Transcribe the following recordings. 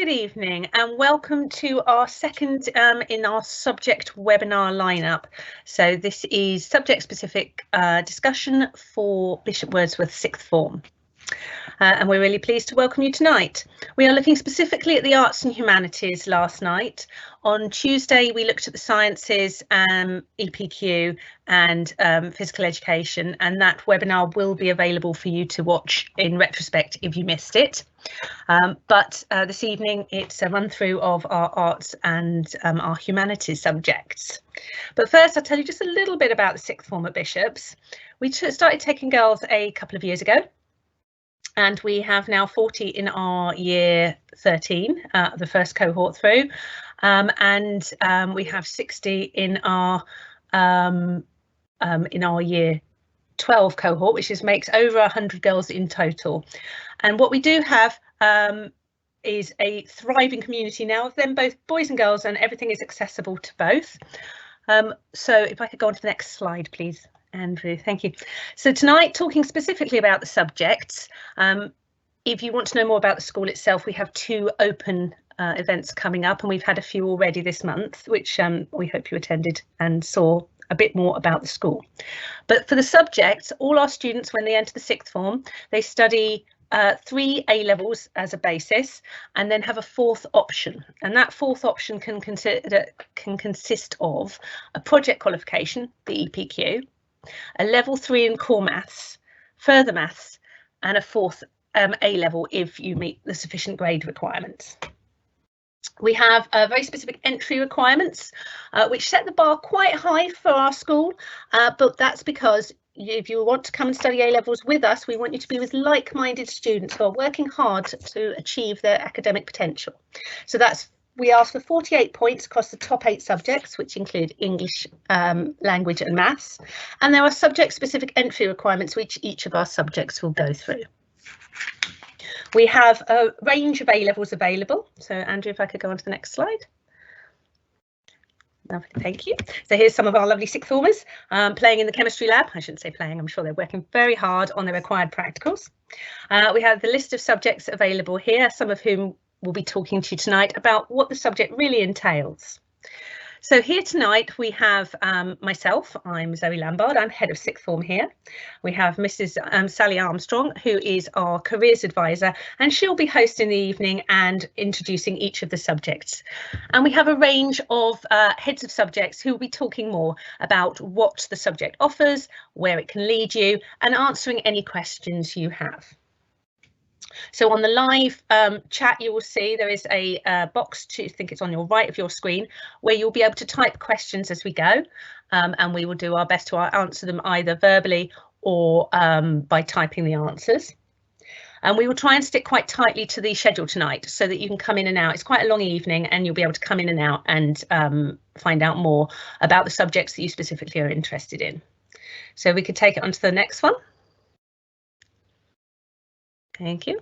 Good evening and welcome to our second in our subject webinar lineup. So this is subject specific discussion for Bishop Wordsworth sixth form. And we're really pleased to welcome you tonight. We are looking specifically at the arts and humanities last night. On Tuesday, we looked at the sciences, EPQ and physical education, and that webinar will be available for you to watch in retrospect if you missed it. But this evening, it's a run through of our arts and our humanities subjects. But first, I'll tell you just a little bit about the sixth form at Bishops. We started taking girls a couple of years ago. And we have now 40 in our year 13, the first cohort through, and we have 60 in our year 12 cohort, which makes over 100 girls in total. And what we do have is a thriving community now of them, both boys and girls, and everything is accessible to both. So if I could go on to the next slide, please. Andrew, thank you. So tonight, talking specifically about the subjects, if you want to know more about the school itself, we have two open events coming up, and we've had a few already this month, which we hope you attended and saw a bit more about the school. But for the subjects, all our students, when they enter the sixth form, they study 3 A-levels as a basis and then have a fourth option, and that fourth option can consist of a project qualification, the EPQ, a level 3 in core maths, further maths, and a fourth A level if you meet the sufficient grade requirements. We have very specific entry requirements, which set the bar quite high for our school, but that's because if you want to come and study A levels with us, we want you to be with like-minded students who are working hard to achieve their academic potential. So we ask for 48 points across the top 8 subjects, which include English, language and maths. And there are subject-specific entry requirements which each of our subjects will go through. We have a range of A-levels available. So Andrew, if I could go on to the next slide. Lovely, thank you. So here's some of our lovely sixth formers playing in the chemistry lab. I shouldn't say playing, I'm sure they're working very hard on their required practicals. We have the list of subjects available here, some of whom we'll be talking to you tonight about what the subject really entails. So here tonight we have myself, I'm Ms Lambard, I'm head of sixth form here. We have Mrs Sally Armstrong, who is our careers advisor, and she'll be hosting the evening and introducing each of the subjects. And we have a range of heads of subjects who will be talking more about what the subject offers, where it can lead you, and answering any questions you have. So on the live chat, you will see there is a box, I think it's on your right of your screen, where you'll be able to type questions as we go, and we will do our best to answer them either verbally or by typing the answers. And we will try and stick quite tightly to the schedule tonight so that you can come in and out. It's quite a long evening and you'll be able to come in and out and find out more about the subjects that you specifically are interested in. So we could take it on to the next one. Thank you.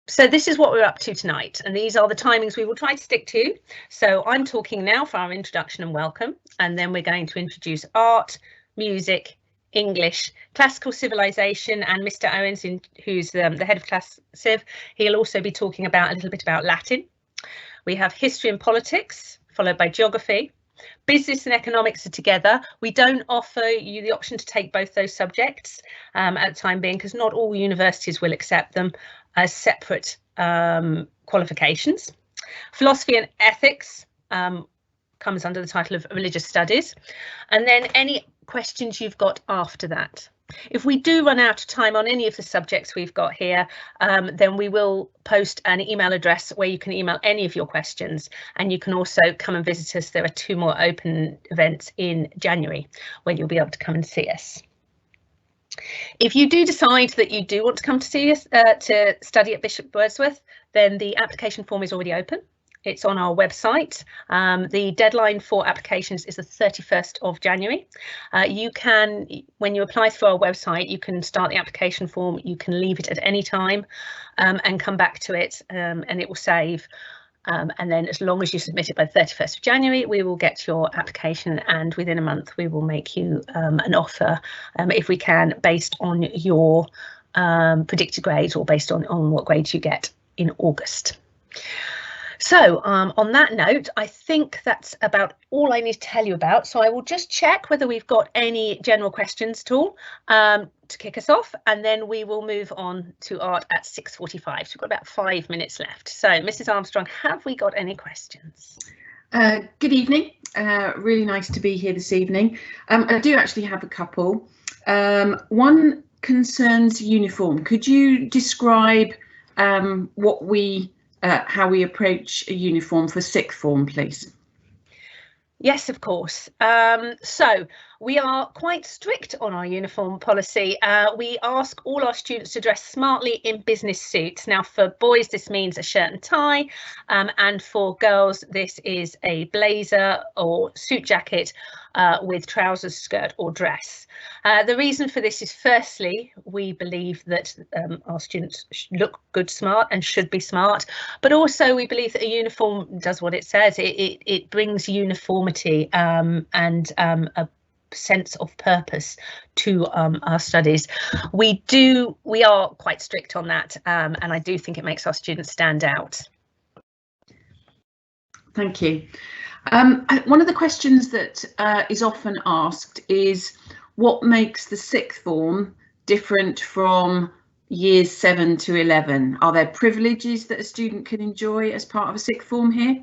So this is what we're up to tonight, and these are the timings we will try to stick to. So I'm talking now for our introduction and welcome, and then we're going to introduce art, music, English, classical civilization, and Mr Owens, who's the head of class civ, he'll also be talking about a little bit about Latin. We have history and politics, followed by geography. Business and economics are together. We don't offer you the option to take both those subjects at the time being, because not all universities will accept them as separate qualifications. Philosophy and ethics comes under the title of religious studies, and then any questions you've got after that. If we do run out of time on any of the subjects we've got here, then we will post an email address where you can email any of your questions, and you can also come and visit us. There are 2 more open events in January when you'll be able to come and see us. If you do decide that you do want to come to see us to study at Bishop Wordsworth, then the application form is already open. It's on our website. The deadline for applications is the 31st of January. You can, when you apply through our website, you can start the application form, you can leave it at any time and come back to it, and it will save. And then as long as you submit it by the 31st of January, we will get your application, and within a month we will make you an offer, if we can, based on your predicted grades or based on what grades you get in August. So on that note, I think that's about all I need to tell you about. So I will just check whether we've got any general questions at all to kick us off, and then we will move on to art at 6:45. So we've got about 5 minutes left. So Mrs. Armstrong, have we got any questions? Good evening. Really nice to be here this evening. I do actually have a couple. One concerns uniform. Could you describe how we approach a uniform for sixth form, please? Yes, of course. So we are quite strict on our uniform policy. We ask all our students to dress smartly in business suits. Now, for boys, this means a shirt and tie, and for girls, this is a blazer or suit jacket with trousers, skirt or dress. The reason for this is, firstly, we believe that our students look good, smart, and should be smart, but also we believe that a uniform does what it says. It brings uniformity and a sense of purpose to our studies. We are quite strict on that, and I do think it makes our students stand out. Thank you. One of the questions that is often asked is what makes the sixth form different from years 7 to 11? Are there privileges that a student can enjoy as part of a sixth form here?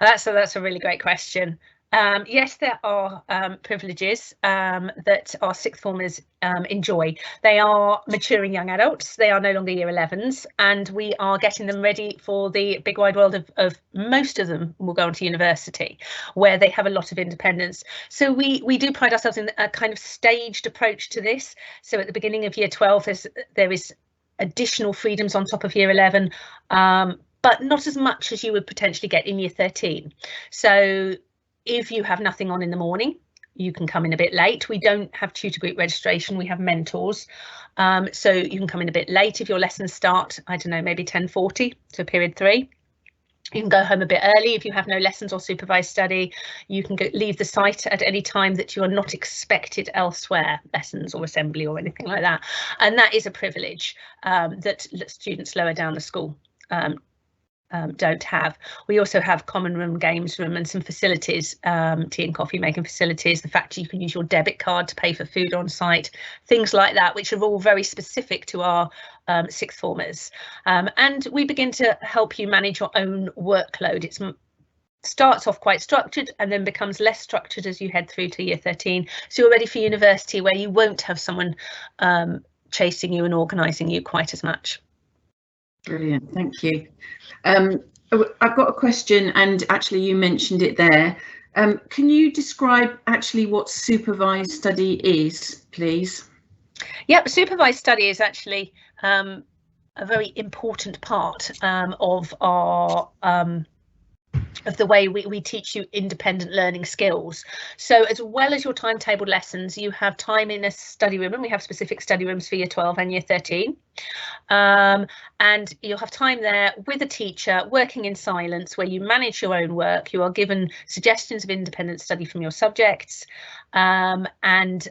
That's a really great question. Yes, there are privileges that our sixth formers enjoy. They are maturing young adults. They are no longer year 11s, and we are getting them ready for the big wide world of most of them will go on to university, where they have a lot of independence. So we do pride ourselves in a kind of staged approach to this. So at the beginning of year 12, there is additional freedoms on top of year 11, but not as much as you would potentially get in year 13. So if you have nothing on in the morning, you can come in a bit late. We don't have tutor group registration, we have mentors. So you can come in a bit late if your lessons start, I don't know, maybe 10:40, so period 3. You can go home a bit early if you have no lessons or supervised study. You can leave the site at any time that you are not expected elsewhere, lessons or assembly or anything like that. And that is a privilege that students lower down the school don't have. We also have common room, games room, and some facilities, tea and coffee making facilities, the fact you can use your debit card to pay for food on site, things like that, which are all very specific to our sixth formers. And we begin to help you manage your own workload. It starts off quite structured and then becomes less structured as you head through to year 13. So you're ready for university, where you won't have someone chasing you and organising you quite as much. Brilliant, thank you. I've got a question, and actually you mentioned it there. Can you describe actually what supervised study is, please? Yep, supervised study is actually a very important part of our of the way we teach you independent learning skills. So as well as your timetabled lessons, you have time in a study room, and we have specific study rooms for year 12 and year 13. And you'll have time there with a teacher working in silence, where you manage your own work. You are given suggestions of independent study from your subjects, and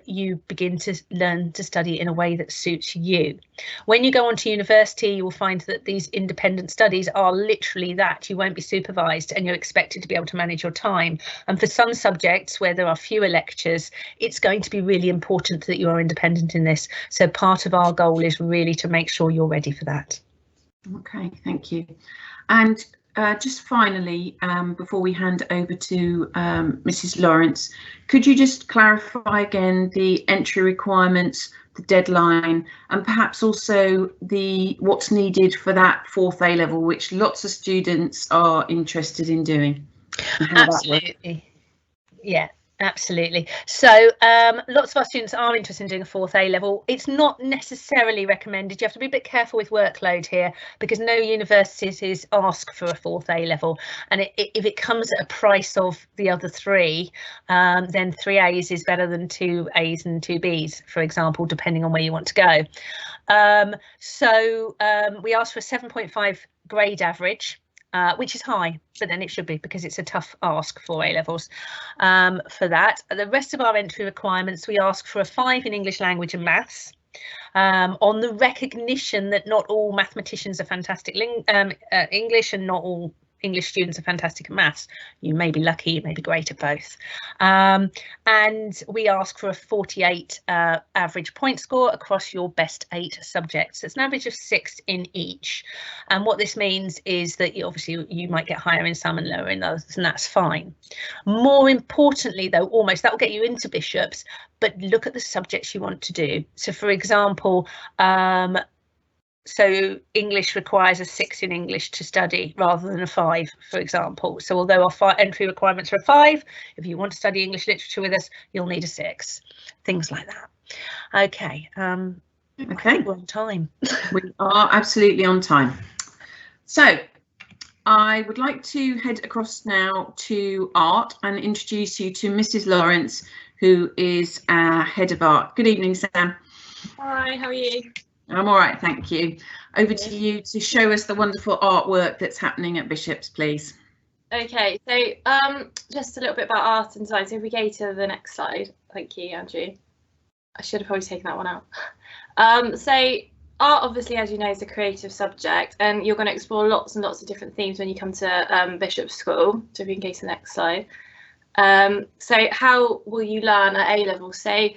you begin to learn to study in a way that suits you. When you go on to university, you will find that these independent studies are literally that. You won't be supervised, and you're expected to be able to manage your time. And for some subjects where there are fewer lectures, it's going to be really important that you are independent in this. So part of our goal is really to make sure you're ready for that. Okay, thank you. And just finally, before we hand over to Mrs. Lawrence, could you just clarify again the entry requirements, the deadline, and perhaps also what's needed for that 4th A level, which lots of students are interested in doing? Absolutely. Yeah. Absolutely. So lots of our students are interested in doing a 4th A level. It's not necessarily recommended. You have to be a bit careful with workload here, because no universities ask for a 4th A level. And if it comes at a price of the other 3, then 3 A's is better than 2 A's and 2 B's, for example, depending on where you want to go. So we ask for a 7.5 grade average. Which is high, but then it should be, because it's a tough ask for A levels for that. The rest of our entry requirements, we ask for a 5 in English language and maths, on the recognition that not all mathematicians are fantastic English, and not all English students are fantastic at maths. You may be lucky, you may be great at both. And we ask for a 48 average point score across your best 8 subjects. It's an average of 6 in each. And what this means is that obviously you might get higher in some and lower in others, and that's fine. More importantly, though, almost that will get you into Bishops, but look at the subjects you want to do. So, for example, so English requires a 6 in English to study rather than a 5, for example. So although our entry requirements are a 5, if you want to study English literature with us, you'll need a 6. Things like that. Okay. Okay, we're on time. We are absolutely on time. So I would like to head across now to art and introduce you to Mrs. Lawrence, who is our head of art. Good evening, Sam. Hi, how are you? I'm all right, thank you. Over to you to show us the wonderful artwork that's happening at Bishops, please. Okay, so just a little bit about art and design. So if we go to the next slide, thank you, Andrew. I should have probably taken that one out. So art, obviously, as you know, is a creative subject, and you're going to explore lots and lots of different themes when you come to Bishops School. So if we can go to the next slide. So how will you learn at A level? So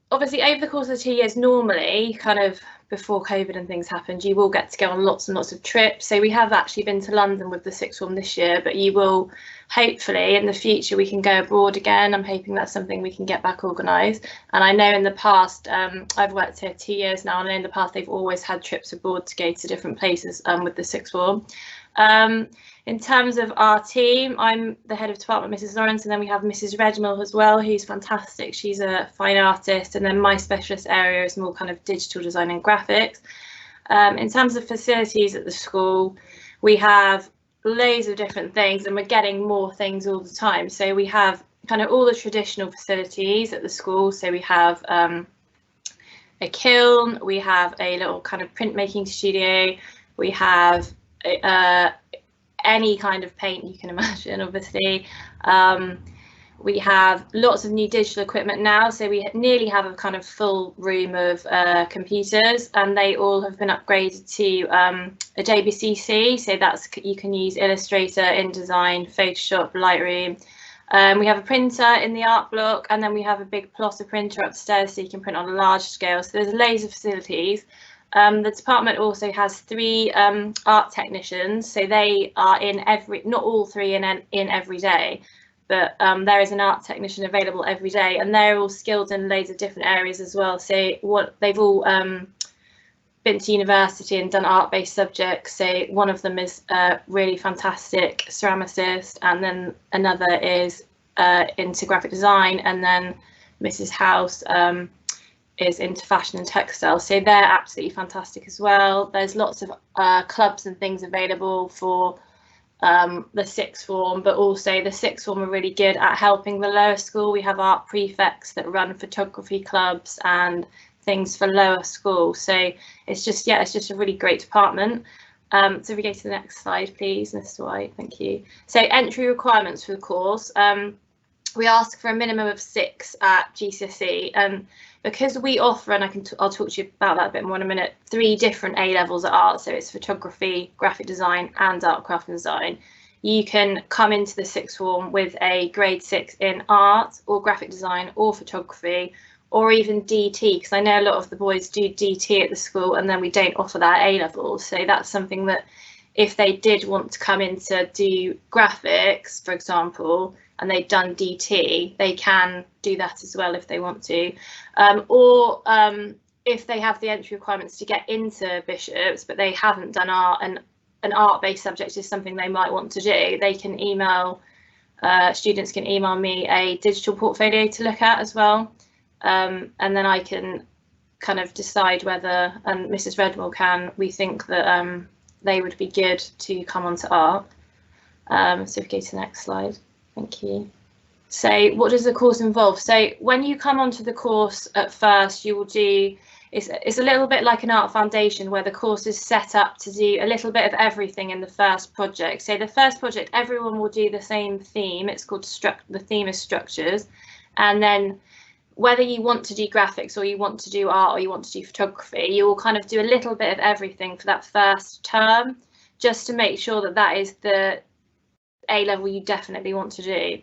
obviously, over the course of the 2 years, normally, kind of before COVID and things happened, you will get to go on lots and lots of trips. So we have actually been to London with the sixth form this year, but you will, hopefully, in the future, we can go abroad again. I'm hoping that's something we can get back organised. And I know in the past, I've worked here 2 years now, and in the past, they've always had trips abroad to go to different places with the sixth form. In terms of our team, I'm the head of department, Mrs. Lawrence, and then we have Mrs. Redmill as well, who's fantastic. She's a fine artist, and then my specialist area is more kind of digital design and graphics. In terms of facilities at the school, we have loads of different things, and we're getting more things all the time. So we have kind of all the traditional facilities at the school. So we have a kiln, we have a little kind of printmaking studio, we have any kind of paint you can imagine, obviously. We have lots of new digital equipment now, so we nearly have a kind of full room of computers, and they all have been upgraded to Adobe CC, so that's, you can use Illustrator, InDesign, Photoshop, Lightroom. We have a printer in the art block, and then we have a big plotter printer upstairs, so you can print on a large scale. So there's loads of facilities. The department also has 3 art technicians, so they are in every, not all 3 in every day, but there is an art technician available every day, and they're all skilled in loads of different areas as well. So they've all been to university and done art-based subjects. So one of them is a really fantastic ceramicist, and then another is into graphic design, and then Mrs. House is into fashion and textiles, so they're absolutely fantastic as well. There's lots of clubs and things available for the sixth form, but also the sixth form are really good at helping the lower school. We have art prefects that run photography clubs and things for lower school, so it's just, yeah, it's just a really great department. So if we go to the next slide, please, Mr. White, thank you. So entry requirements for the course. We ask for a minimum of 6 at GCSE, and because we offer, and I'll talk to you about that a bit more in a minute, 3 different A levels at art, so it's photography, graphic design and art, craft and design. You can come into the sixth form with a grade 6 in art or graphic design or photography, or even DT, because I know a lot of the boys do DT at the school, and then we don't offer that at A levels. So that's something that if they did want to come in to do graphics, for example, and they've done DT, they can do that as well if they want to. Or if they have the entry requirements to get into Bishops, but they haven't done art, and an art-based subject is something they might want to do, they can email, students can email me a digital portfolio to look at as well. And then I can kind of decide whether, and Mrs. Redmill can, we think that they would be good to come onto art. So if we go to the next slide. Thank you. So what does the course involve? So when you come onto the course at first, you will do, it's a little bit like an art foundation, where the course is set up to do a little bit of everything in the first project. So the first project, everyone will do the same theme. It's called the theme is structures. And then whether you want to do graphics or you want to do art or you want to do photography, you will kind of do a little bit of everything for that first term, just to make sure that that is the A level you definitely want to do.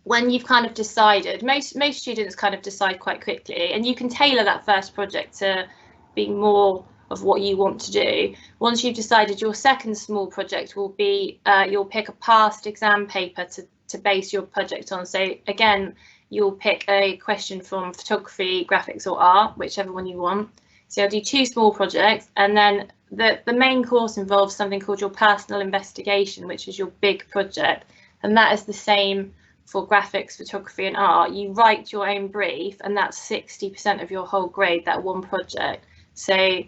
When you've kind of decided, most students kind of decide quite quickly, and you can tailor that first project to be more of what you want to do. Once you've decided, your second small project will be, you'll pick a past exam paper to base your project on. So again, you'll pick a question from photography, graphics or art, whichever one you want. So you'll do 2 small projects, and then the main course involves something called your personal investigation, which is your big project. And that is the same for graphics, photography and art. You write your own brief, and that's 60% of your whole grade, that one project. So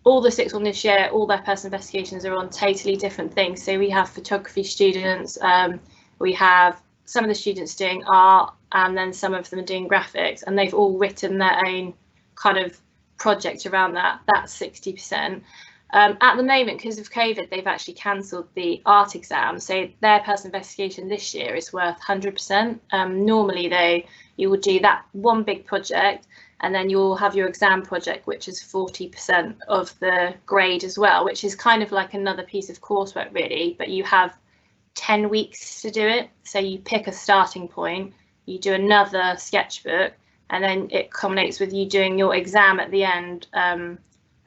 all the 6th one this year, all their personal investigations are on totally different things. So we have photography students, we have some of the students doing art, and then some of them are doing graphics, and they've all written their own kind of project around that. That's 60%. At the moment, because of COVID, they've actually cancelled the art exam, so their personal investigation this year is worth 100%. Normally though, you would do that one big project, and then you'll have your exam project, which is 40% of the grade as well, which is kind of like another piece of coursework really, but you have 10 weeks to do it. So you pick a starting point, you do another sketchbook, and then it culminates with you doing your exam at the end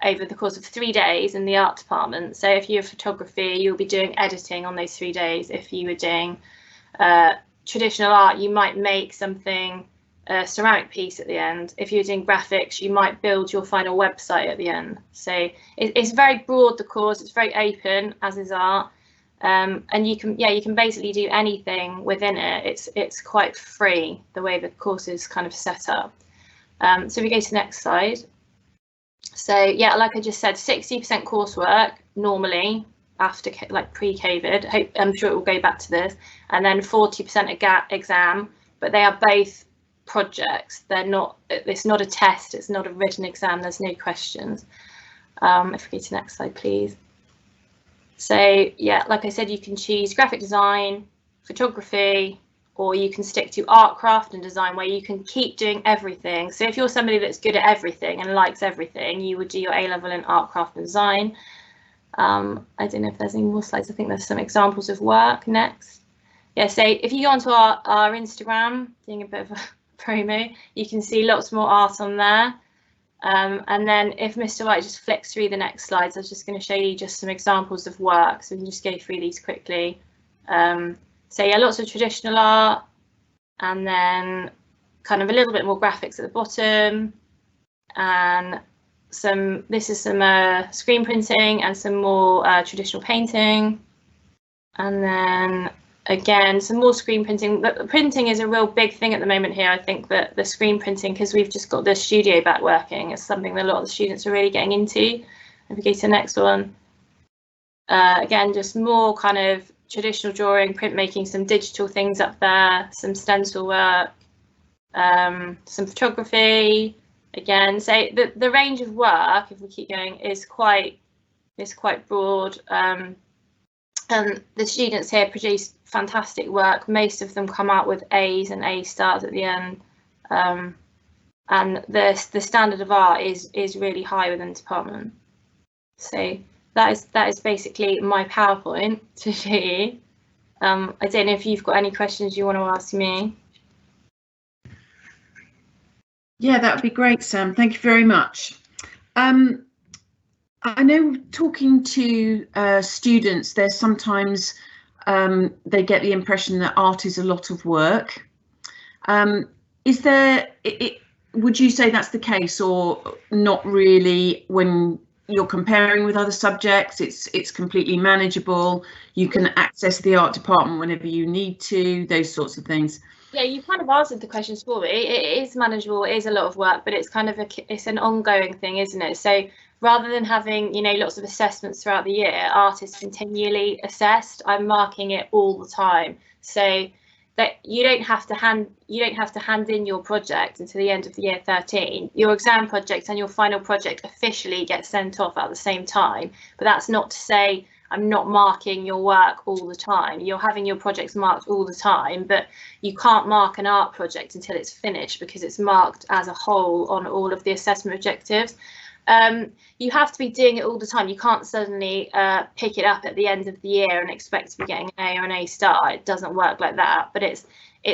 over the course of 3 days in the art department. So if you're photography, you'll be doing editing on those 3 days. If you were doing traditional art, you might make something, a ceramic piece at the end. If you're doing graphics, you might build your final website at the end. So it's very broad, the course, it's very open, as is art. And you can basically do anything within it. It's quite free, the way the course is kind of set up. So we go to the next slide. So yeah, like I just said, 60% coursework normally after like pre-COVID. I'm sure it will go back to this, and then 40% exam. But they are both projects. They're not. It's not a test. It's not a written exam. There's no questions. If we go to the next slide, please. So yeah, like I said, you can choose graphic design, photography, or you can stick to art, craft and design, where you can keep doing everything. So if you're somebody that's good at everything and likes everything, you would do your A level in art, craft and design. I don't know if there's any more slides. I think there's some examples of work next. Yeah, so if you go onto our Instagram, doing a bit of a promo, you can see lots more art on there. And then if Mr. White just flicks through the next slides, I was just going to show you just some examples of work, so we can just go through these quickly. So yeah, lots of traditional art, and then kind of a little bit more graphics at the bottom, and this is some screen printing and some more traditional painting, and then again some more screen printing. But printing is a real big thing at the moment here. I think that the screen printing, because we've just got the studio back working, is something that a lot of the students are really getting into. If we go to the next one, again just more kind of traditional drawing, printmaking, some digital things up there, some stencil work, some photography. Again, so the range of work, if we keep going, is quite broad. And the students here produce fantastic work. Most of them come out with A's and A stars at the end. And the standard of art is really high within the department. So that is basically my PowerPoint to show you. I don't know if you've got any questions you want to ask me. Yeah, that would be great, Sam. Thank you very much. I know talking to students, there's sometimes they get the impression that art is a lot of work. Is there, would you say that's the case, or not really? When you're comparing with other subjects, it's completely manageable, you can access the art department whenever you need to, those sorts of things? Yeah, you kind of answered the questions for me. It is manageable, it is a lot of work, but it's kind of it's an ongoing thing, isn't it? So rather than having, you know, lots of assessments throughout the year, art is continually assessed. I'm marking it all the time, so that you don't have to hand in your project until the end of the year 13. Your exam project and your final project officially get sent off at the same time, but that's not to say I'm not marking your work all the time. You're having your projects marked all the time, but you can't mark an art project until it's finished because it's marked as a whole on all of the assessment objectives. You have to be doing it all the time. You can't suddenly pick it up at the end of the year and expect to be getting an A or an A star. It doesn't work like that, but it's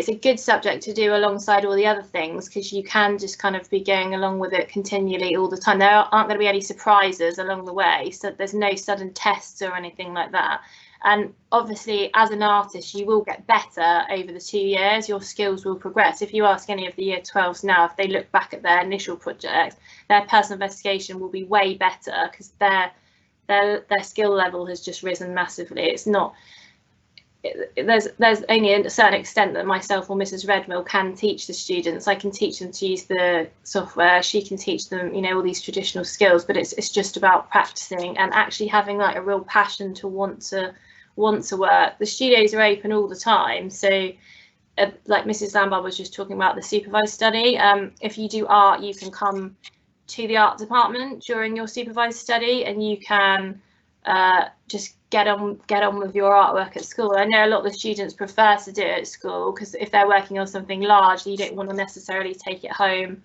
a good subject to do alongside all the other things, because you can just kind of be going along with it continually all the time. There aren't going to be any surprises along the way, so there's no sudden tests or anything like that. And obviously, as an artist, you will get better over the 2 years. Your skills will progress. If you ask any of the year 12s now, if they look back at their initial project, their personal investigation will be way better because their skill level has just risen massively. It's not. There's only a certain extent that myself or Mrs Redmill can teach the students. I can teach them to use the software. She can teach them, you know, all these traditional skills. But it's just about practicing and actually having like a real passion to want to work. The studios are open all the time, so like Mrs Lambard was just talking about the supervised study. If you do art, you can come to the art department during your supervised study, and you can just get on with your artwork at school. I know a lot of the students prefer to do it at school because if they're working on something large, you don't want to necessarily take it home,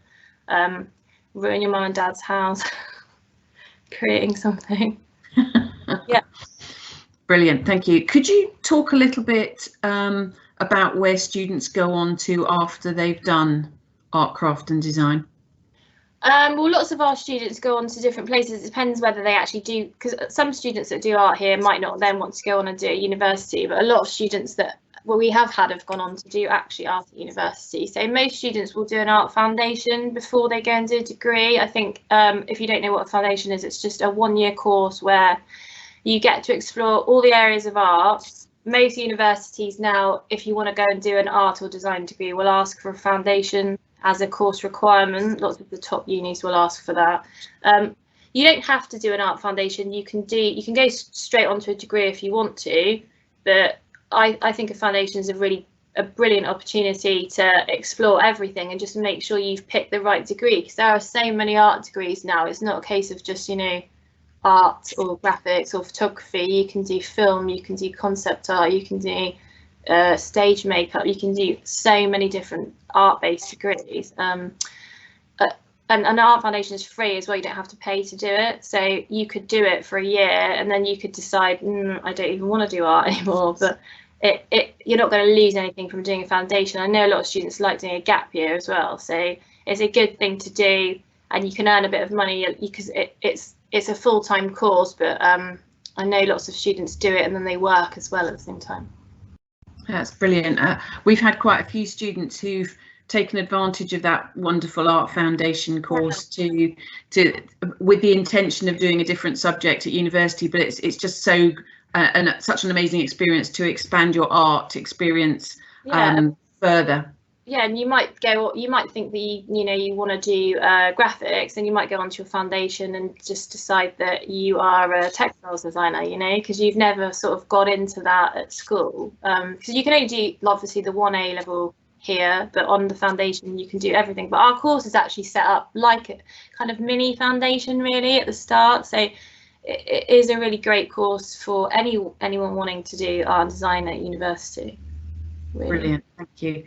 ruin your mum and dad's house creating something. Yeah. Brilliant, thank you. Could you talk a little bit about where students go on to after they've done art, craft and design? Well, lots of our students go on to different places. It depends whether they actually do, because some students that do art here might not then want to go on and do it at university, but a lot of students that we have had have gone on to do actually art at university. So most students will do an art foundation before they go and do a degree. I think if you don't know what a foundation is, it's just a 1-year course where you get to explore all the areas of art. Most universities now, if you want to go and do an art or design degree, will ask for a foundation as a course requirement. Lots of the top unis will ask for that. You don't have to do an art foundation. You can go straight onto a degree if you want to, but I think a foundation is a brilliant opportunity to explore everything and just make sure you've picked the right degree, because there are so many art degrees now. It's not a case of just, you know, art or graphics or photography. You can do film, you can do concept art, you can do stage makeup, you can do so many different art-based degrees. And an art foundation is free as well. You don't have to pay to do it, so you could do it for a year and then you could decide, I don't even want to do art anymore. But you're not going to lose anything from doing a foundation. I know a lot of students like doing a gap year as well, so it's a good thing to do, and you can earn a bit of money because it's a full-time course. But I know lots of students do it and then they work as well at the same time. That's brilliant. We've had quite a few students who've taken advantage of that wonderful art foundation course to with the intention of doing a different subject at university, but it's just so such an amazing experience to expand your art experience further. Yeah, and you might think that you want to do graphics, and you might go onto your foundation and just decide that you are a textiles designer, because you've never sort of got into that at school. Because you can only do obviously the 1A level here, but on the foundation you can do everything. But our course is actually set up like a kind of mini foundation really at the start, so it is a really great course for anyone wanting to do art and design at university. Really. Brilliant, thank you.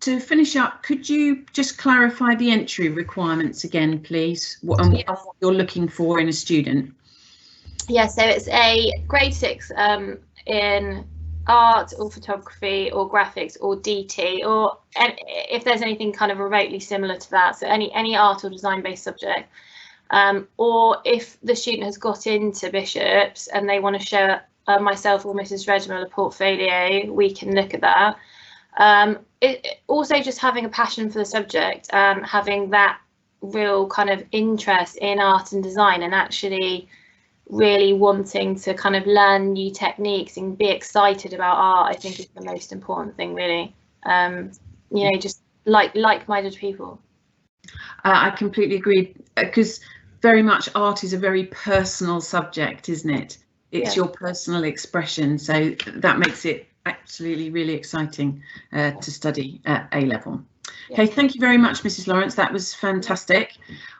To finish up, could you just clarify the entry requirements again, please? What you're looking for in a student? Yeah, so it's a grade 6 in art or photography or graphics or DT, or if there's anything kind of remotely similar to that, so any art or design based subject, or if the student has got into Bishops and they want to show myself or Mrs Redmill a portfolio, we can look at that. Also just having a passion for the subject, having that real kind of interest in art and design, and actually really wanting to kind of learn new techniques and be excited about art, I think is the most important thing really. Just like-minded people. I completely agree, because very much art is a very personal subject, isn't it? It's your personal expression, so that makes it absolutely really exciting to study at A level. Okay, thank you very much, Mrs Lawrence. That was fantastic.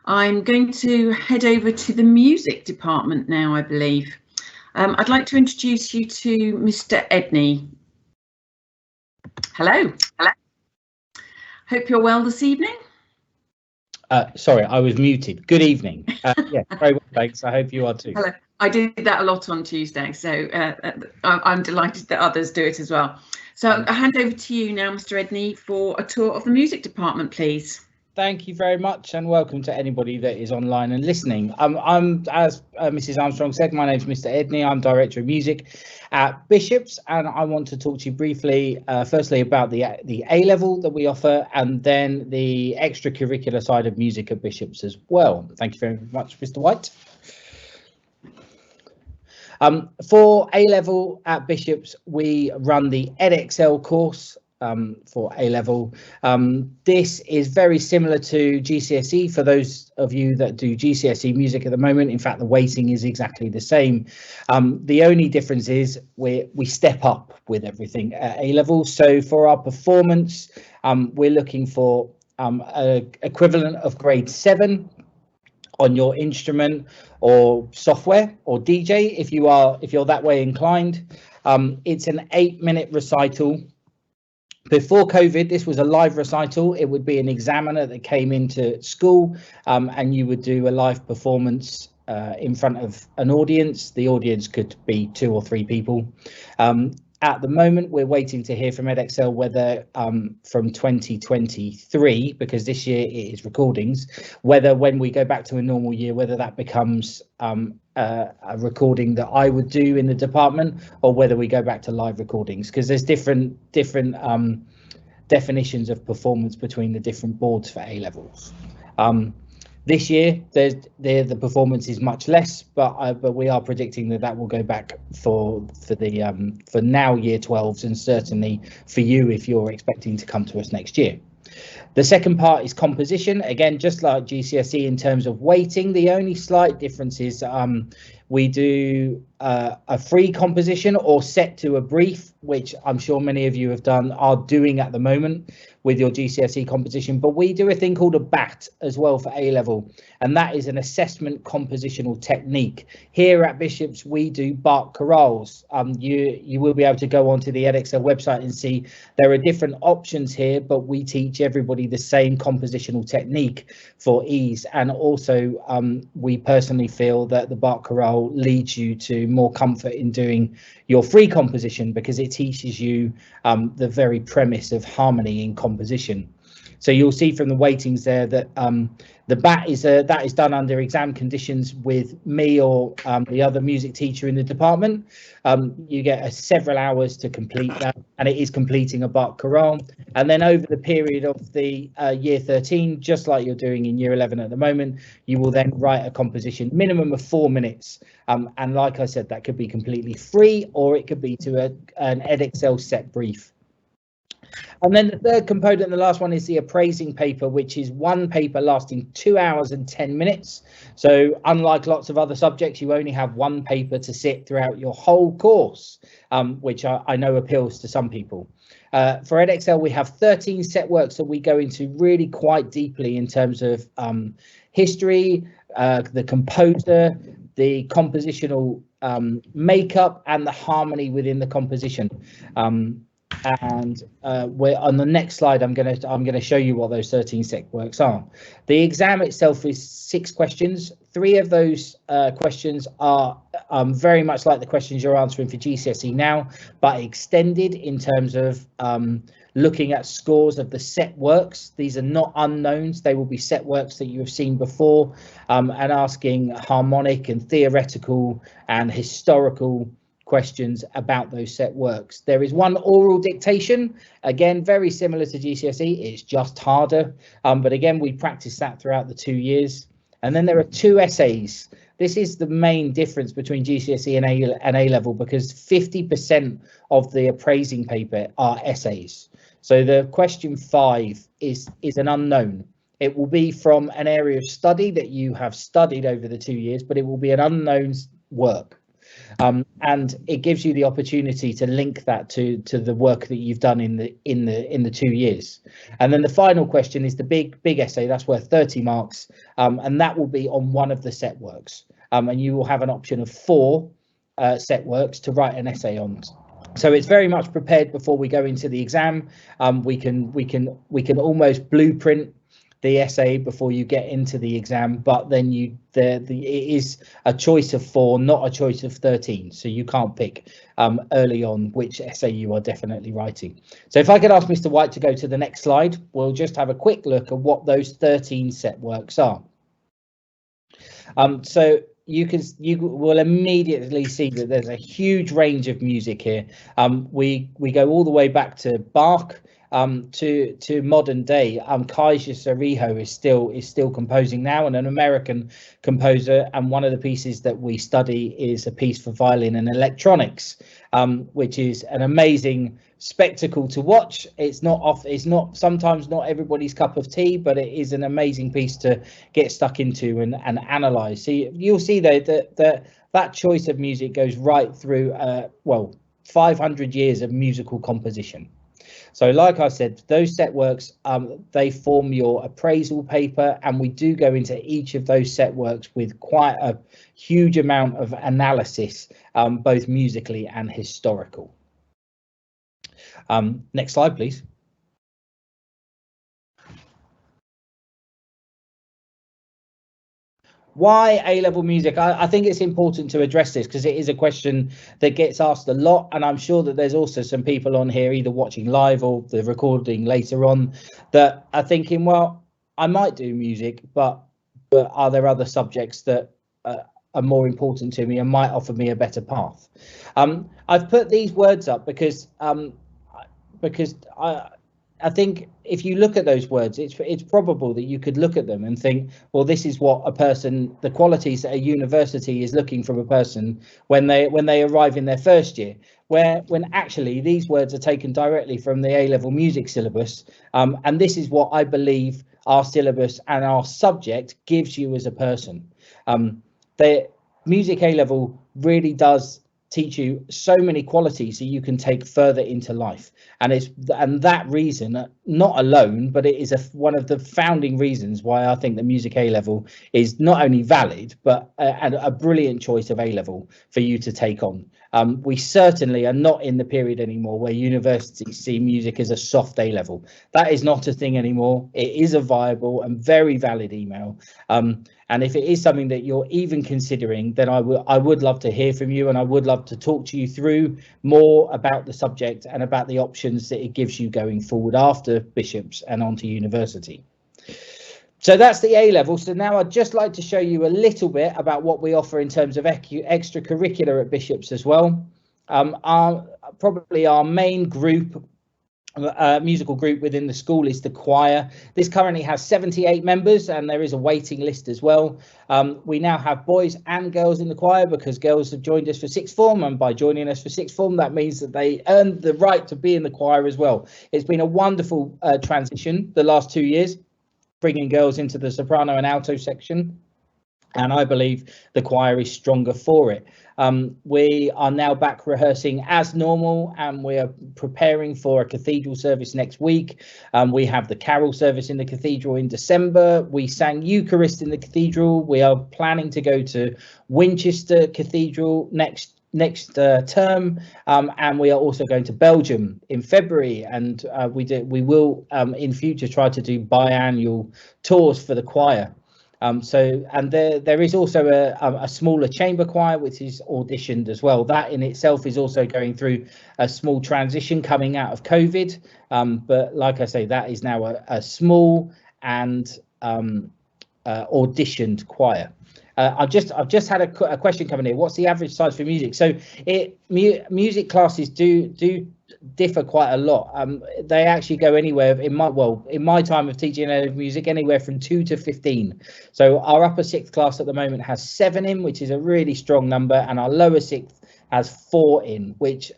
I'm going to head over to the music department now, I believe. I'd like to introduce you to Mr. Edney. Hello. Hello. Hope you're well this evening. Sorry, I was muted. Good evening. Yeah, very well, thanks. I hope you are too. Hello. I do that a lot on Tuesday, so I'm delighted that others do it as well. So I hand over to you now, Mr. Edney, for a tour of the music department, please. Thank you very much, and welcome to anybody that is online and listening. I'm as Mrs. Armstrong said, my name is Mr. Edney. I'm Director of Music at Bishops, and I want to talk to you briefly, firstly about the A level that we offer, and then the extracurricular side of music at Bishops as well. Thank you very much, Mr. White. For A level at Bishops, we run the EdXL course. For A level. This is very similar to GCSE for those of you that do GCSE music at the moment. In fact, the weighting is exactly the same. The only difference is we step up with everything at A level. So for our performance, we're looking for an equivalent of grade 7 on your instrument or software or DJ if you're that way inclined. It's an 8-minute recital. Before COVID, this was a live recital. It would be an examiner that came into school and you would do a live performance in front of an audience. The audience could be 2 or 3 people. At the moment, we're waiting to hear from EdXL whether from 2023, because this year it is recordings, whether when we go back to a normal year, whether that becomes a recording that I would do in the department, or whether we go back to live recordings, because there's different definitions of performance between the different boards for A levels. This year, the performance is much less, but we are predicting that will go back for now year 12s, and certainly for you if you're expecting to come to us next year. The second part is composition. Again, just like GCSE in terms of weighting, the only slight difference is we do a free composition or set to a brief, which I'm sure many of you are doing at the moment with your GCSE composition, but we do a thing called a BAT as well for A level, and that is an assessment compositional technique. Here at Bishops, we do Bach chorales. You will be able to go onto the EdXL website and see there are different options here, but we teach everybody the same compositional technique for ease. And also, we personally feel that the Bach chorale leads you to more comfort in doing your free composition, because it teaches you the very premise of harmony in composition. So you'll see from the weightings there that the BAT is done under exam conditions with me or the other music teacher in the department. You get several hours to complete that, and it is completing a Bach chorale. And then over the period of the year 13, just like you're doing in year 11 at the moment, you will then write a composition, minimum of 4 minutes. And like I said, that could be completely free, or it could be to an EdXL set brief. And then the third component, the last one, is the appraising paper, which is one paper lasting 2 hours and 10 minutes. So unlike lots of other subjects, you only have one paper to sit throughout your whole course, which I know appeals to some people. For EdXL, we have 13 set works that we go into really quite deeply in terms of history, the composer, the compositional makeup, and the harmony within the composition. And we're on the next slide. I'm going to show you what those 13 set works are. The exam itself is 6 questions. 3 of those questions are very much like the questions you're answering for GCSE now, but extended in terms of looking at scores of the set works. These are not unknowns. They will be set works that you have seen before, and asking harmonic and theoretical and historical questions about those set works. There is one oral dictation, again very similar to GCSE, it's just harder, but again we practice that throughout the 2 years. And then there are 2 essays. This is the main difference between GCSE and A level, because 50% of the appraising paper are essays. So the question 5 is an unknown. It will be from an area of study that you have studied over the 2 years, but it will be an unknown work. And it gives you the opportunity to link that to the work that you've done in the 2 years. And then the final question is the big essay. That's worth 30 marks, and that will be on one of the set works. And you will have an option of 4 set works to write an essay on. So it's very much prepared before we go into the exam. We can almost blueprint the essay before you get into the exam, but then it is a choice of 4, not a choice of 13. So you can't pick early on which essay you are definitely writing. So if I could ask Mr. White to go to the next slide, we'll just have a quick look at what those 13 set works are. So you will immediately see that there's a huge range of music here. We go all the way back to Bach, to modern day. Kaiser Sariho is still composing now, and an American composer, and one of the pieces that we study is a piece for violin and electronics, which is an amazing spectacle to watch. It's not sometimes not everybody's cup of tea, but it is an amazing piece to get stuck into and analyze. So you'll see that choice of music goes right through 500 years of musical composition. So like I said, those set works, they form your appraisal paper, and we do go into each of those set works with quite a huge amount of analysis, both musically and historical. Next slide, please. Why A-level music? I think it's important to address this because it is a question that gets asked a lot, and I'm sure that there's also some people on here either watching live or the recording later on that are thinking, well, I might do music, but are there other subjects that are more important to me and might offer me a better path? I've put these words up because I think if you look at those words, it's probable that you could look at them and think, well, this is what the qualities that a university is looking from a person when they arrive in their first year, when actually these words are taken directly from the A-level music syllabus, and this is what I believe our syllabus and our subject gives you as a person. The music A-level really does teach you so many qualities that you can take further into life, and that reason, not alone, but it is one of the founding reasons why I think the music A-level is not only valid but a brilliant choice of A-level for you to take on. We certainly are not in the period anymore where universities see music as a soft A-level. That is not a thing anymore. It is a viable and very valid email. And if it is something that you're even considering, then I would love to hear from you, and I would love to talk to you through more about the subject and about the options that it gives you going forward after Bishops and onto university. So that's the A-level. So now I'd just like to show you a little bit about what we offer in terms of extracurricular at Bishops as well. Probably our main group, musical group within the school is the choir. This currently has 78 members, and there is a waiting list as well. We now have boys and girls in the choir because girls have joined us for sixth form, and by joining us for sixth form, that means that they earn the right to be in the choir as well. It's been a wonderful transition the last 2 years, bringing girls into the soprano and alto section, and I believe the choir is stronger for it. We are now back rehearsing as normal, and we are preparing for a cathedral service next week. We have the carol service in the cathedral in December. We sang Eucharist in the cathedral. We are planning to go to Winchester Cathedral next term, and we are also going to Belgium in February, and we will in future try to do biannual tours for the choir. And there is also a smaller chamber choir which is auditioned as well. That in itself is also going through a small transition coming out of COVID, but like I say, that is now a small and auditioned choir. I've just had a question coming in. What's the average size for music? So music classes do differ quite a lot. They actually go anywhere in my time of teaching music, anywhere from 2 to 15. So our upper sixth class at the moment has 7 in, which is a really strong number, and our lower sixth has 4 in, which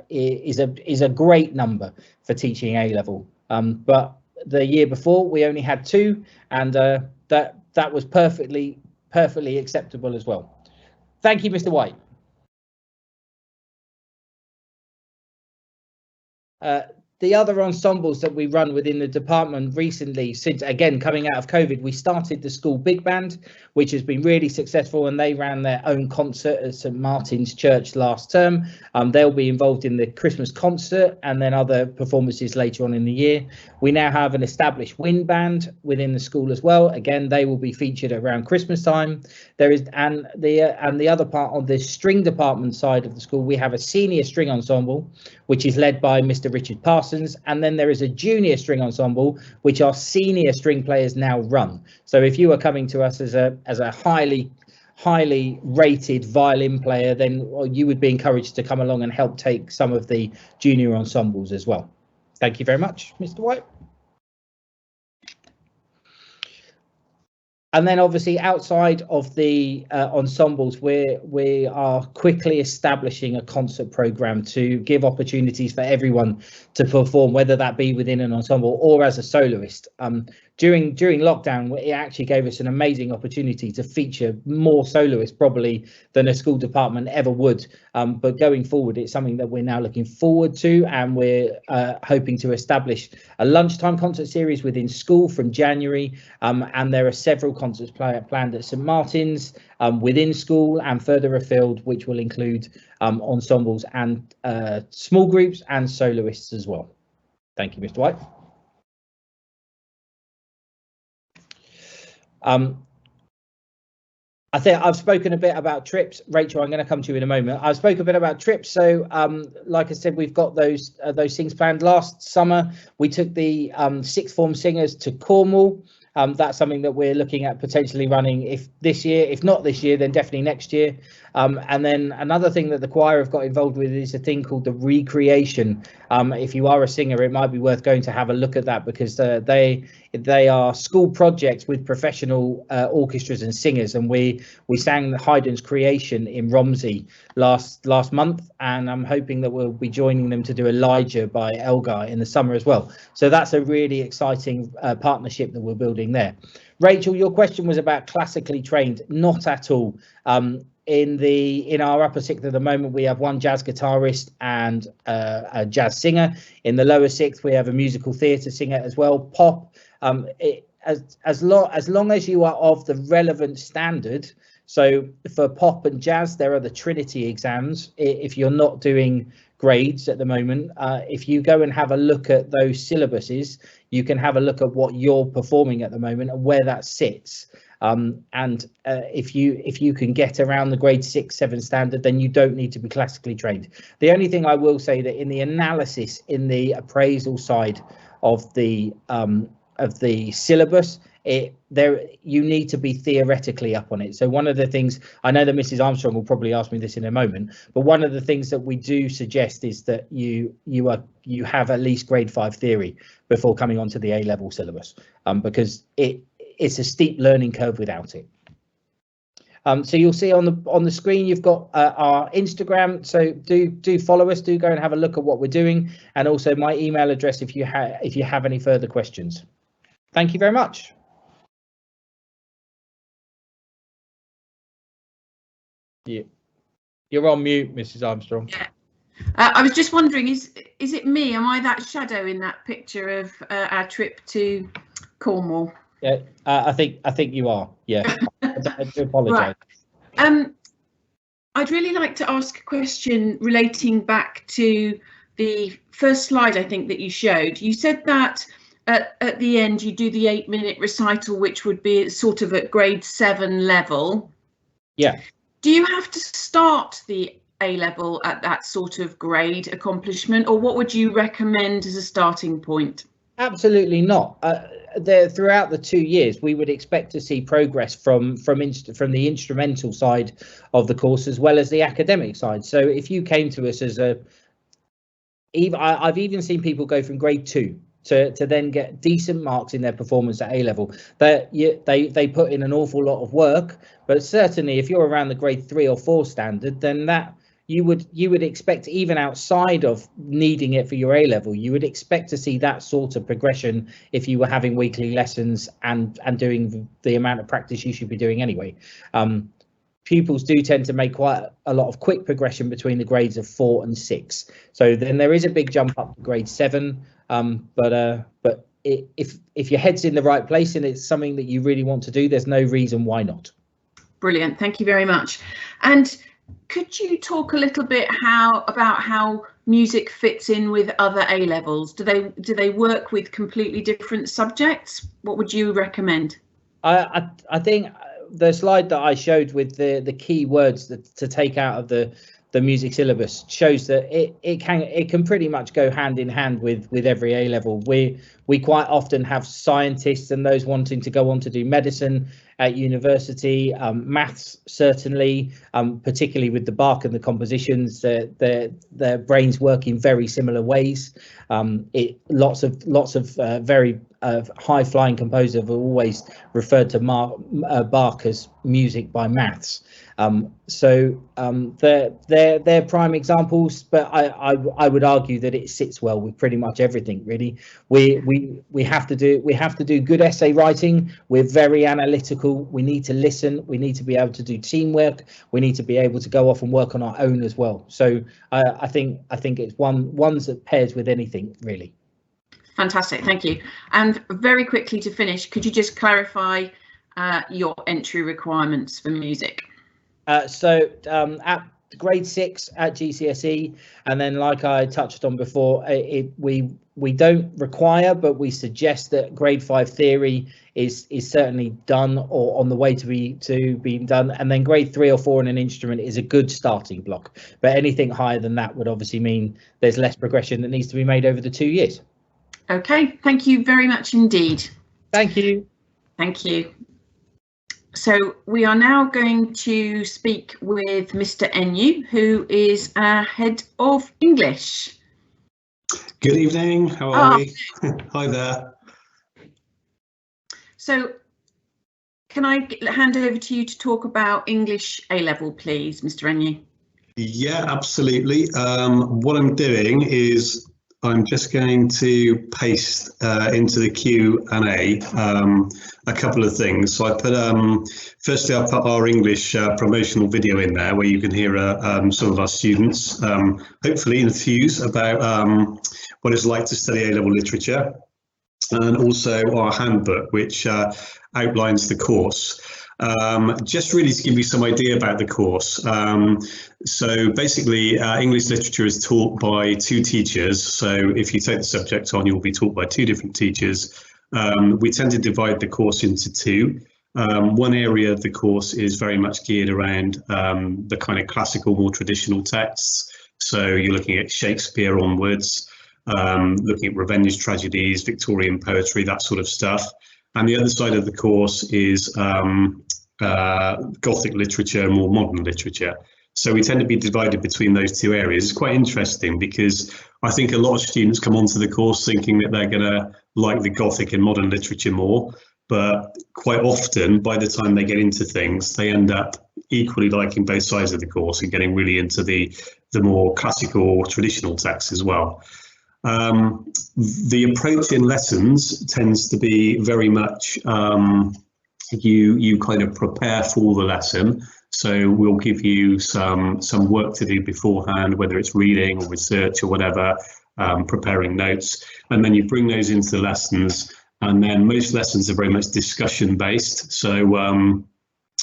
is a great number for teaching A-level. But the year before we only had 2, and that was perfectly acceptable as well. Thank you, Mr. White. the other ensembles that we run within the department recently, since again coming out of COVID, we started the school big band, which has been really successful, and they ran their own concert at St Martin's Church last term. They'll be involved in the Christmas concert and then other performances later on in the year. We now have an established wind band within the school as well. Again, they will be featured around Christmas time. There is and the other part on the string department side of the school, we have a senior string ensemble, which is led by Mr. Richard Parsons, and then there is a junior string ensemble, which our senior string players now run. So if you are coming to us as a highly rated violin player, then you would be encouraged to come along and help take some of the junior ensembles as well. Thank you very much, Mr. White. And then obviously outside of the ensembles, we are quickly establishing a concert program to give opportunities for everyone to perform, whether that be within an ensemble or as a soloist. During lockdown, it actually gave us an amazing opportunity to feature more soloists probably than a school department ever would. But going forward, it's something that we're now looking forward to, and we're hoping to establish a lunchtime concert series within school from January. And there are several concerts planned at St Martin's within school and further afield, which will include ensembles and small groups and soloists as well. Thank you, Mr. White. I think I've spoken a bit about trips. Rachel, I'm going to come to you in a moment. I've spoken a bit about trips. So like I said, we've got those things planned. Last summer, we took the sixth form singers to Cornwall. That's something that we're looking at potentially running if not this year, then definitely next year. And then another thing that the choir have got involved with is a thing called the Recreation. If you are a singer, it might be worth going to have a look at that, because they are school projects with professional orchestras and singers, and we sang Haydn's Creation in Romsey last month, and I'm hoping that we'll be joining them to do Elijah by Elgar in the summer as well. So that's a really exciting partnership that we're building there. Rachel, your question was about classically trained. Not at all. In our upper sixth at the moment, we have one jazz guitarist and a jazz singer. In the lower sixth, we have a musical theatre singer as well. Pop, as long as you are of the relevant standard. So for pop and jazz, there are the Trinity exams. If you're not doing grades at the moment, if you go and have a look at those syllabuses, you can have a look at what you're performing at the moment and where that sits. If you can get around the grade 6, 7 standard, then you don't need to be classically trained. The only thing I will say that in the analysis, in the appraisal side of the syllabus, you need to be theoretically up on it. So one of the things, I know that Mrs Armstrong will probably ask me this in a moment, but one of the things that we do suggest is that you have at least grade 5 theory before coming onto the A-level syllabus, because it's a steep learning curve without it. So you'll see on the screen you've got our Instagram, so do follow us, do go and have a look at what we're doing, and also my email address if you have any further questions. Thank you very much. You're on mute, Mrs Armstrong. Yeah. I was just wondering, is it me? Am I that shadow in that picture of our trip to Cornwall? Yeah, I think you are. Yeah, I do apologise. Right. I'd really like to ask a question relating back to the first slide I think that you showed. You said that at the end you do the 8-minute recital, which would be sort of at grade 7 level. Yeah. Do you have to start the A-level at that sort of grade accomplishment, or what would you recommend as a starting point? Absolutely not. Throughout the 2 years, we would expect to see progress from the instrumental side of the course as well as the academic side. So if you came to us as I've even seen people go from grade 2 to then get decent marks in their performance at A-level. They put in an awful lot of work, but certainly if you're around the grade 3 or 4 standard, then that you would expect, even outside of needing it for your A-level, you would expect to see that sort of progression if you were having weekly lessons and doing the amount of practice you should be doing anyway. pupils do tend to make quite a lot of quick progression between the grades of 4 and 6. So then there is a big jump up to grade 7. But if your head's in the right place and it's something that you really want to do, there's no reason why not. Brilliant, thank you very much. And could you talk a little bit about how music fits in with other A levels? Do they work with completely different subjects? What would you recommend? I think the slide that I showed with the key words to take out of the music syllabus shows that it can pretty much go hand in hand with every A level. We quite often have scientists and those wanting to go on to do medicine at university, maths certainly, particularly with the Bach and the compositions, their brains work in very similar ways. Lots of very high-flying composers have always referred to Bach as music by maths. They're prime examples, but I would argue that it sits well with pretty much everything really. We have to do good essay writing. We're very analytical. We need to listen. We need to be able to do teamwork. We need to be able to go off and work on our own as well. So I think it's ones that pairs with anything really. Fantastic, thank you. And very quickly to finish, could you just clarify your entry requirements for music? At grade 6 at GCSE, and then like I touched on before, we don't require, but we suggest that grade 5 theory is certainly done or on the way to being done, and then grade 3 or 4 in an instrument is a good starting block. But anything higher than that would obviously mean there's less progression that needs to be made over the 2 years. Okay, thank you very much indeed. Thank you. Thank you. So we are now going to speak with Mr. Ennew, who is Head of English. Good evening, how are we? Hi there. So can I hand over to you to talk about English A-level, please, Mr. Ennew? Yeah, absolutely. What I'm doing is I'm just going to paste into the Q&A a couple of things. So I put, firstly, I put our English promotional video in there where you can hear some of our students hopefully enthuse about what it's like to study A-level literature, and also our handbook, which outlines the course. Just really to give you some idea about the course. So basically English literature is taught by 2 teachers. So if you take the subject on, you'll be taught by 2 different teachers. We tend to divide the course into 2. One area of the course is very much geared around the kind of classical, more traditional texts. So you're looking at Shakespeare onwards, looking at revenge tragedies, Victorian poetry, that sort of stuff. And the other side of the course is Gothic literature, more modern literature. So we tend to be divided between those 2 areas. It's quite interesting because I think a lot of students come onto the course thinking that they're going to like the Gothic and modern literature more, but quite often by the time they get into things, they end up equally liking both sides of the course and getting really into the more classical, traditional texts as well. The approach in lessons tends to be very much you kind of prepare for the lesson. So we'll give you some work to do beforehand, whether it's reading or research or whatever, preparing notes, and then you bring those into the lessons. And then most lessons are very much discussion based. So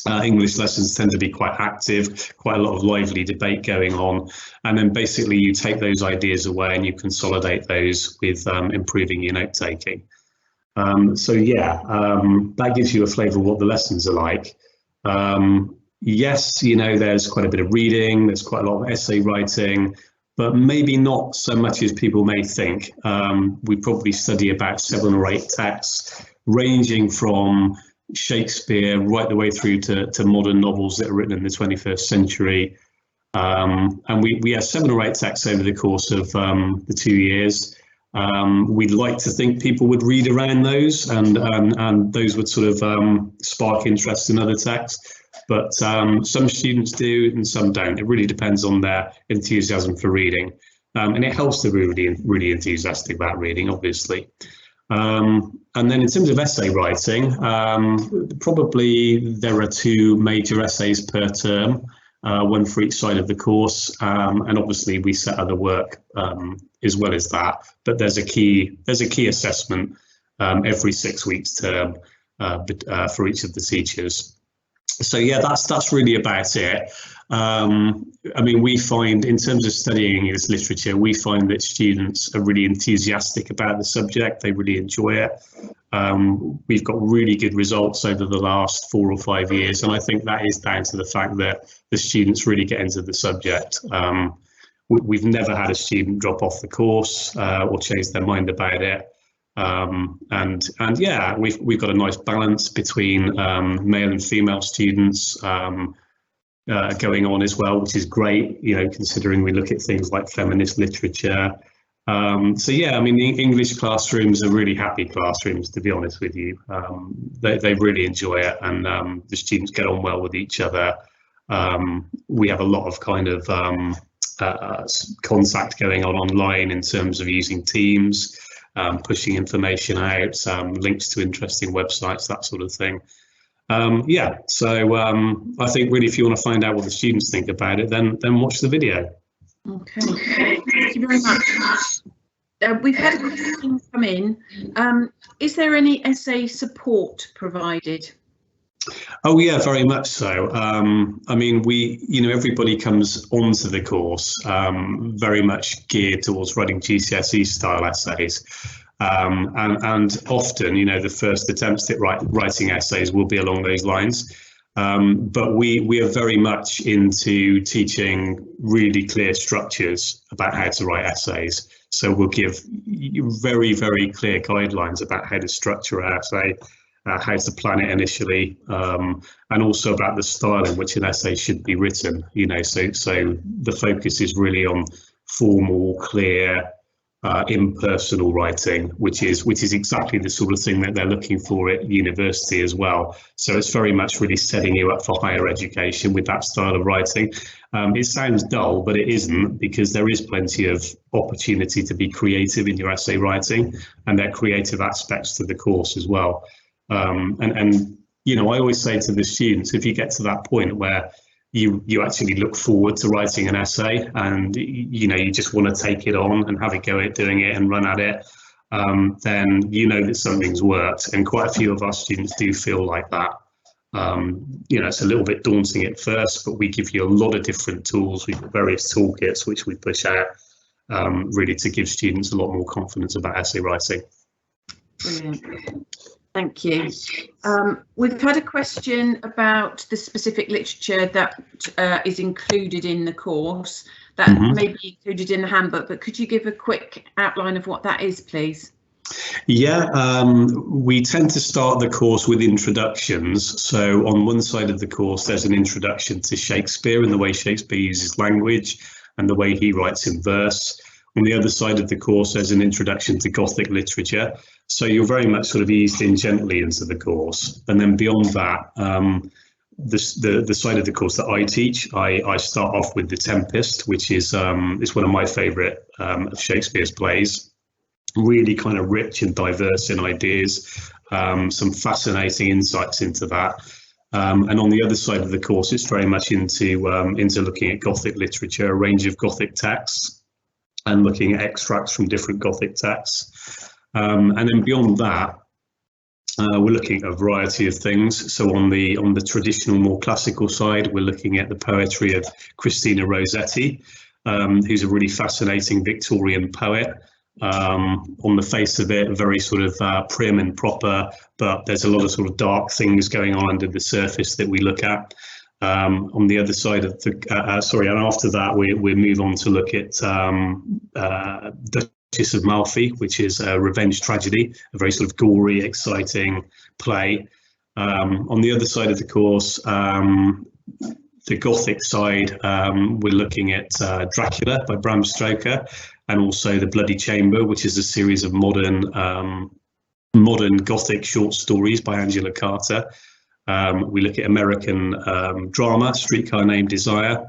English lessons tend to be quite active, quite a lot of lively debate going on. And then basically you take those ideas away and you consolidate those with improving your note taking. So yeah, that gives you a flavour of what the lessons are like. Yes, you know, there's quite a bit of reading, there's quite a lot of essay writing, but maybe not so much as people may think. We probably study about 7 or 8 texts, ranging from Shakespeare right the way through to modern novels that are written in the 21st century. And we have 7 or 8 texts over the course of the 2 years. We'd like to think people would read around those and those would sort of spark interest in other texts. But some students do and some don't. It really depends on their enthusiasm for reading. And it helps to be really enthusiastic about reading, obviously. And then in terms of essay writing, probably there are 2 major essays per term, one for each side of the course, and obviously we set other work as well as that. But there's a key assessment every 6 weeks term for each of the teachers. So yeah, that's really about it. I mean, we find in terms of studying English literature, we find that students are really enthusiastic about the subject. They really enjoy it. We've got really good results over the last 4 or 5 years, and I think that is down to the fact that the students really get into the subject. We've never had a student drop off the course or change their mind about it. And yeah, we've got a nice balance between male and female students going on as well, which is great, you know, considering we look at things like feminist literature. So yeah, I mean, the English classrooms are really happy classrooms, to be honest with you. They really enjoy it, and the students get on well with each other. We have a lot of kind of contact going on online in terms of using Teams, pushing information out, links to interesting websites, that sort of thing. Yeah, so I think really if you want to find out what the students think about it, then watch the video. Okay, thank you very much. We've had a question come in. Is there any essay support provided? Oh yeah, very much so. I mean, everybody comes onto the course very much geared towards writing GCSE style essays. And often, you know, the first attempts at writing essays will be along those lines. But we are very much into teaching really clear structures about how to write essays. So we'll give very, very clear guidelines about how to structure an essay, how to plan it initially, and also about the style in which an essay should be written. You know, so the focus is really on formal, clear, impersonal writing, which is exactly the sort of thing that they're looking for at university as well. So it's very much really setting you up for higher education with that style of writing. It sounds dull, but it isn't, because there is plenty of opportunity to be creative in your essay writing, and there are creative aspects to the course as well. And you know, I always say to the students, if you get to that point where you actually look forward to writing an essay, and you know, you just want to take it on and have a go at doing it and run at it, then you know that something's worked. And quite a few of our students do feel like that. You know, it's a little bit daunting at first, but we give you a lot of different tools. We've got various toolkits which we push out, really to give students a lot more confidence about essay writing. Brilliant. Thank you. We've had a question about the specific literature that is included in the course that may be included in the handbook, but could you give a quick outline of what that is, please? Yeah, we tend to start the course with introductions. So on one side of the course, there's an introduction to Shakespeare and the way Shakespeare uses language and the way he writes in verse. On the other side of the course, there's an introduction to Gothic literature. So you're very much sort of eased in gently into the course. And then beyond that, the side of the course that I teach, I start off with The Tempest, which is one of my favourite of Shakespeare's plays. Really kind of rich and diverse in ideas, some fascinating insights into that. And on the other side of the course, it's very much into looking at Gothic literature, a range of Gothic texts, and looking at extracts from different Gothic texts. And then beyond that, we're looking at a variety of things. So on the traditional, more classical side, we're looking at the poetry of Christina Rossetti, who's a really fascinating Victorian poet. On the face of it, very sort of prim and proper, but there's a lot of sort of dark things going on under the surface that we look at. On the other side of the, and after that we move on to look at Duchess of Malfi, which is a revenge tragedy, a very sort of gory, exciting play. On the other side of the course, the Gothic side, we're looking at Dracula by Bram Stoker, and also The Bloody Chamber, which is a series of modern Gothic short stories by Angela Carter. We look at American drama, Streetcar Named Desire,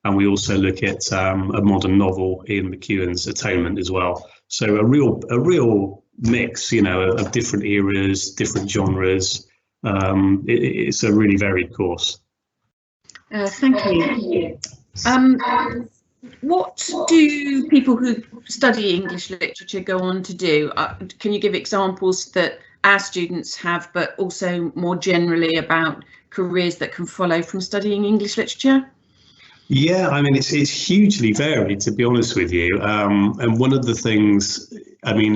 and we also look at a modern novel, Ian McEwan's Atonement, as well. So a real mix, you know, of different eras, different genres. It's a really varied course. Thank you. What do people who study English literature go on to do? Can you give examples that our students have, but also more generally about careers that can follow from studying English literature? Yeah, I mean, it's hugely varied, to be honest with you. And one of the things, I mean,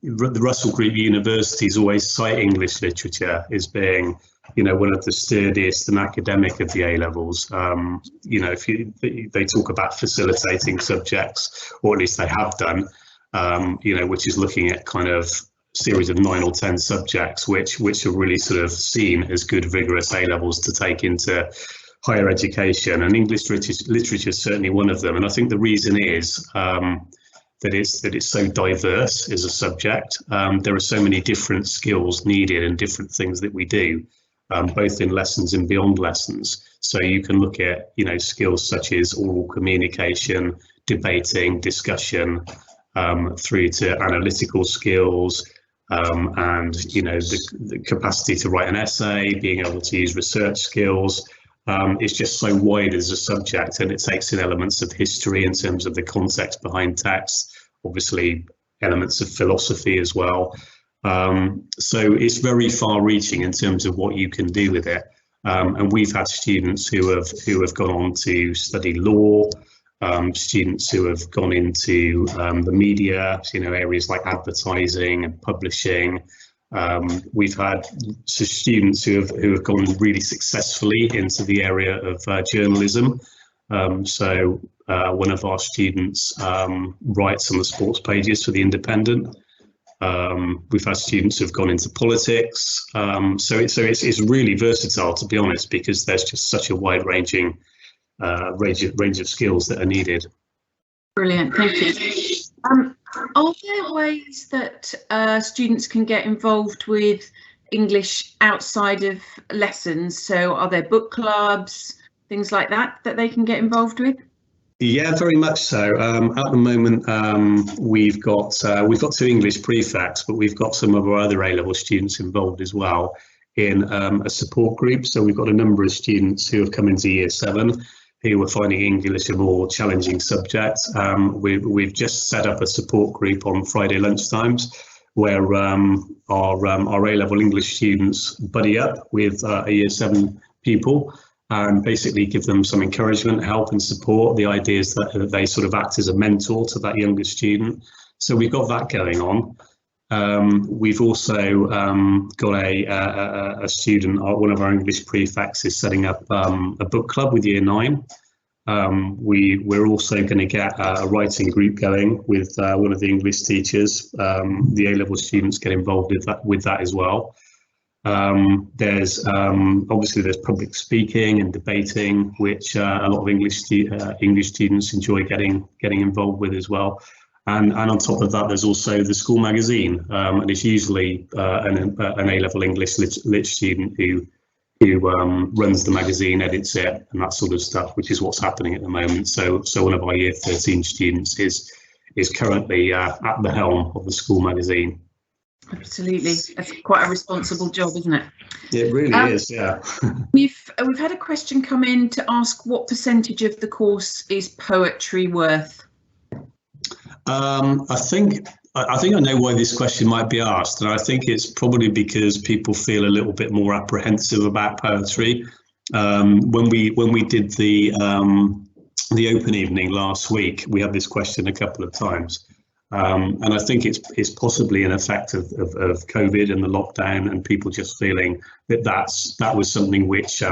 the Russell Group universities always cite English literature as being, you know, one of the sturdiest and academic of the A-levels. You know, they talk about facilitating subjects, or at least they have done, you know, which is looking at kind of series of 9 or 10 subjects, which are really sort of seen as good, vigorous A-levels to take into higher education, and English literature is certainly one of them. And I think the reason is that it's so diverse as a subject. There are so many different skills needed and different things that we do, both in lessons and beyond lessons. So you can look at, you know, skills such as oral communication, debating, discussion, through to analytical skills, and, you know, the capacity to write an essay, being able to use research skills. It's just so wide as a subject, and it takes in elements of history in terms of the context behind text, obviously elements of philosophy as well. So it's very far-reaching in terms of what you can do with it. And we've had students who have gone on to study law, students who have gone into the media, you know, areas like advertising and publishing. We've had students who have gone really successfully into the area of journalism. So one of our students writes on the sports pages for The Independent. We've had students who've gone into politics. So it's really versatile, to be honest, because there's just such a wide-ranging range of skills that are needed. Brilliant, thank you. Are there ways that students can get involved with English outside of lessons? So are there book clubs, things like that they can get involved with? Yeah, very much so. At the moment, we've got 2 English prefects, but we've got some of our other A-level students involved as well in a support group. So we've got a number of students who have come into Year 7 who were finding English a more challenging subject. We've just set up a support group on Friday lunchtimes where our A-level English students buddy up with a Year 7 pupil and basically give them some encouragement, help and support. The idea is that they sort of act as a mentor to that younger student. So we've got that going on. We've also got a student, one of our English prefects is setting up a book club with Year 9. We're also going to get a writing group going with one of the English teachers. The A-level students get involved with that as well. There's obviously there's public speaking and debating, which a lot of English students enjoy getting involved with as well. And on top of that, there's also the school magazine, and it's usually an A-level English lit student who runs the magazine, edits it, and that sort of stuff, which is what's happening at the moment. So one of our Year 13 students is currently at the helm of the school magazine. Absolutely, that's quite a responsible job, isn't it? It really is, yeah. We've had a question come in to ask what percentage of the course is poetry worth? I think I know why this question might be asked, and I think it's probably because people feel a little bit more apprehensive about poetry. When we did the open evening last week, we had this question a couple of times, and I think it's possibly an effect of COVID and the lockdown, and people just feeling that was something which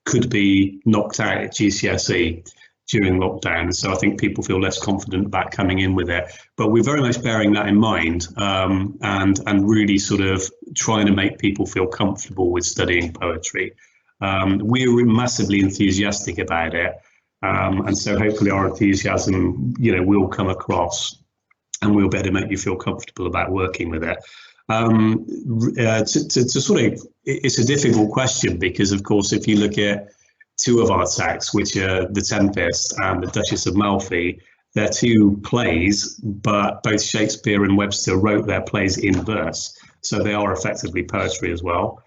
could be knocked out at GCSE during lockdown. So I think people feel less confident about coming in with it, but we're very much bearing that in mind, and really sort of trying to make people feel comfortable with studying poetry. We're massively enthusiastic about it, and so hopefully our enthusiasm, will come across, and we'll be able to make you feel comfortable about working with it. To sort of, it's a difficult question because, of course, if you look at 2 of our texts, which are The Tempest and The Duchess of Malfi, they're two plays, but both Shakespeare and Webster wrote their plays in verse, so they are effectively poetry as well.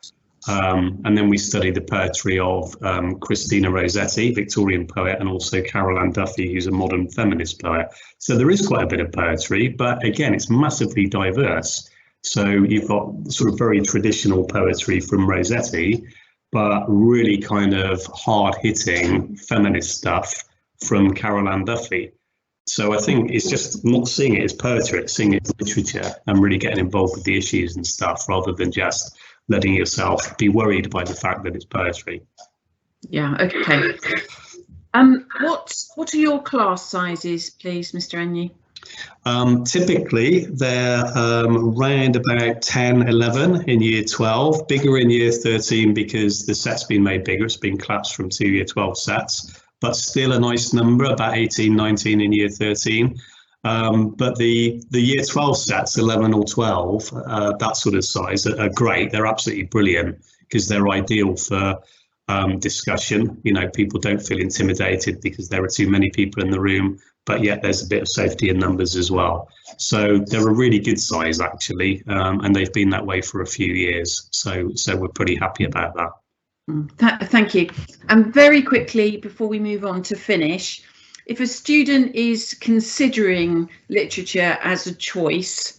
And then we study the poetry of Christina Rossetti, Victorian poet, and also Carol Ann Duffy, who's a modern feminist poet. So there is quite a bit of poetry, but again, it's massively diverse. So you've got sort of very traditional poetry from Rossetti, but really kind of hard-hitting feminist stuff from Carol Ann Duffy. So I think it's just not seeing it as poetry, it's seeing it as literature and really getting involved with the issues and stuff, rather than just letting yourself be worried by the fact that it's poetry. Yeah, okay. What are your class sizes, please, Mr. Ennew? Typically, they're around about 10, 11 in year 12, bigger in year 13 because the set's been made bigger. It's been collapsed from 2 year 12 sets, but still a nice number, about 18, 19 in year 13. But the year 12 sets, 11 or 12, that sort of size, are great. They're absolutely brilliant because they're ideal for discussion. You know, people don't feel intimidated because there are too many people in the room, but yet there's a bit of safety in numbers as well. So they're a really good size, actually, and they've been that way for a few years. So we're pretty happy about that. Thank you. And very quickly, before we move on to finish, if a student is considering literature as a choice,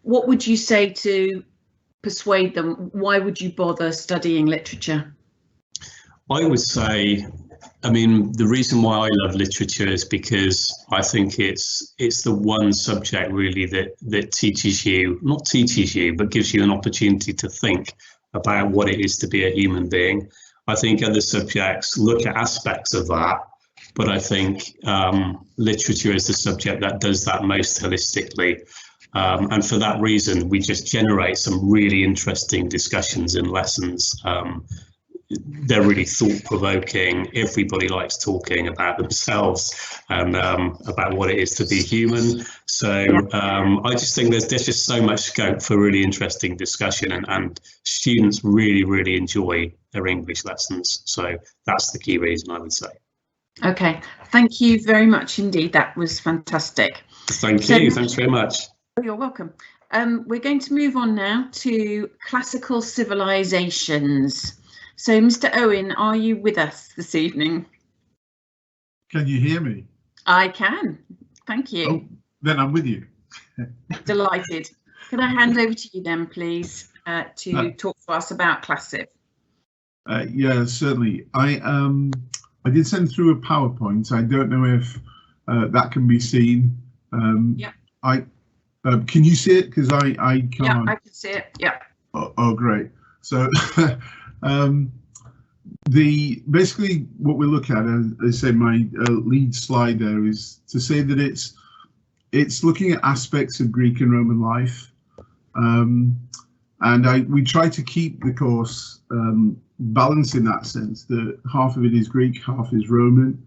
what would you say to persuade them? Why would you bother studying literature? I would say, I mean, the reason why I love literature is because I think it's the one subject really that teaches you, not teaches you, but gives you an opportunity to think about what it is to be a human being. I think other subjects look at aspects of that, but I think literature is the subject that does that most holistically. And for that reason, we just generate some really interesting discussions and lessons. They're really thought-provoking. Everybody likes talking about themselves and about what it is to be human. So I just think there's just so much scope for really interesting discussion, and students really, really enjoy their English lessons. So that's the key reason, I would say. Okay, thank you very much indeed. That was fantastic. Thank you. Thanks very much. You're welcome. We're going to move on now to classical civilizations. So, Mr. Owen, are you with us this evening? Can you hear me? I can. Thank you. Oh, then I'm with you. Delighted. Could I hand over to you then, please, to talk to us about Classic? Yeah, certainly. I did send through a PowerPoint. I don't know if that can be seen. Yeah. Can you see it? Because I can't. Yeah, I can see it. Yeah. Oh, great. So basically what we look at, as I say, my lead slide there is to say that it's looking at aspects of Greek and Roman life, and we try to keep the course balanced in that sense, that half of it is Greek, half is Roman.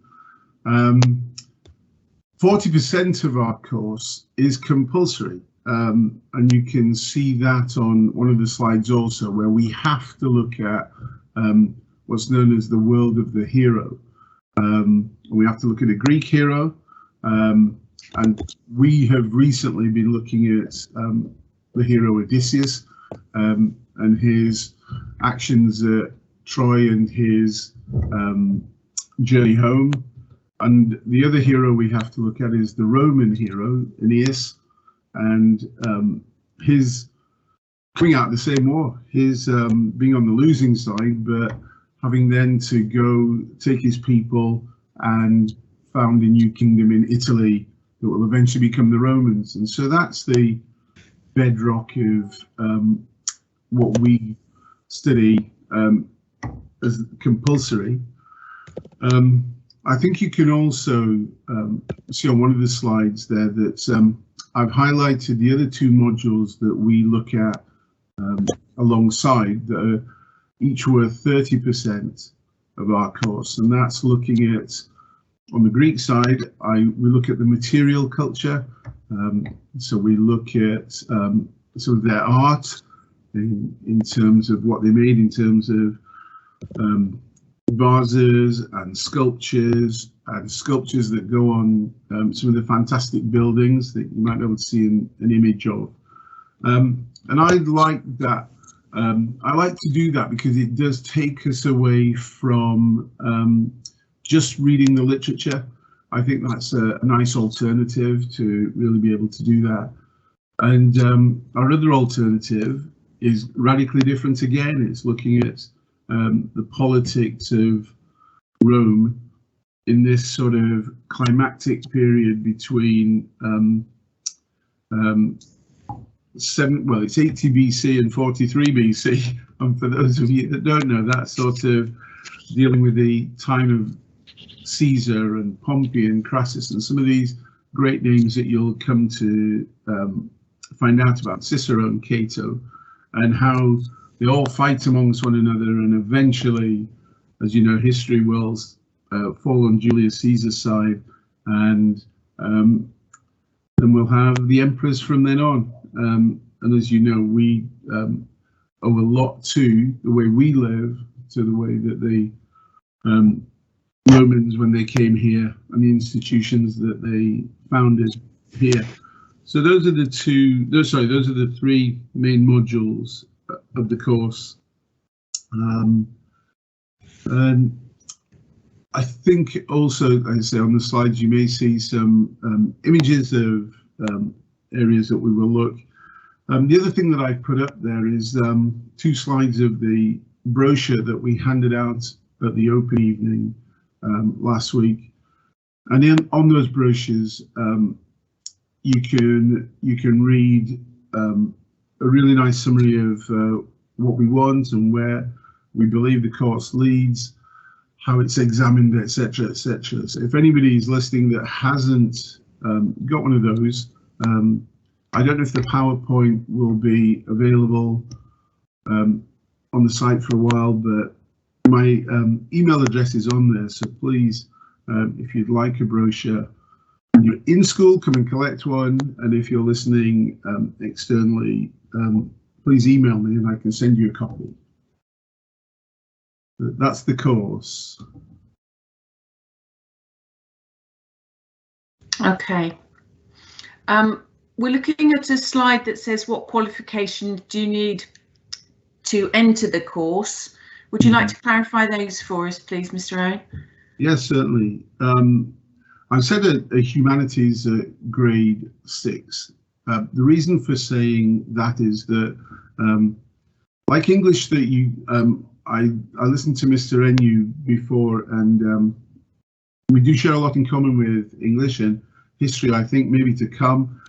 40% of our course is compulsory, and you can see that on one of the slides also, where we have to look at what's known as the world of the hero. We have to look at a Greek hero, and we have recently been looking at the hero Odysseus and his actions at Troy and his journey home. And the other hero we have to look at is the Roman hero, Aeneas, and his coming out the same war, his being on the losing side, but having then to go take his people and found a new kingdom in Italy that will eventually become the Romans. And so that's the bedrock of what we study as compulsory. I think you can also see on one of the slides there that I've highlighted the other two modules that we look at alongside that are each worth 30% of our course, and that's looking at, on the Greek side, we look at the material culture, so we look at sort of their art in terms of what they made, in terms of vases and sculptures and sculptures that go on some of the fantastic buildings that you might be able to see an image of. And I like that. I like to do that because it does take us away from just reading the literature. I think that's a nice alternative to really be able to do that. And our other alternative is radically different again. It's looking at the politics of Rome in this sort of climactic period between it's 80 BC and 43 BC. And for those of you that don't know, that's sort of dealing with the time of Caesar and Pompey and Crassus and some of these great names that you'll come to find out about, Cicero and Cato, and how they all fight amongst one another, and eventually, as you know, history will fall on Julius Caesar's side, and then we'll have the emperors from then on. And as you know, we owe a lot to the way we live, to the way that the Romans, when they came here, and the institutions that they founded here. So those are the those are the three main modules of the course. And I think also, like I say, on the slides, you may see some images of areas that we will look. The other thing that I put up there is 2 slides of the brochure that we handed out at the open evening last week, and on those brochures you can read a really nice summary of what we want and where we believe the course leads, how it's examined, etc., etc. So if anybody is listening that hasn't got one of those, I don't know if the PowerPoint will be available on the site for a while, but my email address is on there, so please, if you'd like a brochure and you're in school, come and collect one, and if you're listening externally, please email me and I can send you a copy. That's the course. Okay. We're looking at a slide that says what qualifications do you need to enter the course. Would you like to clarify those for us, please, Mr. Owen? Yes, certainly. I've said a humanities grade 6. The reason for saying that is that, like English, that you, I listened to Mr. Ennew before, and we do share a lot in common with English and history. I think maybe to come,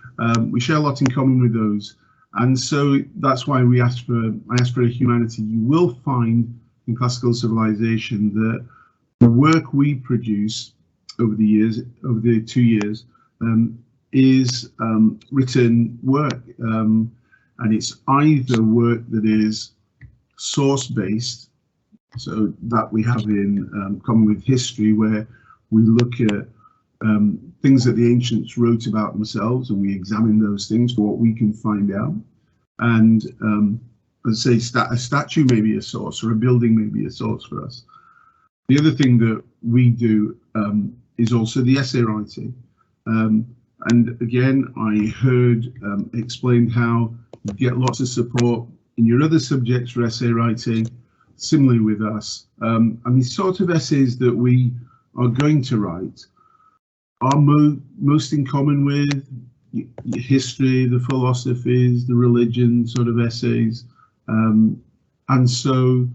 we share a lot in common with those, and so that's why I asked for a humanity. You will find in classical civilization that the work we produce over the years, over the 2 years, is written work, and it's either work that is source-based, so that we have in common with history, where we look at things that the ancients wrote about themselves, and we examine those things for what we can find out. And let's say a statue may be a source, or a building may be a source for us. The other thing that we do is also the essay writing. And again, I heard explained how you get lots of support in your other subjects for essay writing, similarly with us. And the sort of essays that we are going to write are most in common with history, the philosophies, the religion sort of essays. And so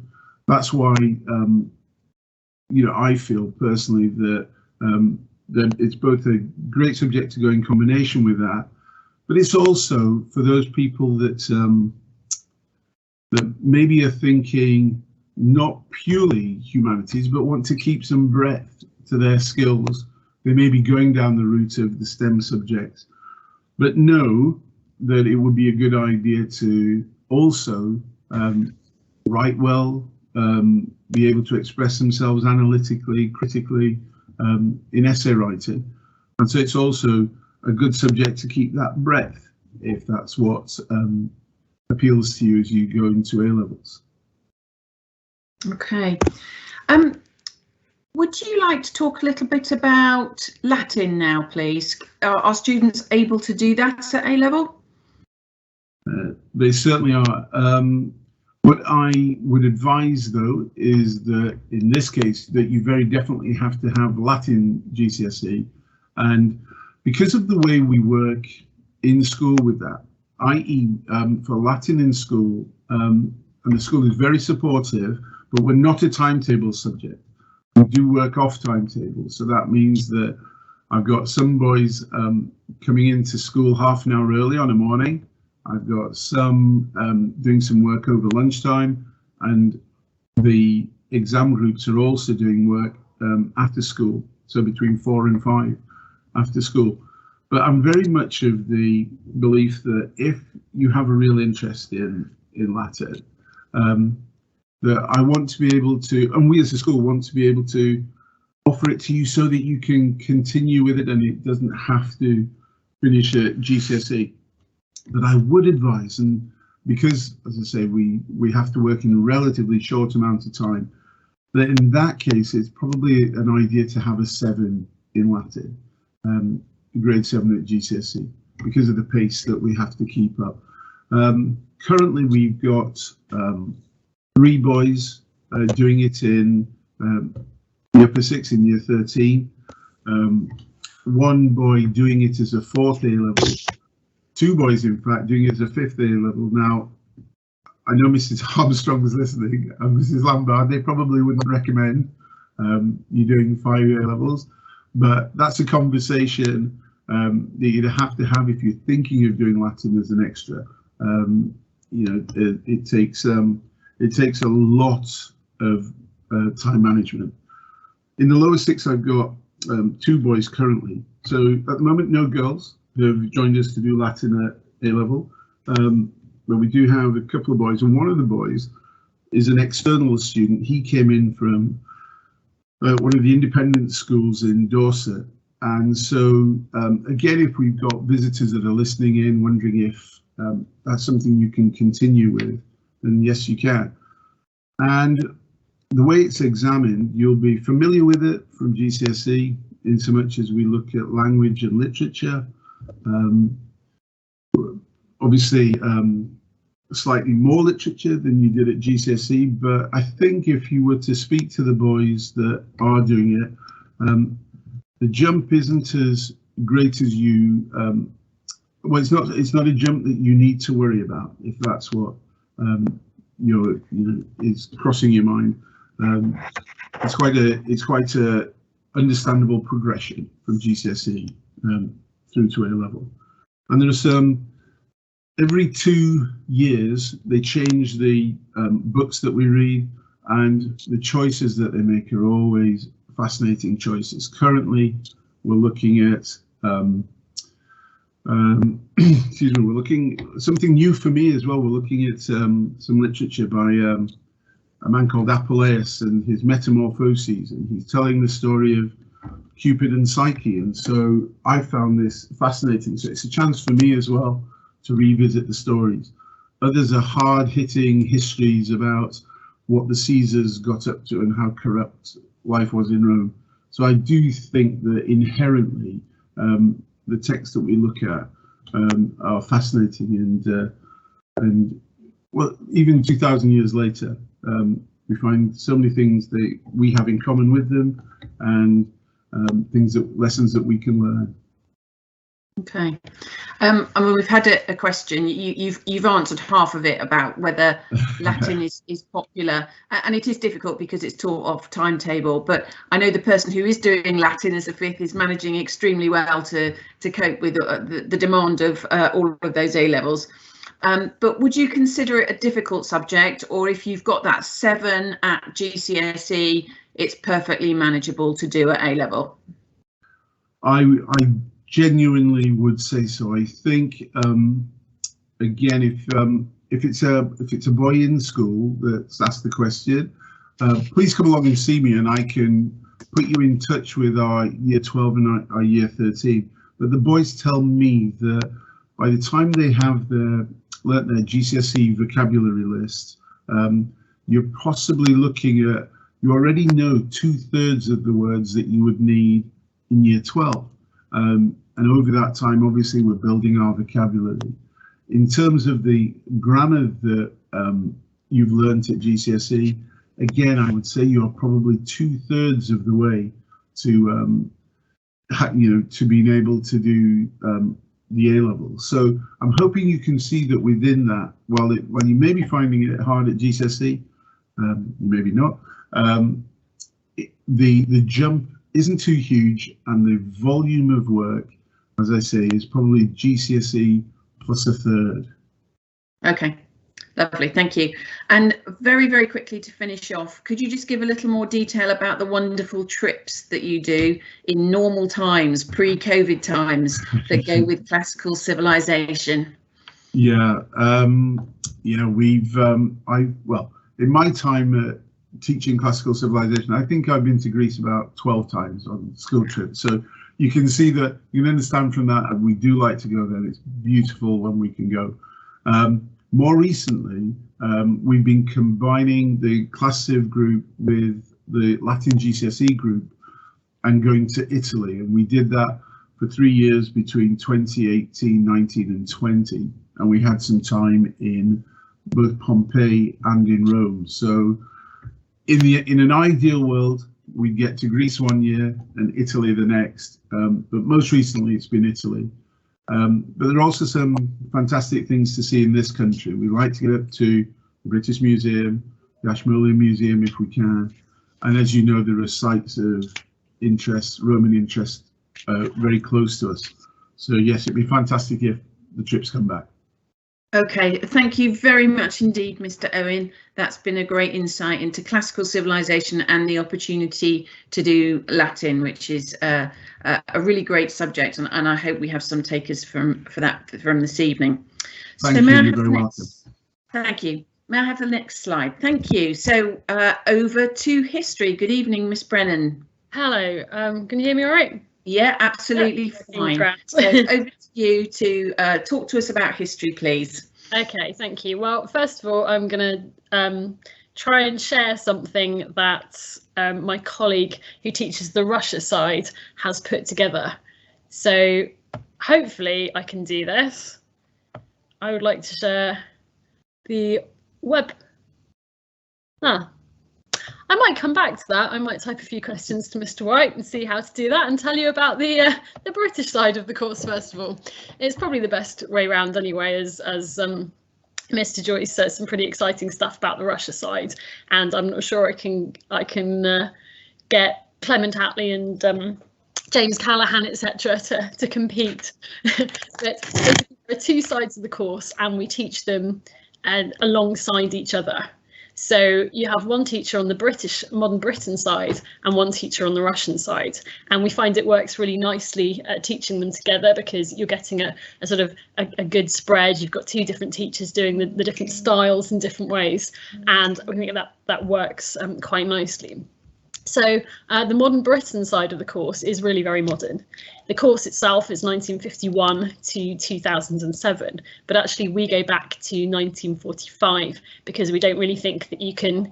that's why, you know, I feel personally that that it's both a great subject to go in combination with that, but it's also for those people that that maybe are thinking not purely humanities, but want to keep some breadth to their skills. They may be going down the route of the STEM subjects, but know that it would be a good idea to also write well, be able to express themselves analytically, critically, in essay writing. And so it's also a good subject to keep that breadth, if that's what appeals to you as you go into A-levels. Okay. Would you like to talk a little bit about Latin now, please? Are students able to do that at A-level? They certainly are. What I would advise, though, is that in this case, that you very definitely have to have Latin GCSE. And because of the way we work in school with that, i.e. For Latin in school, and the school is very supportive, but we're not a timetable subject. We do work off timetable. So that means that I've got some boys coming into school half an hour early on a morning. I've got some doing some work over lunchtime, and the exam groups are also doing work after school, so between 4 and 5 after school. But I'm very much of the belief that if you have a real interest in Latin, that I want to be able to, and we as a school want to be able to offer it to you so that you can continue with it and it doesn't have to finish at GCSE. But I would advise, and because, as I say, we have to work in a relatively short amount of time, that in that case, it's probably an idea to have a 7 in Latin, grade 7 at GCSE, because of the pace that we have to keep up. Currently, we've got 3 boys doing it in the upper 6 in year 13, 1 boy doing it as a 4th A-level, 2 boys, in fact, doing it as a 5th A-level. Now, I know Mrs. Armstrong was listening, and Mrs. Lambard, they probably wouldn't recommend you doing 5 A-levels, but that's a conversation that you'd have to have if you're thinking of doing Latin as an extra. You know, it takes a lot of time management. In the lower 6, I've got 2 boys currently. So at the moment, no girls who have joined us to do Latin at A-level, but we do have a couple of boys, and one of the boys is an external student. He came in from one of the independent schools in Dorset, and so again, if we've got visitors that are listening in, wondering if that's something you can continue with, then yes, you can. And the way it's examined, you'll be familiar with it from GCSE, in so much as we look at language and literature. Obviously, slightly more literature than you did at GCSE, but I think if you were to speak to the boys that are doing it, the jump isn't as great as you. Well, it's not a jump that you need to worry about, if that's what is crossing your mind. It's quite a understandable progression from GCSE through to A-level. And there's every 2 years they change the books that we read, and the choices that they make are always fascinating choices. Currently, we're looking at excuse me, we're looking something new for me as well. We're looking at some literature by a man called Apuleius and his Metamorphoses, and he's telling the story of Cupid and Psyche, and so I found this fascinating. So it's a chance for me as well to revisit the stories. Others are hard-hitting histories about what the Caesars got up to and how corrupt life was in Rome. So I do think that inherently the texts that we look at are fascinating, and well, even 2,000 years later, we find so many things that we have in common with them, and lessons that we can learn. Okay, I mean, we've had a question. You've answered half of it about whether Latin is popular, and it is difficult because it's taught off timetable. But I know the person who is doing Latin as a 5th is managing extremely well to cope with the demand of all of those A-levels. But would you consider it a difficult subject, or if you've got that 7 at GCSE, it's perfectly manageable to do at A-level? I genuinely would say so. I think again, if it's a boy in school that's asked the question, please come along and see me, and I can put you in touch with our year 12 and our year 13. But the boys tell me that by the time they have learnt their GCSE vocabulary list, you're possibly looking at you already know 2/3 of the words that you would need in year 12. And over that time, obviously, we're building our vocabulary. In terms of the grammar that you've learnt at GCSE, again, I would say you're probably 2/3 of the way to, to being able to do the A level. So I'm hoping you can see that within that, while you may be finding it hard at GCSE, maybe not, the jump isn't too huge, and the volume of work, as I say, is probably GCSE plus a third. Okay, lovely, thank you. And very, very quickly to finish off, could you just give a little more detail about the wonderful trips that you do in normal times, pre-COVID times, that go with classical civilization? Yeah, well, in my time teaching classical civilization, I think I've been to Greece about 12 times on school trips. So you can see that, you can understand from that, and we do like to go there. It's beautiful when we can go. More recently, we've been combining the Class Civ group with the Latin GCSE group and going to Italy. And we did that for 3 years between 2018, 19 and 20. And we had some time in both Pompeii and in Rome. So in an ideal world, we get to Greece 1 year and Italy the next. But most recently, it's been Italy. But there are also some fantastic things to see in this country. We like to get up to the British Museum, the Ashmolean Museum if we can. And as you know, there are sites of interest, Roman interest, very close to us. So yes, it'd be fantastic if the trips come back. Okay, thank you very much indeed, Mr. Owen. That's been a great insight into classical civilization and the opportunity to do Latin, which is a really great subject, and I hope we have some takers from this evening. Thank you, you're very welcome. Thank you. May I have the next slide? Thank you. So over to history. Good evening, Miss Brennan. Hello, can you hear me all right? Yeah, absolutely fine. So over to you to talk to us about history, please. Okay, thank you. Well, first of all, I'm going to try and share something that my colleague who teaches the Russia side has put together. So hopefully I can do this. I would like to share the web. I might come back to that. I might type a few questions to Mr. White and see how to do that, and tell you about the British side of the course first of all. It's probably the best way round anyway, as Mr. Joyce says some pretty exciting stuff about the Russia side, and I'm not sure I can get Clement Attlee and James Callaghan, etc. to compete. But there are two sides of the course, and we teach them alongside each other. So you have one teacher on the British modern Britain side and one teacher on the Russian side, and we find it works really nicely at teaching them together, because you're getting a sort of a good spread. You've got two different teachers doing the different styles in different ways, and I think that works quite nicely. So the modern Britain side of the course is really very modern. The course itself is 1951 to 2007, but actually we go back to 1945 because we don't really think that you can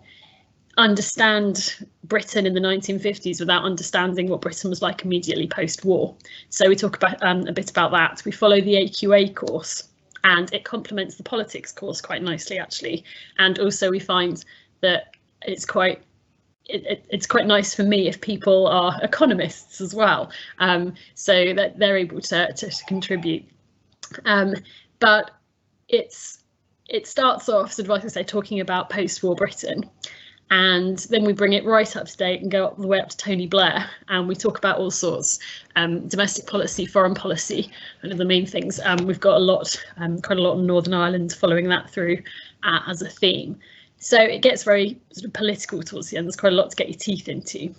understand Britain in the 1950s without understanding what Britain was like immediately post-war. So we talk about a bit about that. We follow the AQA course, and it complements the politics course quite nicely, actually. And also we find that it's quite nice for me if people are economists as well, so that they're able to contribute. But it starts off, sort of like I say, talking about post-war Britain, and then we bring it right up to date and go all the way up to Tony Blair, and we talk about all sorts, domestic policy, foreign policy, one of the main things. We've got quite a lot on Northern Ireland following that through as a theme. So it gets very sort of political towards the end. There's quite a lot to get your teeth into.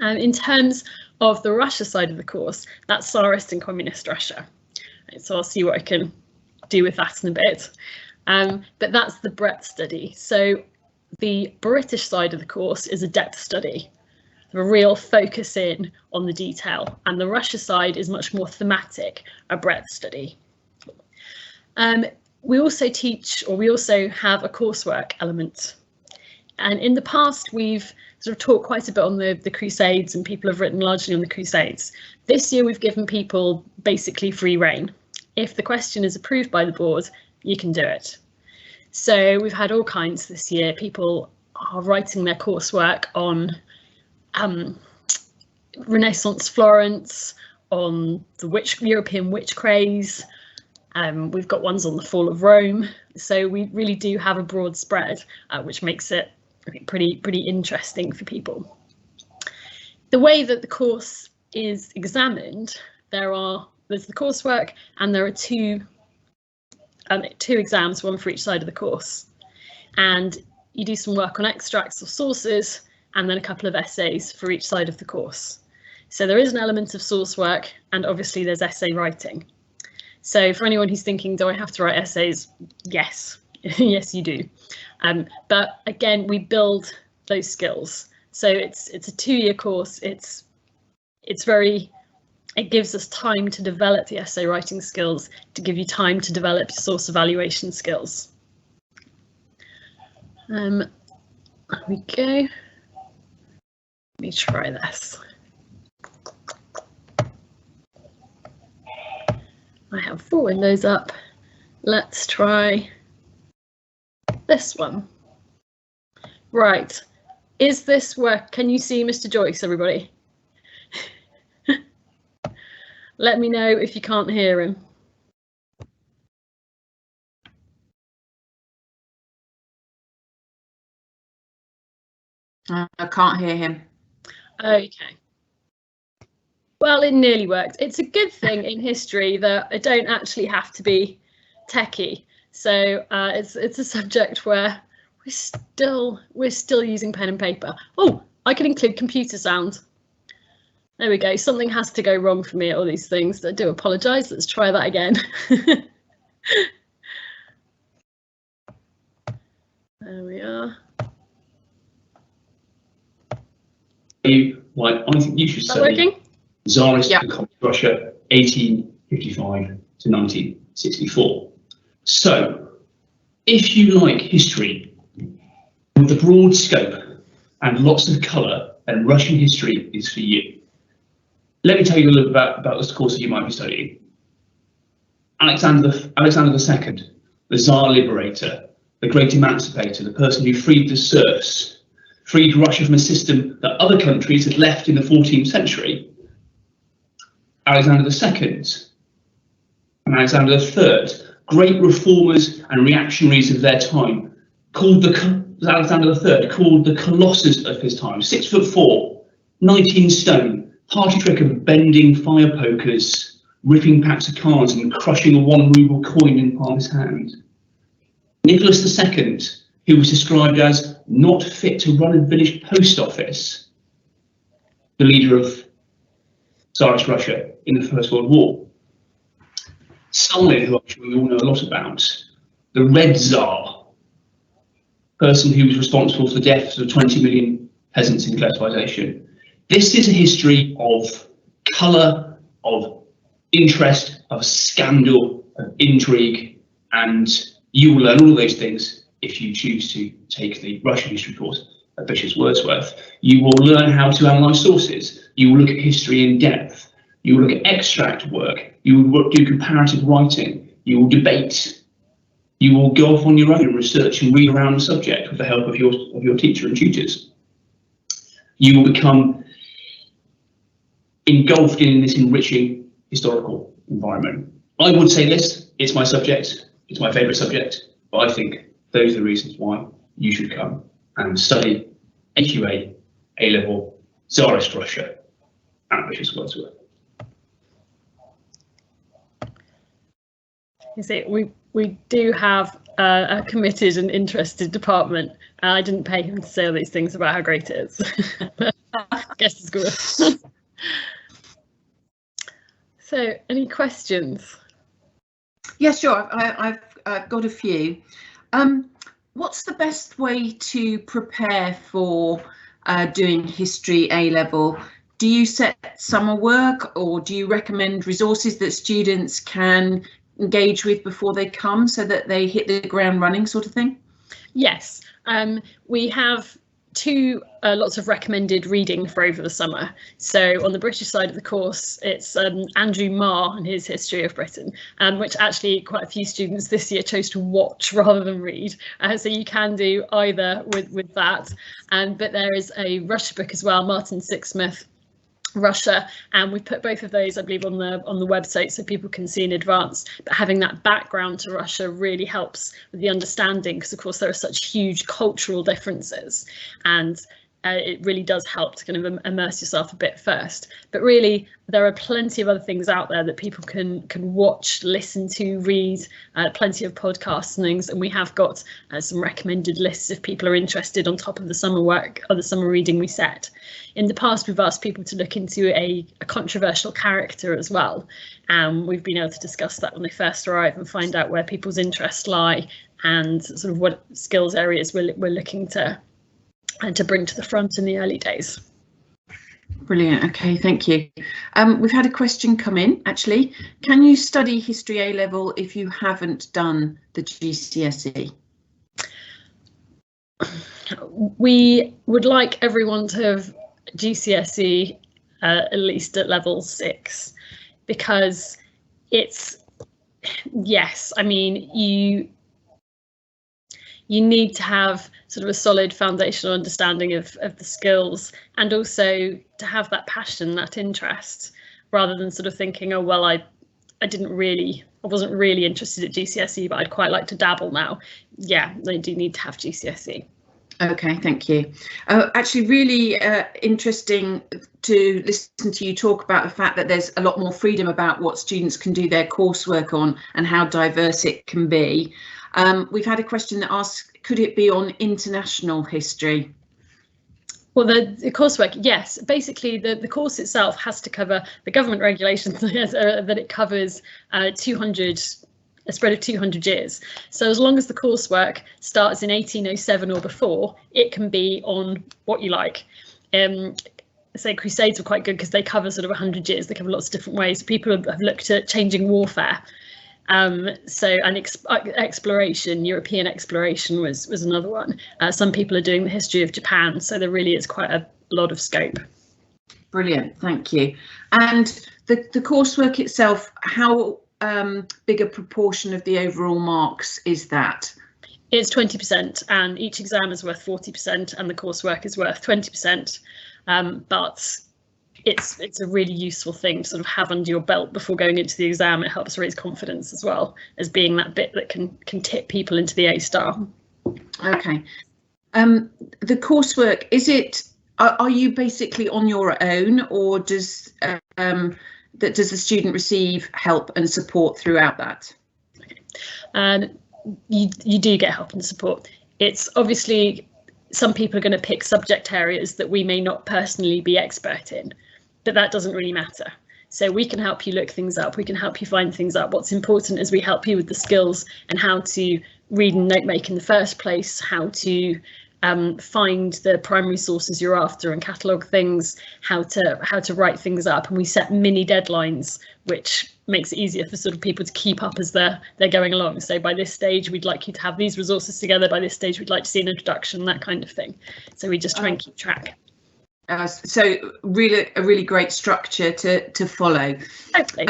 In terms of the Russia side of the course, that's Tsarist and Communist Russia. So I'll see what I can do with that in a bit. But that's the breadth study. So the British side of the course is a depth study, a real focus in on the detail. And the Russia side is much more thematic, a breadth study. We also have a coursework element, And in the past, we've sort of talked quite a bit on the Crusades, and people have written largely on the Crusades. This year, we've given people basically free rein. If the question is approved by the board, you can do it. So we've had all kinds this year. People are writing their coursework on Renaissance Florence, on the European witch craze. We've got ones on the fall of Rome. So we really do have a broad spread, which makes it, I think, pretty interesting for people. The way that the course is examined, there's the coursework, and there are two exams, one for each side of the course. And you do some work on extracts or sources, and then a couple of essays for each side of the course. So there is an element of source work, and obviously there's essay writing. So for anyone who's thinking, do I have to write essays? Yes, yes, you do. But again, we build those skills. So it's a 2-year course. It gives us time to develop the essay writing skills, to give you time to develop source evaluation skills. There we go. Let me try this. I have 4 windows up. Let's try this one. Right, is this work? Can you see Mr. Joyce, everybody? Let me know if you can't hear him. I can't hear him. Okay. Well, it nearly worked. It's a good thing in history that I don't actually have to be techie. So it's a subject where we're still using pen and paper. Oh, I can include computer sound. There we go. Something has to go wrong for me at all these things. I do apologise. Let's try that again. There we are. Like, I think you should study Tsarist and Communist Russia, 1855 to 1964. So, if you like history with the broad scope and lots of colour, then Russian history is for you. Let me tell you a little bit about this course that you might be studying. Alexander II, the Tsar liberator, the great emancipator, the person who freed the serfs, freed Russia from a system that other countries had left in the 14th century. Alexander II and Alexander III, great reformers and reactionaries of their time, Alexander III called the colossus of his time, 6'4", 19 stone, party trick of bending fire pokers, ripping packs of cards and crushing a 1 ruble coin in Palmer's hand. Nicholas II, who was described as not fit to run a village post office, the leader of Tsarist Russia in the First World War. Stalin, who I'm sure we all know a lot about, the Red Tsar, person who was responsible for the deaths of 20 million peasants in collectivization. This is a history of colour, of interest, of scandal, of intrigue, and you will learn all of those things if you choose to take the Russian history course at Bishop's Wordsworth. You will learn how to analyse sources. You will look at history in depth. You will look at extract work. You will do comparative writing. You will debate. You will go off on your own and research and read around the subject with the help of your teacher and tutors. You will become engulfed in this enriching historical environment. I would say this, it's my subject, it's my favourite subject, but I think those are the reasons why you should come and study AQA, A-level, Tsarist Russia at Bishop's Wordsworth. You see, we do have a committed and interested department. I didn't pay him to say all these things about how great it is. I guess it's good. So, any questions? Yeah, sure. I've got a few. What's the best way to prepare for doing history A-level? Do you set summer work, or do you recommend resources that students can engage with before they come so that they hit the ground running, sort of thing? Yes, we have two lots of recommended reading for over the summer. So on the British side of the course, it's Andrew Marr and his History of Britain, which actually quite a few students this year chose to watch rather than read. So you can do either with that. But there is a Russia book as well, Martin Sixsmith, Russia, and we put both of those, I believe, on the website so people can see in advance. But having that background to Russia really helps with the understanding, because of course there are such huge cultural differences, and it really does help to kind of immerse yourself a bit first. But really, there are plenty of other things out there that people can watch, listen to, read, plenty of podcasts and things. And we have got some recommended lists if people are interested on top of the summer work or the summer reading we set. In the past, we've asked people to look into a controversial character as well. We've been able to discuss that when they first arrive and find out where people's interests lie and sort of what skills areas we're looking to bring to the front in the early days. Brilliant. OK, thank you. We've had a question come in, actually. Can you study History A level if you haven't done the GCSE? We would like everyone to have GCSE at least at level 6, because it's, yes, I mean, you need to have sort of a solid foundational understanding of the skills, and also to have that passion, that interest, rather than sort of thinking, oh, well, I wasn't really interested at GCSE, but I'd quite like to dabble now. Yeah, they do need to have GCSE. OK, thank you. Actually, really interesting to listen to you talk about the fact that there's a lot more freedom about what students can do their coursework on and how diverse it can be. We've had a question that asks, could it be on international history? Well, the coursework, yes. Basically, the course itself has to cover the government regulations that it covers a spread of 200 years. So as long as the coursework starts in 1807 or before, it can be on what you like. Say Crusades were quite good because they cover sort of 100 years. They cover lots of different ways. People have looked at changing warfare. Exploration, European exploration was another one. Some people are doing the history of Japan, so there really is quite a lot of scope. Brilliant, thank you. And the coursework itself, how big a proportion of the overall marks is that? It's 20%, and each exam is worth 40%, and the coursework is worth 20%. But it's a really useful thing to sort of have under your belt before going into the exam. It helps raise confidence as well as being that bit that can tip people into the A-star. OK. The coursework, are you basically on your own, or does the student receive help and support throughout that? Okay. And you do get help and support. It's obviously some people are going to pick subject areas that we may not personally be expert in, but that doesn't really matter. So we can help you look things up. We can help you find things up. What's important is we help you with the skills and how to read and note make in the first place, how to find the primary sources you're after and catalogue things, how to write things up. And we set mini deadlines, which makes it easier for sort of people to keep up as they're going along. So by this stage, we'd like you to have these resources together. By this stage, we'd like to see an introduction, that kind of thing. So we just try and keep track. So a really great structure to follow. Hopefully.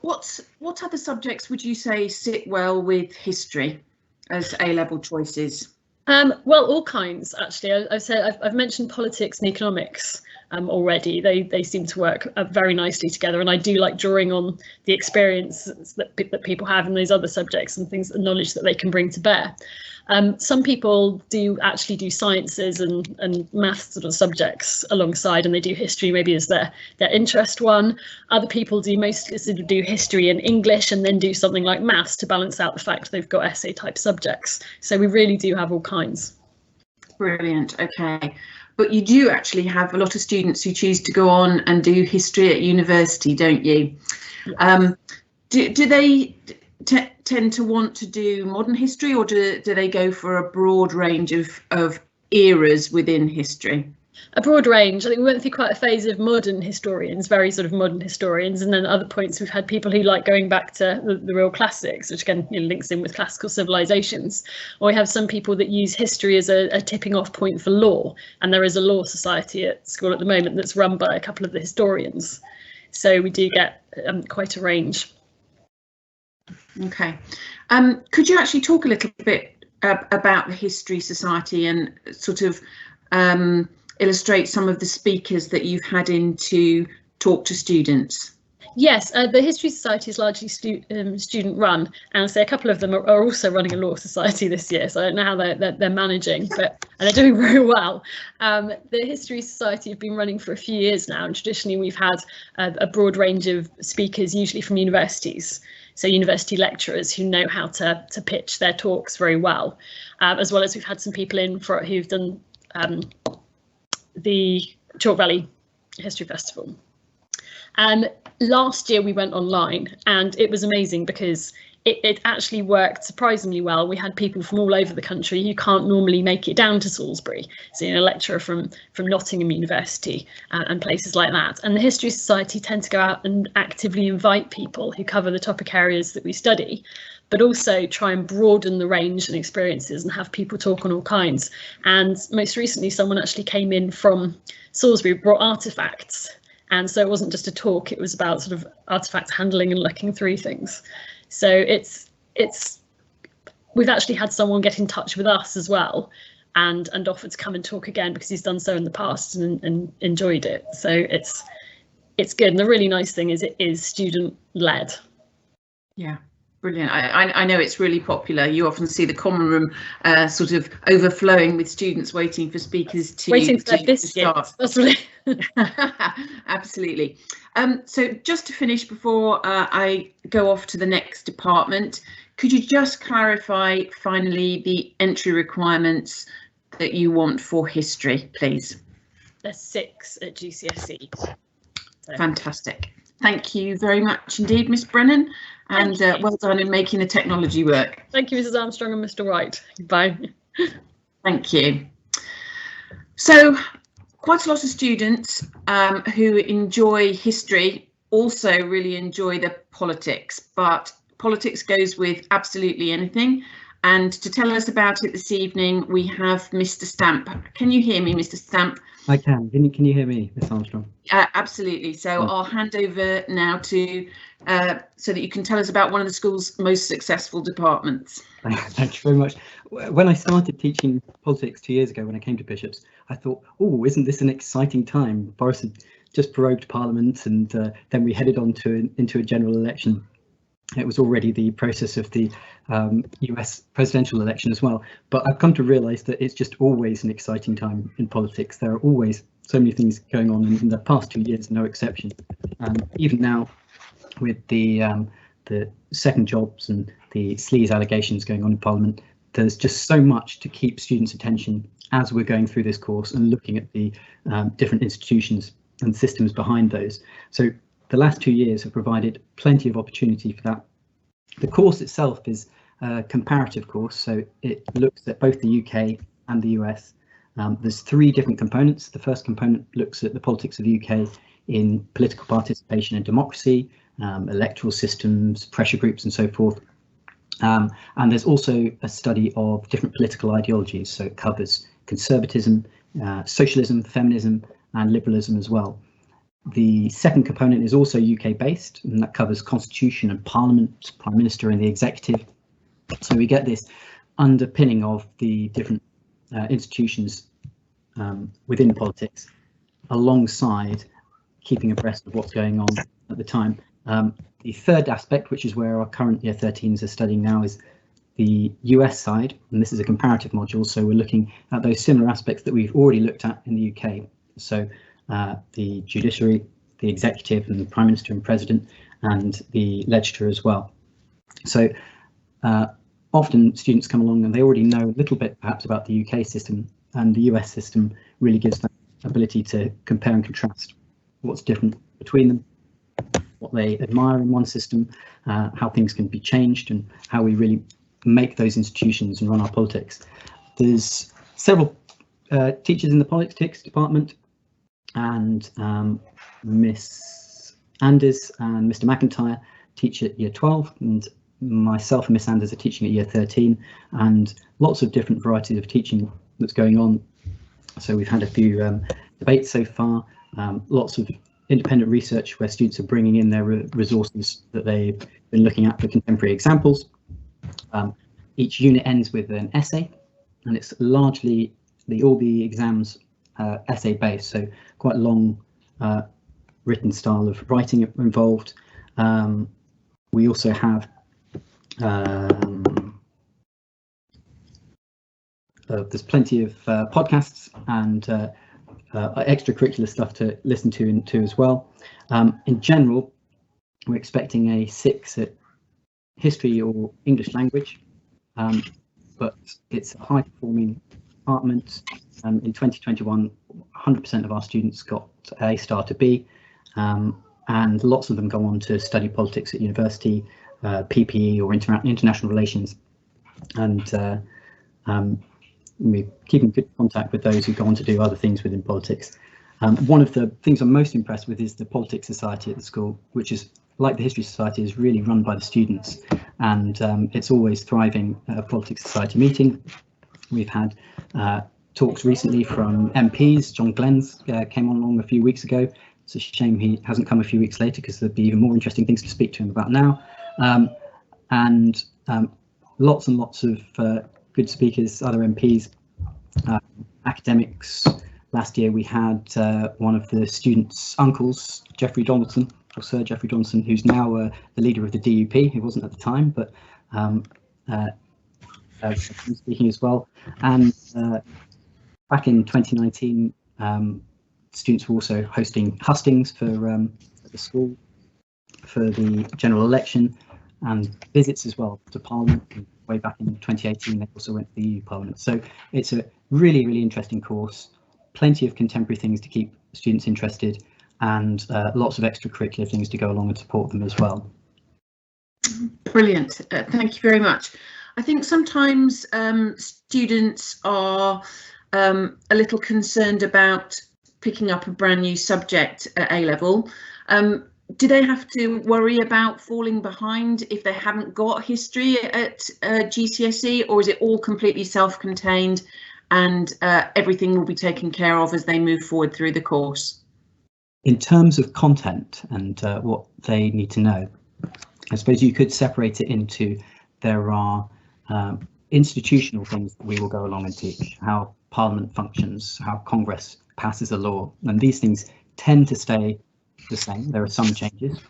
What other subjects would you say sit well with history as A-level choices? Well, all kinds, actually. I've mentioned politics and economics already. They seem to work very nicely together, and I do like drawing on the experience that people have in those other subjects and things, the knowledge that they can bring to bear. Some people do actually do sciences and maths sort of subjects alongside, and they do history maybe as their interest one. Other people do mostly sort of do history and English and then do something like maths to balance out the fact they've got essay type subjects. So we really do have all kinds. Brilliant. OK, but you do actually have a lot of students who choose to go on and do history at university, don't you? Do they tend to want to do modern history, or do they go for a broad range of eras within history? A broad range. I think we went through quite a phase of modern historians, very sort of modern historians, and then at other points we've had people who like going back to the real classics, which again links in with classical civilizations. Or we have some people that use history as a tipping off point for law, and there is a law society at school at the moment that's run by a couple of the historians. So we do get quite a range. Okay. Could you actually talk a little bit about the History Society and sort of illustrate some of the speakers that you've had in to talk to students? Yes, the History Society is largely student run, and so a couple of them are also running a law society this year, so I don't know how they're managing, but and they're doing very well. The History Society have been running for a few years now, and traditionally we've had a broad range of speakers, usually from universities, so university lecturers who know how to pitch their talks very well, as well as we've had some people in who've done the Chalk Valley History Festival. Last year we went online, and it was amazing because it actually worked surprisingly well. We had people from all over the country who can't normally make it down to Salisbury, so a lecturer from Nottingham University and places like that. And the History Society tend to go out and actively invite people who cover the topic areas that we study, but also try and broaden the range and experiences and have people talk on all kinds. And most recently someone actually came in from Salisbury, brought artefacts. And so it wasn't just a talk, it was about sort of artifact handling and looking through things. So we've actually had someone get in touch with us as well and offered to come and talk again because he's done so in the past and enjoyed it. So it's good. And the really nice thing is it is student led. Yeah. Brilliant. I know it's really popular. You often see the common room sort of overflowing with students waiting for speakers to start. That's really absolutely. So just to finish before I go off to the next department, could you just clarify finally the entry requirements that you want for history, please? There's 6 at GCSE. So. Fantastic. Thank you very much indeed, Miss Brennan, and well done in making the technology work. Thank you, Mrs Armstrong and Mr White. Bye. Thank you. So quite a lot of students who enjoy history also really enjoy the politics, but politics goes with absolutely anything. And to tell us about it this evening, we have Mr Stamp. Can you hear me, Mr Stamp? I can. Can you hear me, Miss Armstrong? Absolutely. So I'll hand over now to so that you can tell us about one of the school's most successful departments. Thank you very much. When I started teaching politics 2 years ago, when I came to Bishops, I thought, oh, isn't this an exciting time? Boris had just prorogued Parliament, and then we headed on into a general election. It was already the process of the US presidential election as well. But I've come to realise that it's just always an exciting time in politics. There are always so many things going on, and in the past 2 years, no exception. Even now, with the second jobs and the sleaze allegations going on in Parliament, there's just so much to keep students' attention as we're going through this course and looking at the different institutions and systems behind those. So the last 2 years have provided plenty of opportunity for that. The course itself is a comparative course, so it looks at both the UK and the US. There's 3 different components. The first component looks at the politics of the UK in political participation and democracy, electoral systems, pressure groups and so forth. And there's also a study of different political ideologies, so it covers conservatism, socialism, feminism and liberalism as well. The second component is also UK based, and that covers constitution and parliament, prime minister and the executive. So we get this underpinning of the different institutions within politics, alongside keeping abreast of what's going on at the time. The third aspect, which is where our current year 13s are studying now, is the US side, and this is a comparative module, so we're looking at those similar aspects that we've already looked at in the UK. So the judiciary, the executive and the prime minister and president, and the legislature as well. So often students come along and they already know a little bit perhaps about the UK system, and the US system really gives them the ability to compare and contrast what's different between them, what they admire in one system, how things can be changed, and how we really make those institutions and run our politics. There's several teachers in the politics department, and Miss Anders and Mr McIntyre teach at year 12, and myself and Miss Anders are teaching at year 13, and lots of different varieties of teaching that's going on. So we've had a few debates so far, lots of independent research where students are bringing in their resources that they've been looking at for contemporary examples. Each unit ends with an essay, and it's largely all the exams essay based, so quite long written style of writing involved. We also have there's plenty of podcasts and extracurricular stuff to listen to as well. In general, we're expecting a 6 at history or English language, but it's a high performing department. In 2021, 100% of our students got A star to B, and lots of them go on to study politics at university, PPE or international relations, and we're keeping good contact with those who go on to do other things within politics. One of the things I'm most impressed with is the Politics Society at the school, which is, like the History Society, is really run by the students, and it's always thriving. Politics Society meeting. We've had talks recently from MPs. John Glenn's came on along a few weeks ago. It's a shame he hasn't come a few weeks later, because there'd be even more interesting things to speak to him about now. And lots and lots of good speakers, other MPs, academics. Last year we had one of the students' uncles, Geoffrey Donaldson, or Sir Geoffrey Donaldson, who's now the leader of the DUP. He wasn't at the time, but speaking as well. And back in 2019, students were also hosting hustings for the school for the general election, and visits as well to Parliament. Way back in 2018, they also went to the EU Parliament. So it's a really, really interesting course. Plenty of contemporary things to keep students interested, and lots of extracurricular things to go along and support them as well. Brilliant. Thank you very much. I think sometimes students are a little concerned about picking up a brand new subject at A-level. Do they have to worry about falling behind if they haven't got history at GCSE, or is it all completely self-contained and everything will be taken care of as they move forward through the course? In terms of content and what they need to know, I suppose you could separate it into, there are institutional things that we will go along and teach, how Parliament functions, how Congress passes a law, and these things tend to stay the same. There are some changes.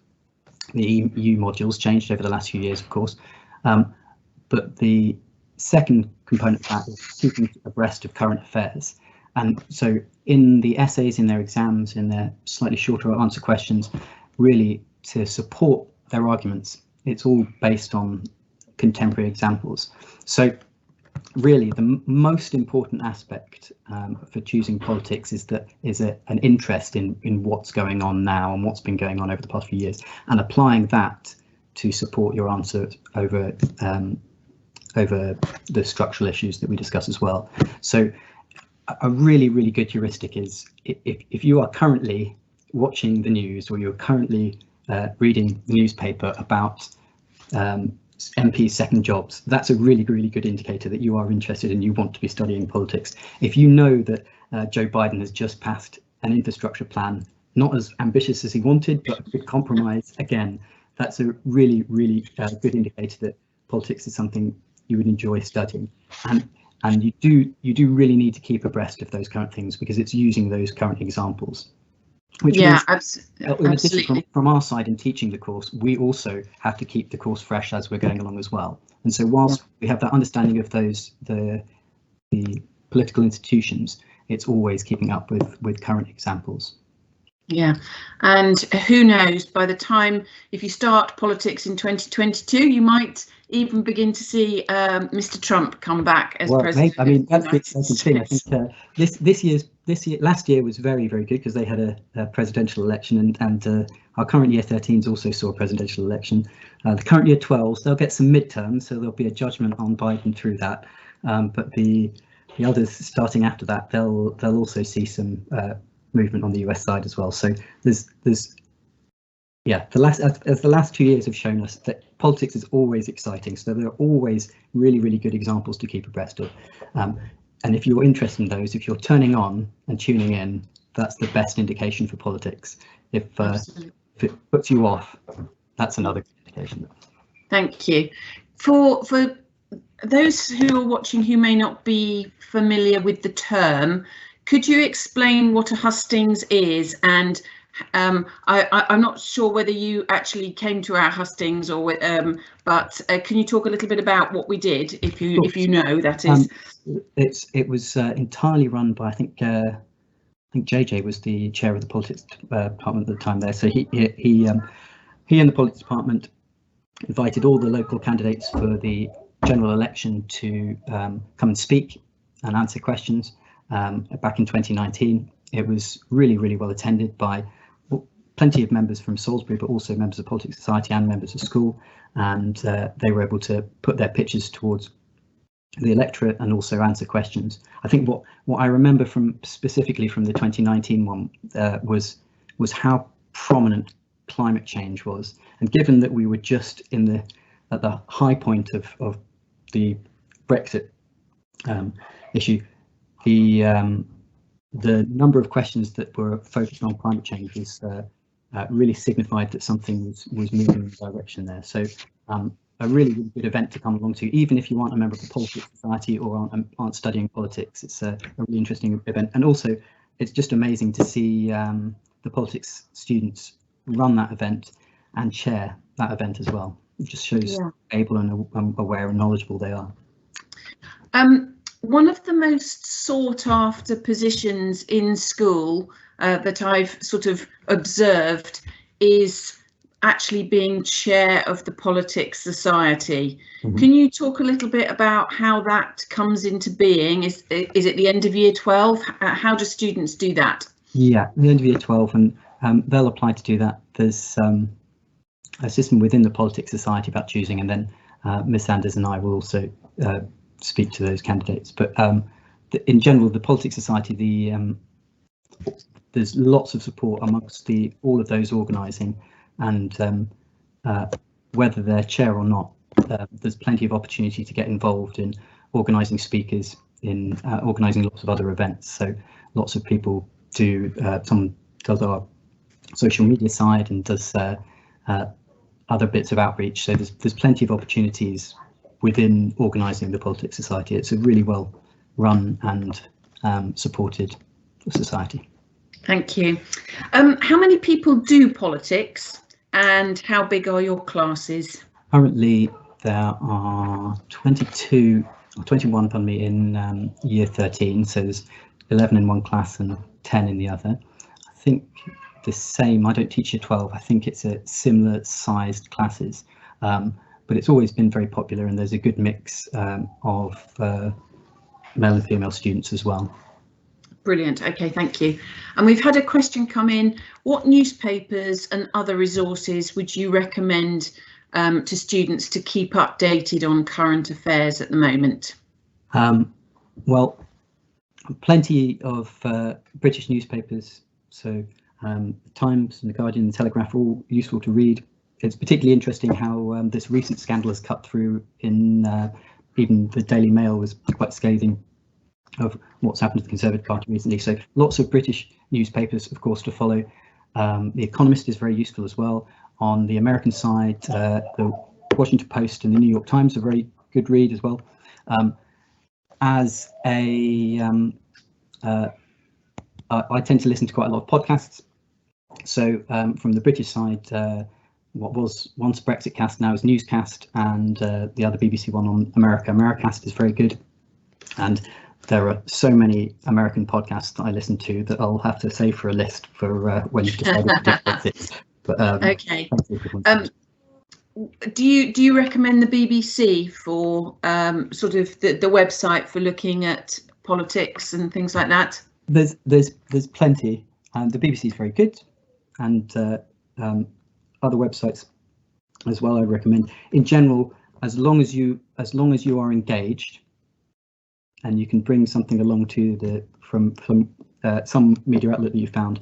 The EU modules changed over the last few years, of course, but the second component of that is keeping abreast of current affairs. And so in the essays, in their exams, in their slightly shorter answer questions, really to support their arguments, it's all based on contemporary examples. So really the most important aspect for choosing politics is that an interest in what's going on now and what's been going on over the past few years, and applying that to support your answer over the structural issues that we discuss as well. So a really, really good heuristic is if you are currently watching the news, or you're currently reading the newspaper about MPs' second jobs, that's a really, really good indicator that you are interested and you want to be studying politics. If you know that Joe Biden has just passed an infrastructure plan, not as ambitious as he wanted, but a good compromise, again, that's a really, really good indicator that politics is something you would enjoy studying. And you do really need to keep abreast of those current things, because it's using those current examples. Which means, absolutely. From our side in teaching the course, we also have to keep the course fresh as we're going along as well. And so whilst we have that understanding of the political institutions, it's always keeping up with current examples. Yeah, and who knows, by the time, if you start politics in 2022, you might even begin to see Mr. Trump come back as president. I mean, that's the exciting thing. I think last year was very, very good, because they had a presidential election, and our current year 13s also saw a presidential election. The current year 12s, they'll get some midterms, so there'll be a judgment on Biden through that. But the the others starting after that, they'll also see some movement on the US side as well. So there's yeah, the last 2 years have shown us that politics is always exciting. So there are always really good examples to keep abreast of. And if you're interested in those, if you're turning on and tuning in, that's the best indication for politics. If it puts you off, that's another indication. Thank you. For those who are watching who may not be familiar with the term, could you explain what a hustings is? And I'm not sure whether you actually came to our hustings or, but can you talk a little bit about what we did, if you know, that is? It was entirely run by, I think JJ was the chair of the politics department at the time there. So he and the politics department invited all the local candidates for the general election to come and speak and answer questions back in 2019. It was really well attended by plenty of members from Salisbury, but also members of Politics Society and members of school, and they were able to put their pitches towards the electorate and also answer questions. I think what I remember specifically from the 2019 one was how prominent climate change was, and given that we were just at the high point of the Brexit issue, the number of questions that were focused on climate change was really signified that something was moving in the direction there. So a really good event to come along to, even if you aren't a member of the Politics Society or aren't studying politics. It's a really interesting event, and also it's just amazing to see the politics students run that event and chair that event as well. It just shows how able and aware and knowledgeable they are. One of the most sought after positions in school that I've sort of observed is actually being chair of the Politics Society. Mm-hmm. Can you talk a little bit about how that comes into being? Is it the end of year 12? How do students do that? Yeah, the end of year 12, and they'll apply to do that. There's a system within the Politics Society about choosing, and then Ms Sanders and I will also speak to those candidates. But in general, the Politics Society, there's lots of support amongst all of those organising, and whether they're chair or not, there's plenty of opportunity to get involved in organising speakers, in organising lots of other events. So lots of people do, someone does our social media side and does other bits of outreach. So there's plenty of opportunities within organising the Politics Society. It's a really well run and supported society. Thank you. How many people do politics, and how big are your classes? Currently there are 21 pardon me, in year 13, so there's 11 in one class and 10 in the other. I think the same, I don't teach year 12, I think it's a similar sized classes, but it's always been very popular, and there's a good mix of male and female students as well. Brilliant. OK, thank you. And we've had a question come in. What newspapers and other resources would you recommend to students to keep updated on current affairs at the moment? Well, plenty of British newspapers. So the Times and the Guardian and the Telegraph are all useful to read. It's particularly interesting how this recent scandal has cut through in even the Daily Mail was quite scathing of what's happened to the Conservative Party recently. So lots of British newspapers, of course, to follow. The Economist is very useful as well. On the American side, the Washington Post and the New York Times are very good read as well. As a, I tend to listen to quite a lot of podcasts. So from the British side, what was once Brexitcast now is Newscast, and the other BBC one on America. Americast is very good, and there are so many American podcasts that I listen to that I'll have to save for a list for when you've decided to do Brexit. But, OK. Do you recommend the BBC for sort of the website for looking at politics and things like that? There's plenty, and the BBC is very good, and other websites as well I recommend. In general, as long as you are engaged and you can bring something along to the from some media outlet that you found,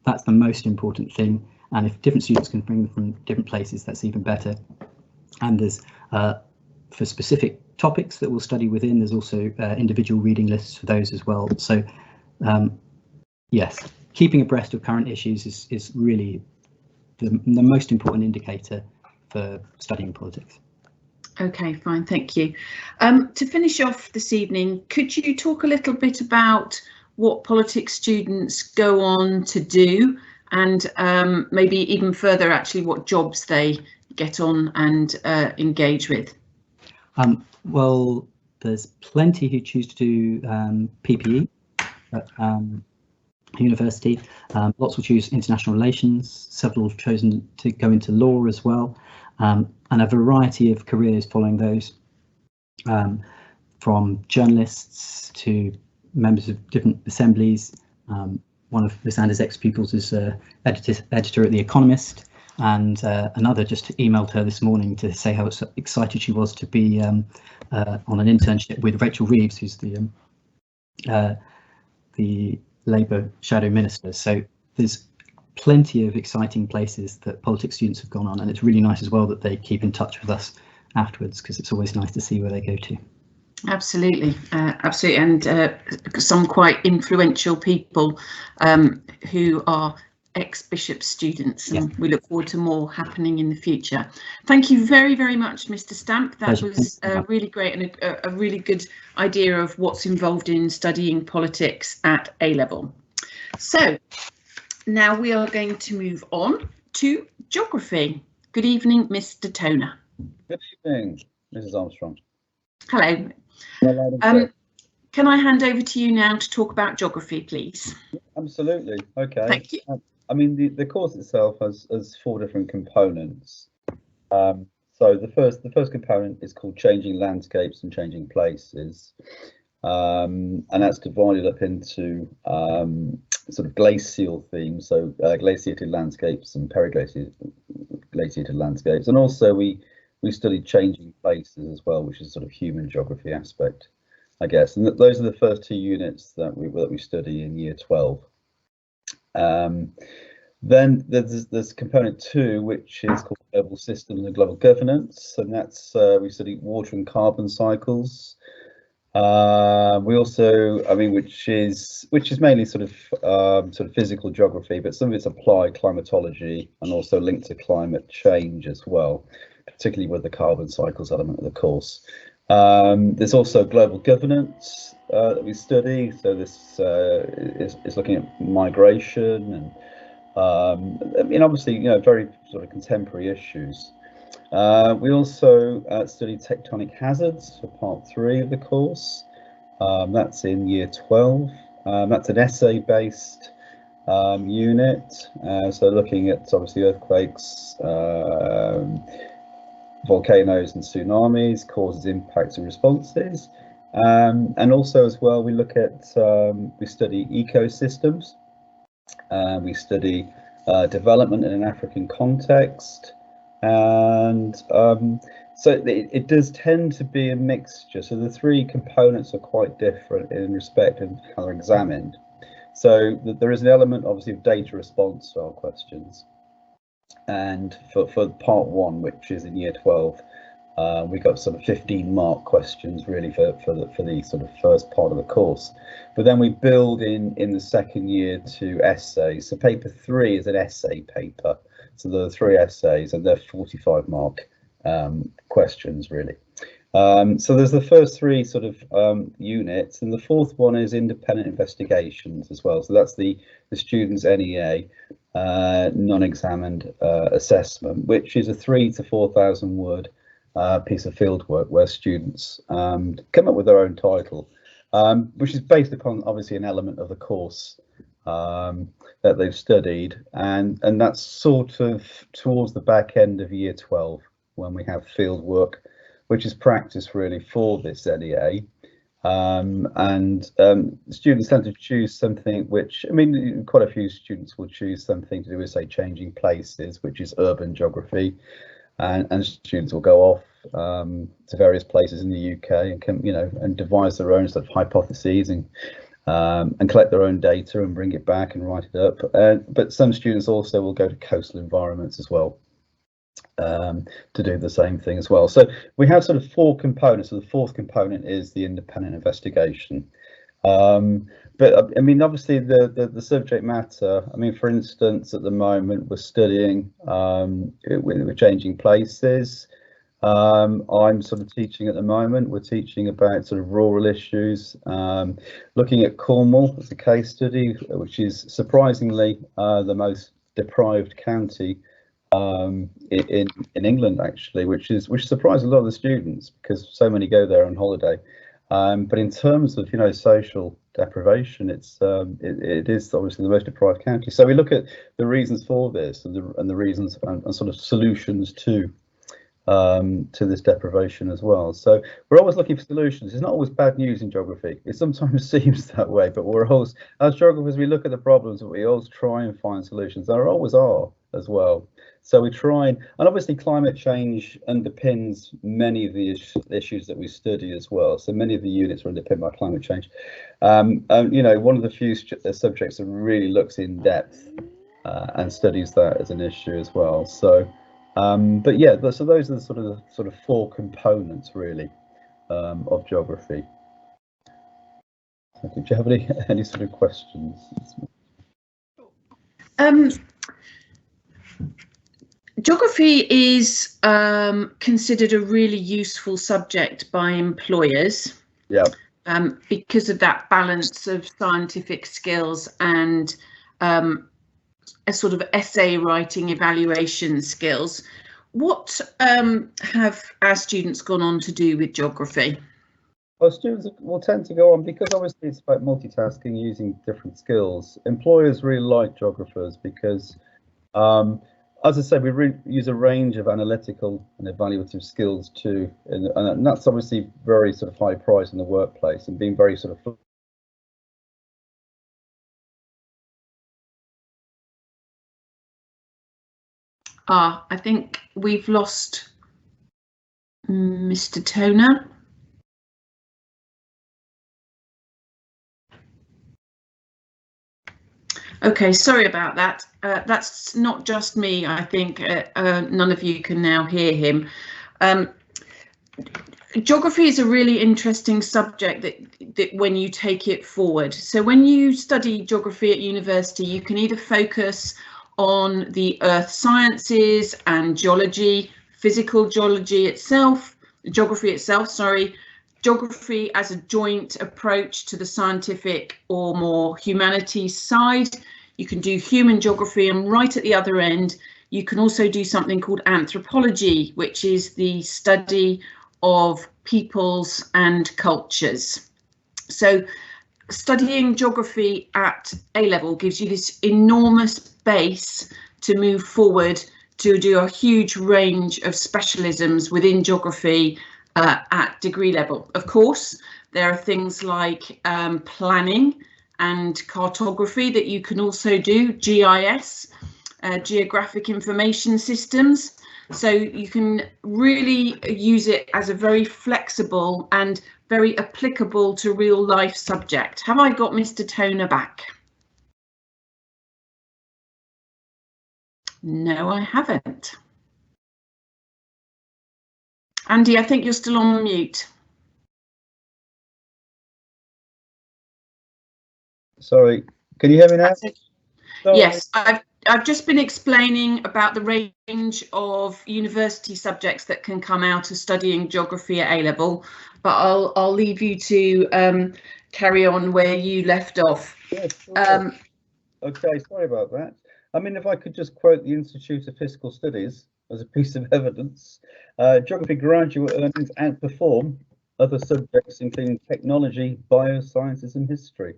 that's the most important thing. And if different students can bring them from different places, that's even better. And there's for specific topics that we'll study within, there's also individual reading lists for those as well. So yes, keeping abreast of current issues is really the most important indicator for studying politics. Okay, fine, thank you. To finish off this evening, could you talk a little bit about what politics students go on to do, and maybe even further actually what jobs they get on and engage with? Well, there's plenty who choose to do PPE at university. Lots will choose international relations, several have chosen to go into law as well, and a variety of careers following those, from journalists to members of different assemblies. One of Ms Anders' ex-pupils is editor at The Economist, and another just emailed her this morning to say how excited she was to be on an internship with Rachel Reeves, who's the Labour shadow minister. So there's plenty of exciting places that politics students have gone on, and it's really nice as well that they keep in touch with us afterwards, because it's always nice to see where they go to. Absolutely, absolutely, and some quite influential people who are ex-Bishop students, and we look forward to more happening in the future. Thank you very, very much, Mr. Stamp. That was really great, and a really good idea of what's involved in studying politics at A-level. So now we are going to move on to geography. Good evening, Mr. Toner. Good evening, Mrs. Armstrong. Hello. Can I hand over to you now to talk about geography, please? Absolutely. Okay. Thank you. I mean, the course itself has 4 different components. So the first component is called Changing Landscapes and Changing Places, and that's divided up into sort of glacial themes, so glaciated landscapes and periglaciated landscapes, and also we studied changing places as well, which is sort of human geography aspect, I guess. And those are the first 2 units that we study in year 12. Then there's component 2, which is called Global Systems and Global Governance, and that's we study water and carbon cycles. We also, I mean, which is mainly sort of physical geography, but some of it's applied climatology and also linked to climate change as well, particularly with the carbon cycles element of the course. There's also global governance that we study. So this is looking at migration and I mean, obviously, you know, very sort of contemporary issues. We also study tectonic hazards for part 3 of the course. That's in year 12. That's an essay-based unit. So looking at obviously earthquakes, volcanoes and tsunamis, causes, impacts and responses. And also as well, we look at, we study ecosystems. We study development in an African context. And so it does tend to be a mixture. So the 3 components are quite different in respect of how they're examined. So there is an element obviously of data response to our questions. And for part 1, which is in year 12, we got sort of 15-mark questions really for the sort of first part of the course. But then we build in the second year to essays. So paper 3 is an essay paper. So there are 3 essays and they're 45-mark questions really. So there's the first 3 sort of units, and the 4th one is independent investigations as well. So that's the students' NEA non-examined assessment, which is a 3,000 to 4,000 word piece of fieldwork where students come up with their own title, which is based upon obviously an element of the course that they've studied, and that's sort of towards the back end of year 12 when we have field work, which is practice really for this NEA. Students tend to choose something which, I mean, quite a few students will choose something to do with, say, changing places, which is urban geography, and students will go off to various places in the UK and can, you know, and devise their own sort of hypotheses and collect their own data and bring it back and write it up. But some students also will go to coastal environments as well to do the same thing as well. So we have sort of 4 components. So the 4th component is the independent investigation. But I mean, obviously the subject matter, I mean, for instance, at the moment we're studying, we're changing places. I'm sort of teaching at the moment, we're teaching about sort of rural issues, looking at Cornwall as a case study, which is surprisingly the most deprived county in England, actually, which surprised a lot of the students because so many go there on holiday. But in terms of, you know, social deprivation, it is obviously the most deprived county. So we look at the reasons for this and the reasons and sort of solutions to this deprivation as well. So we're always looking for solutions. It's not always bad news in geography. It sometimes seems that way, but we're always, as geographers, we look at the problems, but we always try and find solutions. There always are as well. So we try and obviously climate change underpins many of the issues that we study as well. So many of the units are underpinned by climate change. You know, one of the few subjects that really looks in depth and studies that as an issue as well. So, but yeah, so those are the sort of 4 components really of geography. Do you have any sort of questions? Geography is considered a really useful subject by employers. Yeah. Because of that balance of scientific skills and a sort of essay writing evaluation skills. What have our students gone on to do with geography? Well, students will tend to go on because obviously it's about multitasking, using different skills. Employers really like geographers because as I said, we use a range of analytical and evaluative skills too, and that's obviously very sort of high price in the workplace and being very sort of. I think we've lost Mr. Toner. Okay, sorry about that. That's not just me. I think none of you can now hear him. Geography is a really interesting subject that when you take it forward. So when you study geography at university, you can either focus on the earth sciences and geology, physical geography itself, geography as a joint approach to the scientific or more humanities side. You can do human geography, and right at the other end, you can also do something called anthropology, which is the study of peoples and cultures. So studying geography at A-level gives you this enormous base to move forward to do a huge range of specialisms within geography at degree level. Of course, there are things like planning and cartography that you can also do, GIS, geographic information systems. So you can really use it as a very flexible and very applicable to real life subject. Have I got Mr. Toner back? No, I haven't. Andy, I think you're still on mute. Sorry, can you hear me now? Yes, I've just been explaining about the range of university subjects that can come out of studying geography at A-level, but I'll leave you to carry on where you left off. Yeah, sure. Okay, sorry about that. I mean, if I could just quote the Institute of Fiscal Studies as a piece of evidence, geography graduate earnings outperform other subjects including technology, biosciences and history.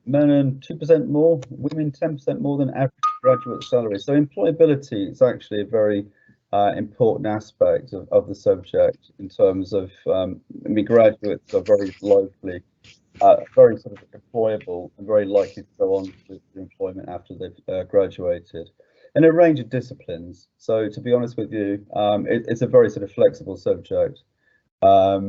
Men earn 2% more, women 10% more than average graduate salary. So employability is actually a very important aspect of the subject in terms of, I mean, graduates are very likely, very sort of employable and very likely to go on with employment after they've graduated. in a range of disciplines. So to be honest with you, it's a very sort of flexible subject. As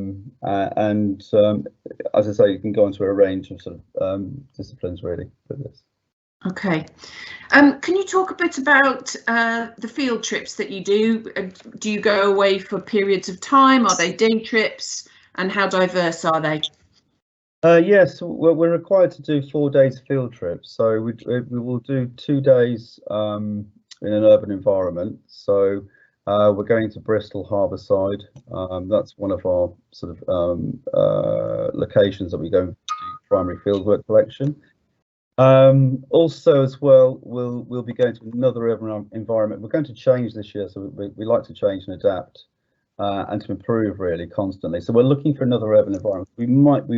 I say, you can go into a range of sort of disciplines really for this. Okay. Can you talk a bit about the field trips that you do? Do you go away for periods of time? Are they day trips? And how diverse are they? Yes, we're required to do 4 days field trips. So we will do 2 days in an urban environment. So we're going to Bristol Harbourside. That's one of our sort of locations that we go to do primary fieldwork collection. Also as well, we'll be going to another urban environment. We're going to change this year, so we like to change and adapt and to improve really constantly. So we're looking for another urban environment. We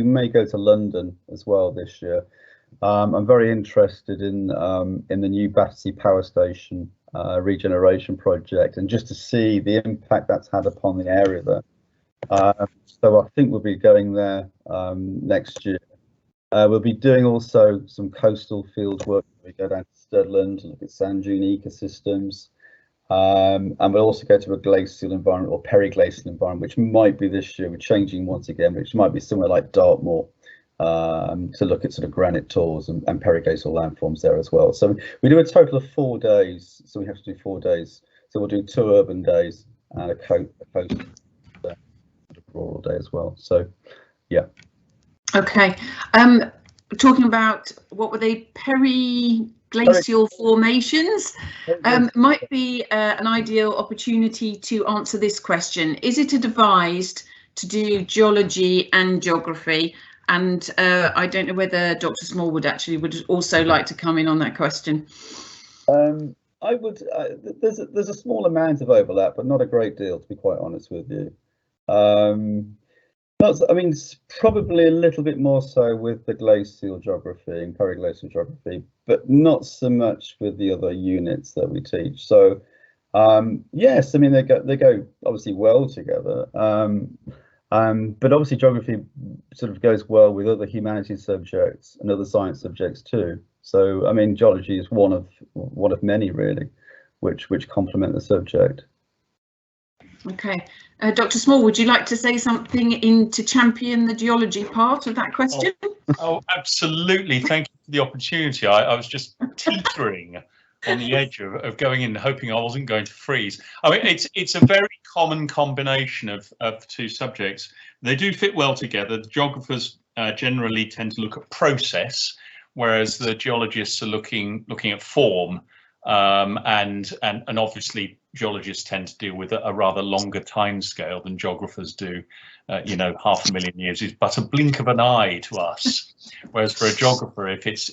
may go to London as well this year. I'm very interested in the new Battersea Power Station regeneration project, and just to see the impact that's had upon the area there. So I think we'll be going there next year. We'll be doing also some coastal field work. We go down to Studland and look at sand dune ecosystems. And we'll also go to a glacial environment or periglacial environment, which might be this year. We're changing once again, which might be somewhere like Dartmoor, to look at sort of granite tors and periglacial landforms there as well. So we do a total of 4 days. So we have to do 4 days. So we'll do 2 urban days and a coastal rural day as well. So yeah. Okay. Talking about, what were they, periglacial formations, might be an ideal opportunity to answer this question. Is it advised to do geology and geography? And I don't know whether Dr. Smallwood actually would also like to come in on that question. I would. There's a small amount of overlap, but not a great deal, to be quite honest with you. I mean, probably a little bit more so with the glacial geography and periglacial geography, but not so much with the other units that we teach. So, yes, I mean, they go obviously well together. But obviously geography sort of goes well with other humanities subjects and other science subjects too. So, I mean, geology is one of many really, which complement the subject. Okay, Dr. Small, would you like to say something to champion the geology part of that question? Oh, absolutely. Thank you for the opportunity. I was just teetering on the edge of going in, hoping I wasn't going to freeze. I mean, it's a very common combination of 2 subjects. They do fit well together. The geographers generally tend to look at process, whereas the geologists are looking at form. And obviously geologists tend to deal with a rather longer time scale than geographers do. 500,000 years is but a blink of an eye to us, whereas for a geographer, if it's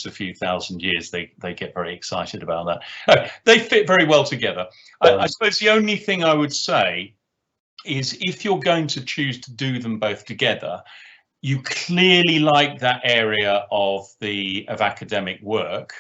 a few thousand years, they get very excited about that. They fit very well together. I suppose the only thing I would say is, if you're going to choose to do them both together, you clearly like that area of academic work.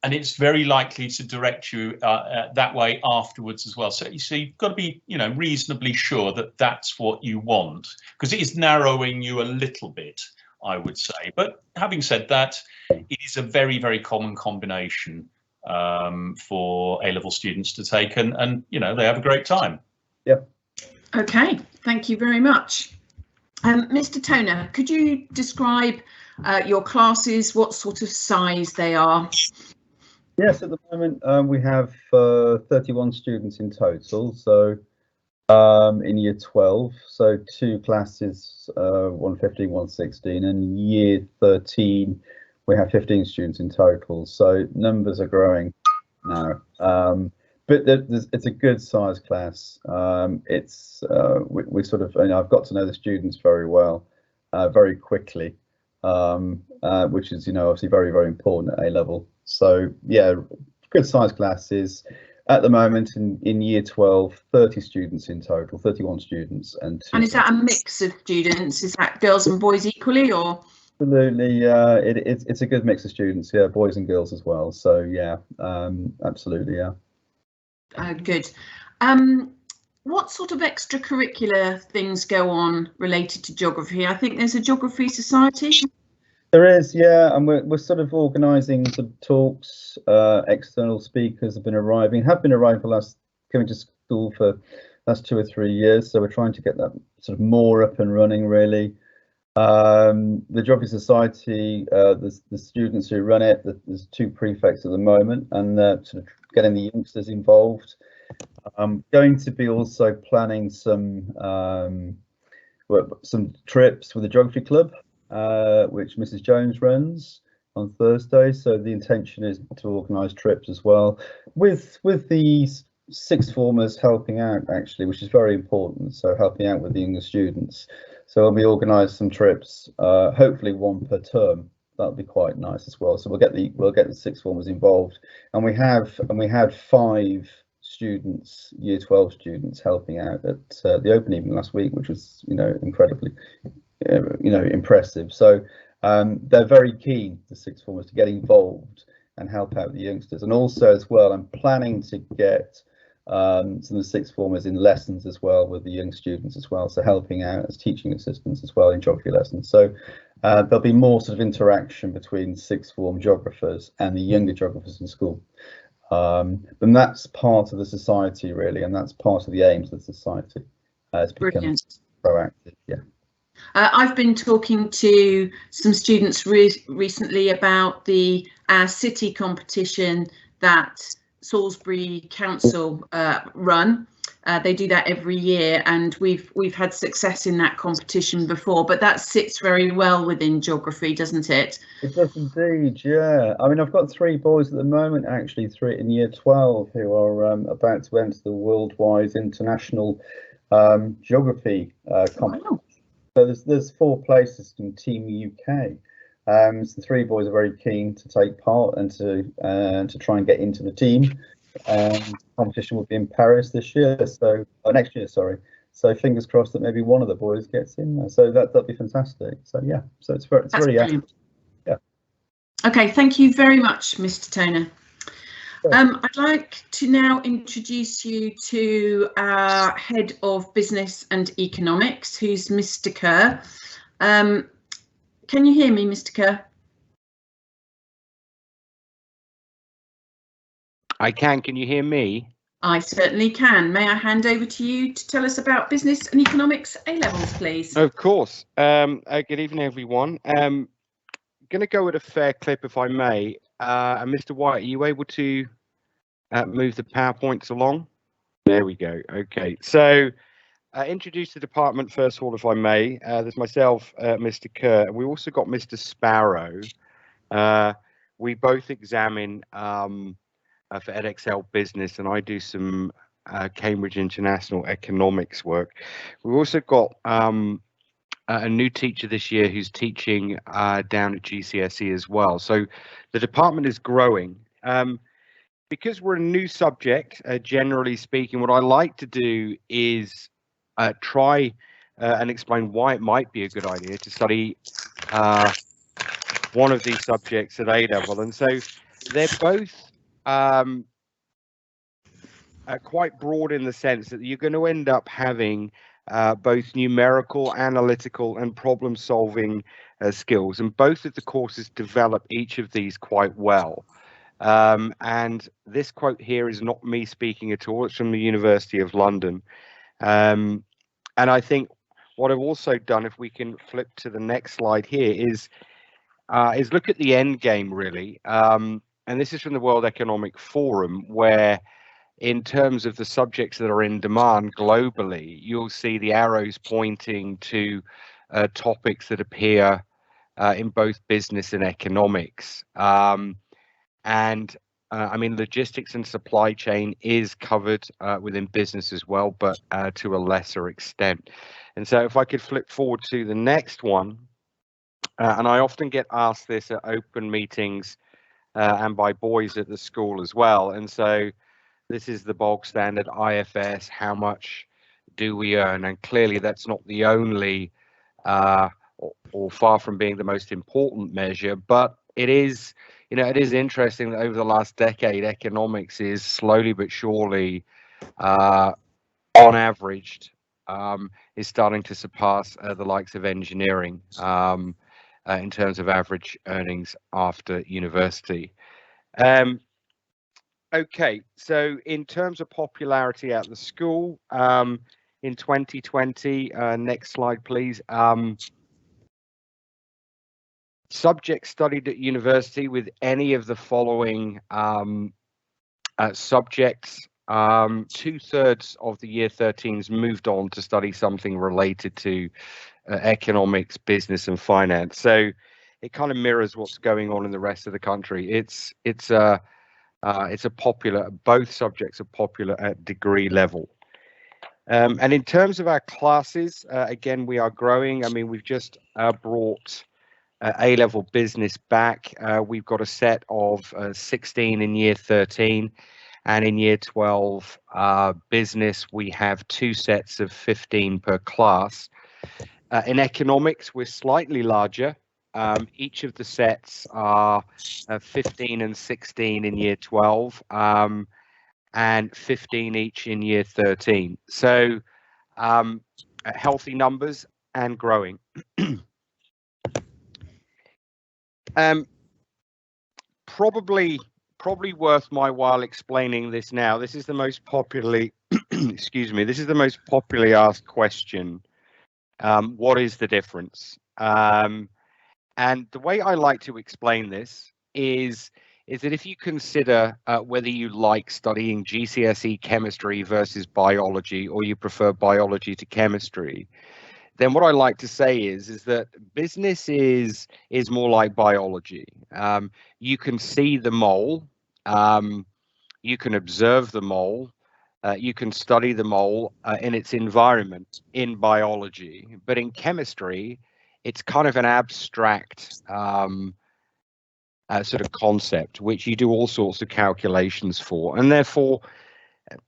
And it's very likely to direct you that way afterwards as well. So you've got to be, reasonably sure that that's what you want, because it is narrowing you a little bit, I would say. But having said that, it is a very, very common combination for A-level students to take, and they have a great time. Yeah. Okay, thank you very much. Mr. Toner, could you describe your classes, what sort of size they are? Yes, at the moment we have 31 students in total, so in year 12, so 2 classes, 115, 116, and year 13 we have 15 students in total, so numbers are growing now. But it's a good size class. We sort of, I've got to know the students very well, very quickly, which is obviously very, very important at A-level. So yeah, good size classes. At the moment in year 12, 30 students in total, 31 students. And is that a mix of students? Is that girls and boys equally, or? Absolutely, it's a good mix of students, yeah, boys and girls as well. So yeah, absolutely, yeah. Good. What sort of extracurricular things go on related to geography? I think there's a geography society. There is, yeah, and we're sort of organising some talks. External speakers have been arriving for coming to school for last 2 or 3 years. So we're trying to get that sort of more up and running, really. The Geography Society, the students who run it, there's 2 prefects at the moment, and sort of getting the youngsters involved. I'm going to be also planning some trips with the Geography Club, which Mrs Jones runs on Thursday. So the intention is to organise trips as well, with the sixth formers helping out, actually, which is very important. So helping out with the younger students. So we organise some trips, hopefully 1 per term. That'll be quite nice as well. So we'll get the sixth formers involved, and we had 5 students, year 12 students, helping out at the open evening last week, which was, incredibly, impressive. So they're very keen, the sixth formers, to get involved and help out the youngsters. And also as well, I'm planning to get some of the sixth formers in lessons as well with the young students as well, so helping out as teaching assistants as well in geography lessons. So there'll be more sort of interaction between sixth form geographers and the younger geographers in school. And that's part of the society, really, and that's part of the aims of the society. It's become proactive. Yeah. I've been talking to some students recently about the city competition that Salisbury Council run. They do that every year, and we've had success in that competition before, but that sits very well within geography, doesn't it? It does indeed, yeah. I mean, I've got 3 boys at the moment, actually, 3 in year 12, who are about to enter the worldwide international geography competition. Wow. So there's 4 places in Team UK. So the 3 boys are very keen to take part and to try and get into the team. The competition will be in Paris this year, next year, sorry. So fingers crossed that maybe one of the boys gets in there. So that'll be fantastic. So yeah, so it's really brilliant. Yeah. Okay, thank you very much, Mr. Toner. I'd like to now introduce you to our Head of Business and Economics, who's Mr. Kerr. Can you hear me, Mr. Kerr? I can. Can you hear me? I certainly can. May I hand over to you to tell us about Business and Economics A-levels, please? Of course. Good evening, everyone. Going to go with a fair clip, if I may. And Mr. White, are you able to move the PowerPoints along? There we go. Okay. So introduce the department first of all, if I may. There's myself, Mr. Kerr, and we also got Mr. Sparrow. We both examine for EdXL Business, and I do some Cambridge International Economics work. We've also got a new teacher this year who's teaching down at GCSE as well. So the department is growing. Because we're a new subject, generally speaking, what I like to do is try and explain why it might be a good idea to study one of these subjects at A-level. And so they're both quite broad in the sense that you're going to end up having both numerical, analytical, and problem-solving skills. And both of the courses develop each of these quite well. And this quote here is not me speaking at all. It's from the University of London. And I think what I've also done, if we can flip to the next slide here, is look at the end game, really. And this is from the World Economic Forum, where in terms of the subjects that are in demand globally, you'll see the arrows pointing to topics that appear in both business and economics. I mean, logistics and supply chain is covered within business as well, but to a lesser extent. And so if I could flip forward to the next one, and I often get asked this at open meetings and by boys at the school as well. And so this is the bog standard IFS, how much do we earn? And clearly that's not the only or far from being the most important measure, but it is, it is interesting that over the last decade, economics is slowly but surely, on average, is starting to surpass the likes of engineering. in terms of average earnings after university. Okay, so in terms of popularity at the school, in 2020, next slide please. Subjects studied at university with any of the following subjects. 2/3 of the year 13s moved on to study something related to economics, business and finance. So it kind of mirrors what's going on in the rest of the country. It's a popular, both subjects are popular at degree level. And in terms of our classes, again, we are growing. I mean, we've just brought A-level business back. We've got a set of 16 in year 13, and in year 12 business, we have 2 sets of 15 per class. In economics, we're slightly larger. Each of the sets are 15 and 16 in year 12, and 15 each in year 13. So healthy numbers and growing. Probably worth my while explaining this now. This is the most popularly, excuse me, this is the most popularly asked question. What is the difference? And the way I like to explain this is that if you consider whether you like studying GCSE chemistry versus biology, or you prefer biology to chemistry, then what I like to say is that business is more like biology. You can see the mole, you can observe the mole, you can study the mole in its environment in biology, but in chemistry, it's kind of an abstract sort of concept, which you do all sorts of calculations for, and therefore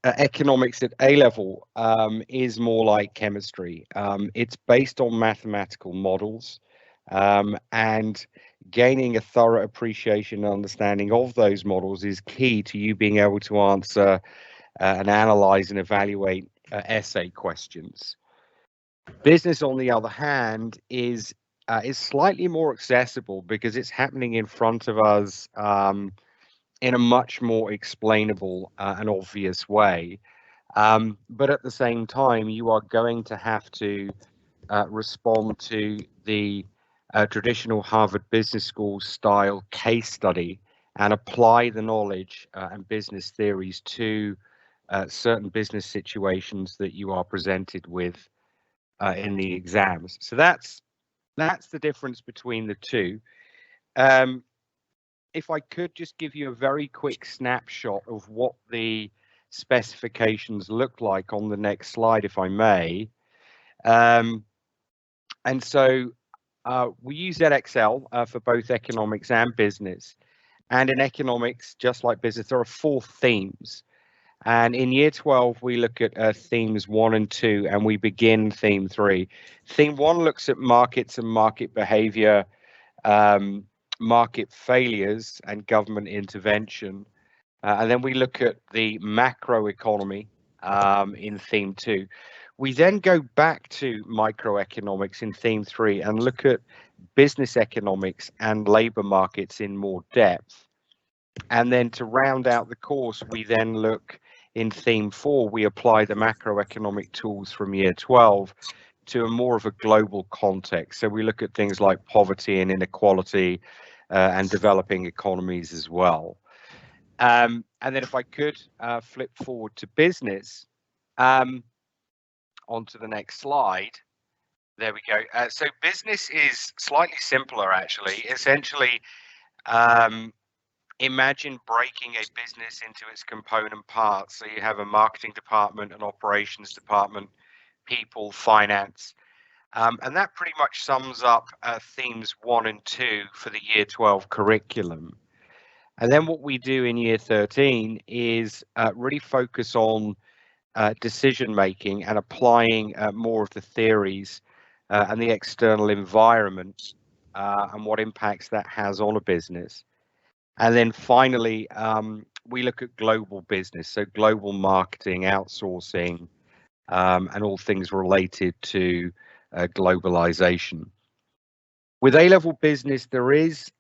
economics at A-level is more like chemistry. It's based on mathematical models, and gaining a thorough appreciation and understanding of those models is key to you being able to answer and analyze and evaluate essay questions. Business, on the other hand, is slightly more accessible because it's happening in front of us in a much more explainable and obvious way. But at the same time, you are going to have to respond to the traditional Harvard Business School style case study and apply the knowledge and business theories to certain business situations that you are presented with in the exams. So that's the difference between the two. If I could just give you a very quick snapshot of what the specifications look like on the next slide, if I may. And so we use Edexcel for both economics and business. And in economics, just like business, there are 4 themes. And in year 12, we look at themes 1 and 2, and we begin theme 3. Theme 1 looks at markets and market behavior, market failures and government intervention. And then we look at the macroeconomy in theme 2. We then go back to microeconomics in theme 3 and look at business economics and labor markets in more depth. And then to round out the course, we then look in theme 4, we apply the macroeconomic tools from year 12 to a more of a global context. So we look at things like poverty and inequality and developing economies as well. And then if I could flip forward to business, onto the next slide. There we go. So business is slightly simpler, actually. Essentially, imagine breaking a business into its component parts. So you have a marketing department, an operations department, people, finance. And that pretty much sums up themes 1 and 2 for the year 12 curriculum. And then what we do in year 13 is really focus on decision making and applying more of the theories and the external environment and what impacts that has on a business. And then finally, we look at global business, so global marketing, outsourcing, and all things related to globalization. With A-level business, there is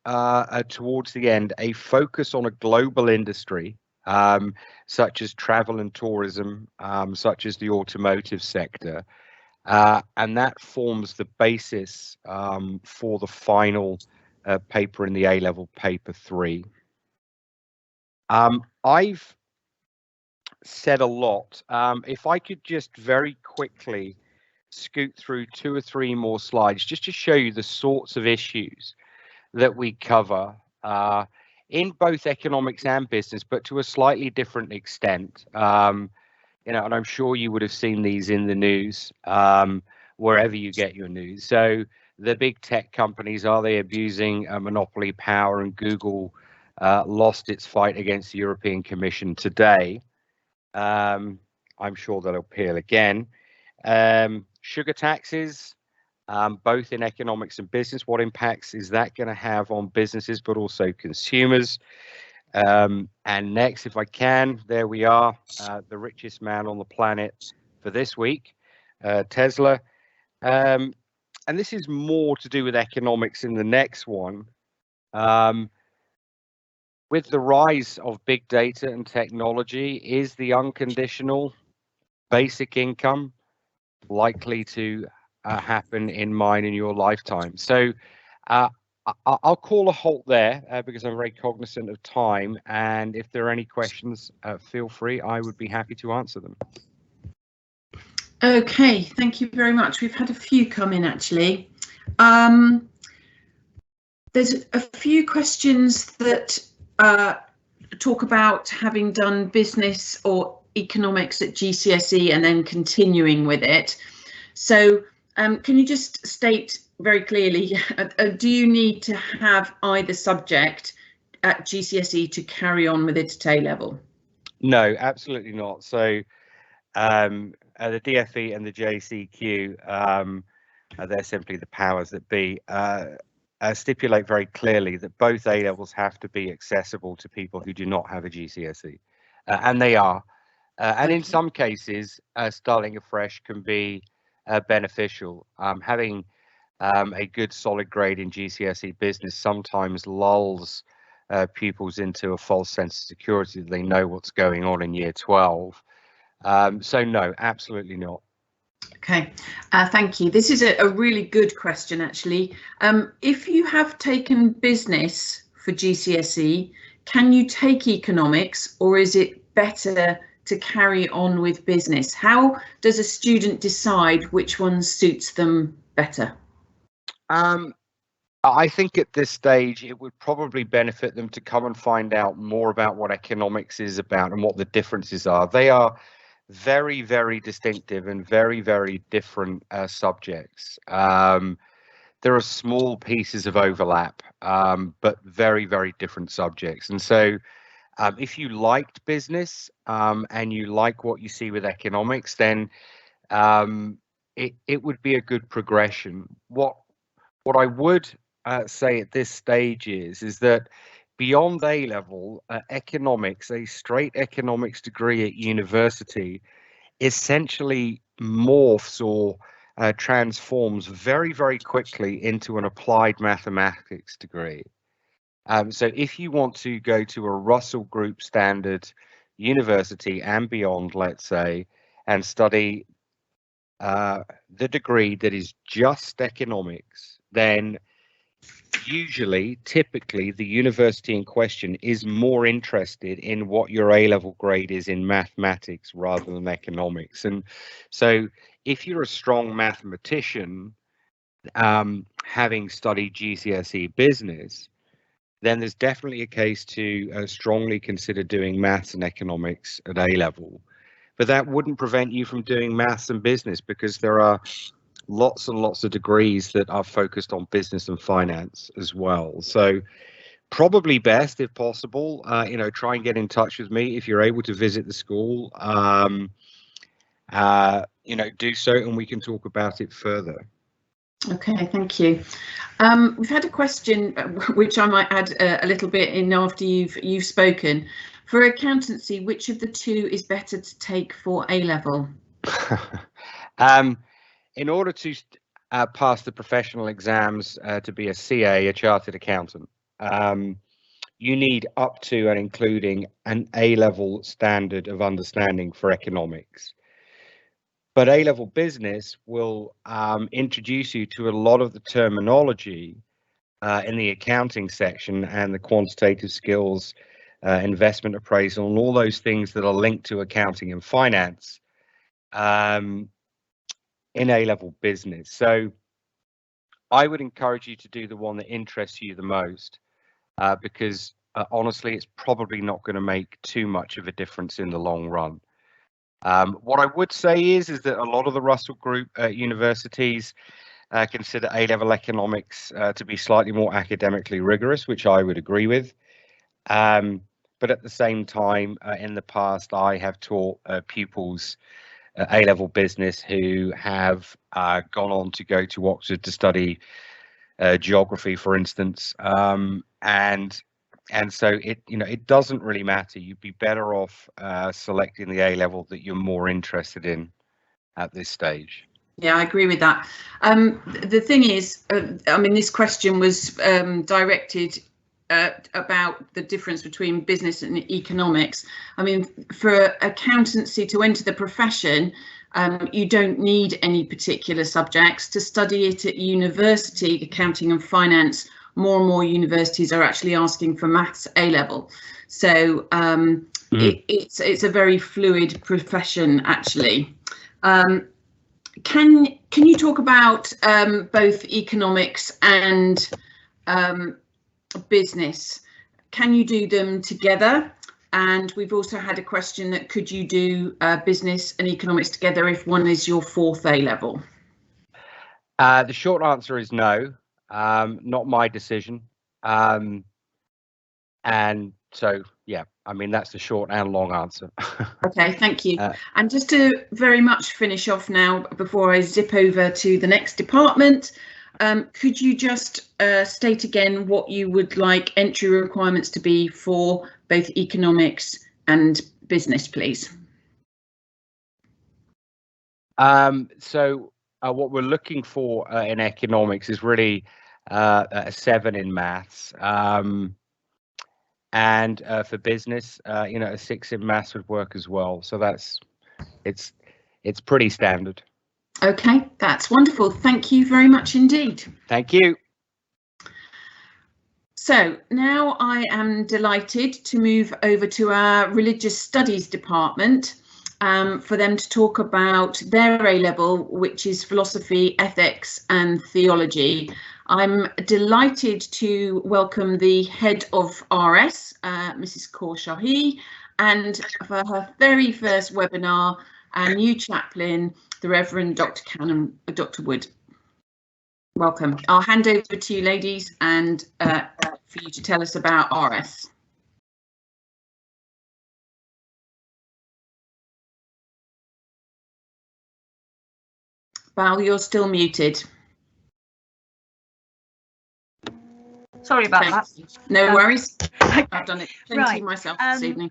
towards the end a focus on a global industry, such as travel and tourism, such as the automotive sector, and that forms the basis for the final paper in the A-level paper 3. I've said a lot. If I could just very quickly scoot through 2 or 3 more slides just to show you the sorts of issues that we cover in both economics and business, but to a slightly different extent. You know, and I'm sure you would have seen these in the news, wherever you get your news. So the big tech companies, are they abusing monopoly power? And Google lost its fight against the European Commission today. I'm sure they'll appeal again. Sugar taxes, both in economics and business, what impacts is that going to have on businesses, but also consumers? And next, if I can, there we are, the richest man on the planet for this week, Tesla. And this is more to do with economics in the next one. With the rise of big data and technology, is the unconditional basic income likely to happen in mine in your lifetime? So I'll call a halt there because I'm very cognizant of time, and if there are any questions, feel free. I would be happy to answer them. Okay, thank you very much. We've had a few come in actually. There's a few questions that talk about having done business or economics at GCSE and then continuing with it. So can you just state very clearly, do you need to have either subject at GCSE to carry on with it at A-level? No, absolutely not. So the DFE and the JCQ, they're simply the powers that be, stipulate very clearly that both A-levels have to be accessible to people who do not have a GCSE, and they are. And in some cases, starting afresh can be beneficial. Having a good solid grade in GCSE business sometimes lulls pupils into a false sense of security that they know what's going on in year 12. So no, absolutely not. Okay, thank you. This is a really good question actually. If you have taken business for GCSE, can you take economics, or is it better to carry on with business? How does a student decide which one suits them better? I think at this stage it would probably benefit them to come and find out more about what economics is about and what the differences are. They are very, very distinctive and very, very different subjects. There are small pieces of overlap, but very, very different subjects. And so if you liked business and you like what you see with economics, then it would be a good progression. What I would say at this stage is that beyond A-level, economics, a straight economics degree at university, essentially morphs or transforms very, very quickly into an applied mathematics degree. So if you want to go to a Russell Group standard university and beyond, let's say, and study the degree that is just economics, then usually, typically, the university in question is more interested in what your A-level grade is in mathematics rather than economics. And so if you're a strong mathematician, having studied GCSE business, then there's definitely a case to strongly consider doing maths and economics at A-level. But that wouldn't prevent you from doing maths and business, because there are lots and lots of degrees that are focused on business and finance as well. So probably best, if possible, try and get in touch with me if you're able to visit the school. Do so and we can talk about it further. Okay, thank you. We've had a question which I might add a little bit in after you've spoken. For accountancy, which of the two is better to take for A-level? In order to, pass the professional exams to be a CA, a chartered accountant. You need up to and including an A-level standard of understanding for economics. But A-level business will introduce you to a lot of the terminology in the accounting section and the quantitative skills, investment appraisal, and all those things that are linked to accounting and finance in A-level business. So I would encourage you to do the one that interests you the most, because honestly, it's probably not going to make too much of a difference in the long run. What I would say is that a lot of the Russell Group universities consider A-level economics to be slightly more academically rigorous, which I would agree with. But at the same time, in the past, I have taught pupils A-level business who have gone on to go to Oxford to study geography, for instance, and so it doesn't really matter. You'd be better off selecting the A-level that you're more interested in at this stage. Yeah, I agree with that. The thing is, I mean, this question was directed about the difference between business and economics. I mean, for accountancy to enter the profession, you don't need any particular subjects. To study it at university, accounting and finance, more and more universities are actually asking for maths A-level. So it's a very fluid profession, actually. Can you talk about both economics and business? Can you do them together? And we've also had a question that could you do business and economics together if one is your fourth A-level? The short answer is no, not my decision. And so, yeah, I mean, that's the short and long answer. Okay, thank you. And just to very much finish off now, before I zip over to the next department, could you just state again what you would like entry requirements to be for both economics and business, please? So what we're looking for in economics is really a 7 in maths. And for business, a 6 in maths would work as well. So it's pretty standard. Okay, that's wonderful. Thank you very much indeed. Thank you. So now I am delighted to move over to our religious studies department for them to talk about their A-level, which is philosophy, ethics and theology. I'm delighted to welcome the head of RS, Mrs Keur-Shahi, and for her very first webinar, our new chaplain, the Reverend Dr. Canon, Dr. Wood. Welcome. I'll hand over to you, ladies, and for you to tell us about RS. Val, you're still muted. Sorry about that. No worries. I've done it plenty myself this evening.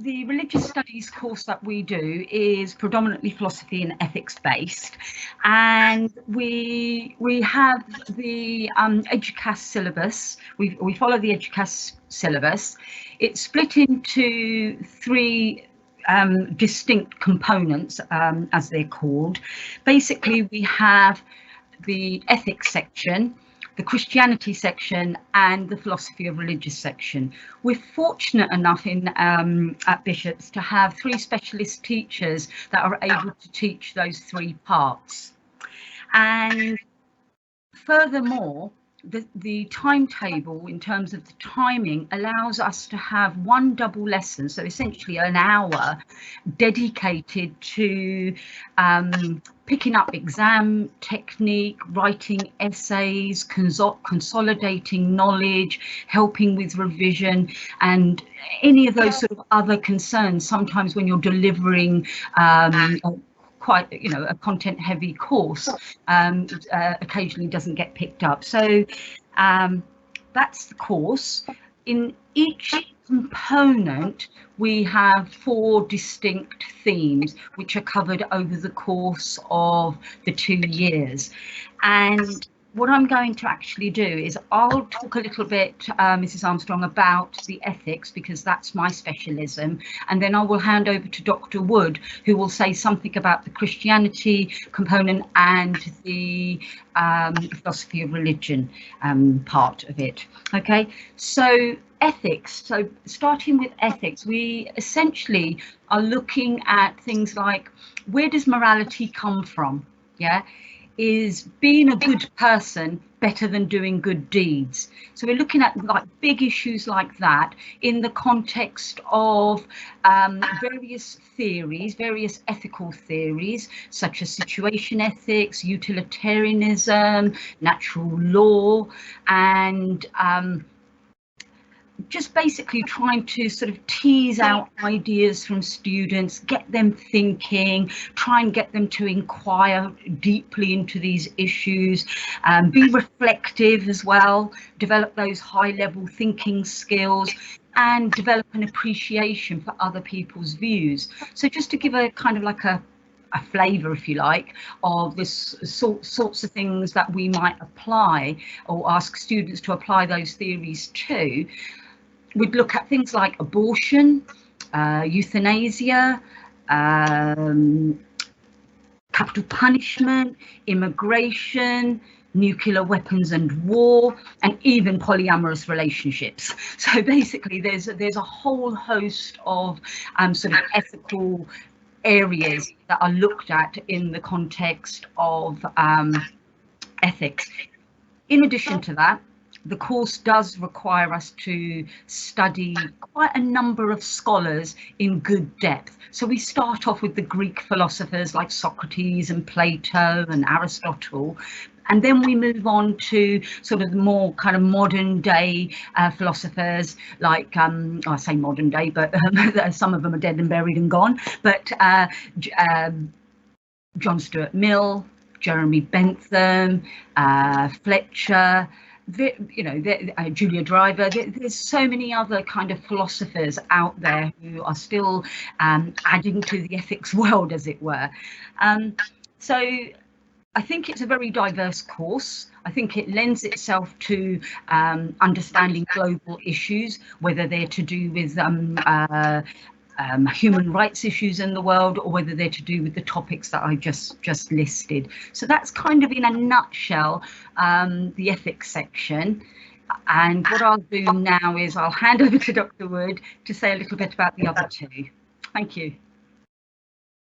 The religious studies course that we do is predominantly philosophy and ethics based, and we have the EduCAS syllabus. We follow the EduCAS syllabus. It's split into 3 distinct components, as they're called. Basically, we have the ethics section, the Christianity section and the philosophy of religious section. We're fortunate enough at Bishop's to have 3 specialist teachers that are able to teach those 3 parts. And furthermore, the timetable in terms of the timing allows us to have 1 double lesson, so essentially an hour dedicated to picking up exam technique, writing essays, consolidating knowledge, helping with revision, and any of those sort of other concerns. Sometimes when you're delivering quite, a content-heavy course, occasionally doesn't get picked up. So that's the course. In each component, we have 4 distinct themes which are covered over the course of the 2 years. And what I'm going to actually do is I'll talk a little bit, Mrs. Armstrong, about the ethics, because that's my specialism, and then I will hand over to Dr. Wood, who will say something about the Christianity component and the philosophy of religion part of it. Okay, so ethics. So starting with ethics, we essentially are looking at things like, where does morality come from? Yeah. Is being a good person better than doing good deeds? So we're looking at like big issues like that in the context of various theories, various ethical theories, such as situation ethics, utilitarianism, natural law, and just basically trying to sort of tease out ideas from students, get them thinking, try and get them to inquire deeply into these issues, be reflective as well, develop those high-level thinking skills, and develop an appreciation for other people's views. So just to give a kind of like a flavour, if you like, of this sorts of things that we might apply or ask students to apply those theories to, we'd look at things like abortion, euthanasia, capital punishment, immigration, nuclear weapons and war, and even polyamorous relationships. So basically there's a whole host of sort of ethical areas that are looked at in the context of ethics. In addition to that, the course does require us to study quite a number of scholars in good depth. So we start off with the Greek philosophers like Socrates and Plato and Aristotle, and then we move on to sort of the more kind of modern day philosophers like, I say modern day, but some of them are dead and buried and gone, but John Stuart Mill, Jeremy Bentham, Fletcher, Julia Driver. There's so many other kind of philosophers out there who are still adding to the ethics world, as it were. So I think it's a very diverse course. I think it lends itself to understanding global issues, whether they're to do with human rights issues in the world, or whether they're to do with the topics that I just listed. So that's kind of in a nutshell the ethics section. And what I'll do now is I'll hand over to Dr. Wood to say a little bit about the other 2. Thank you.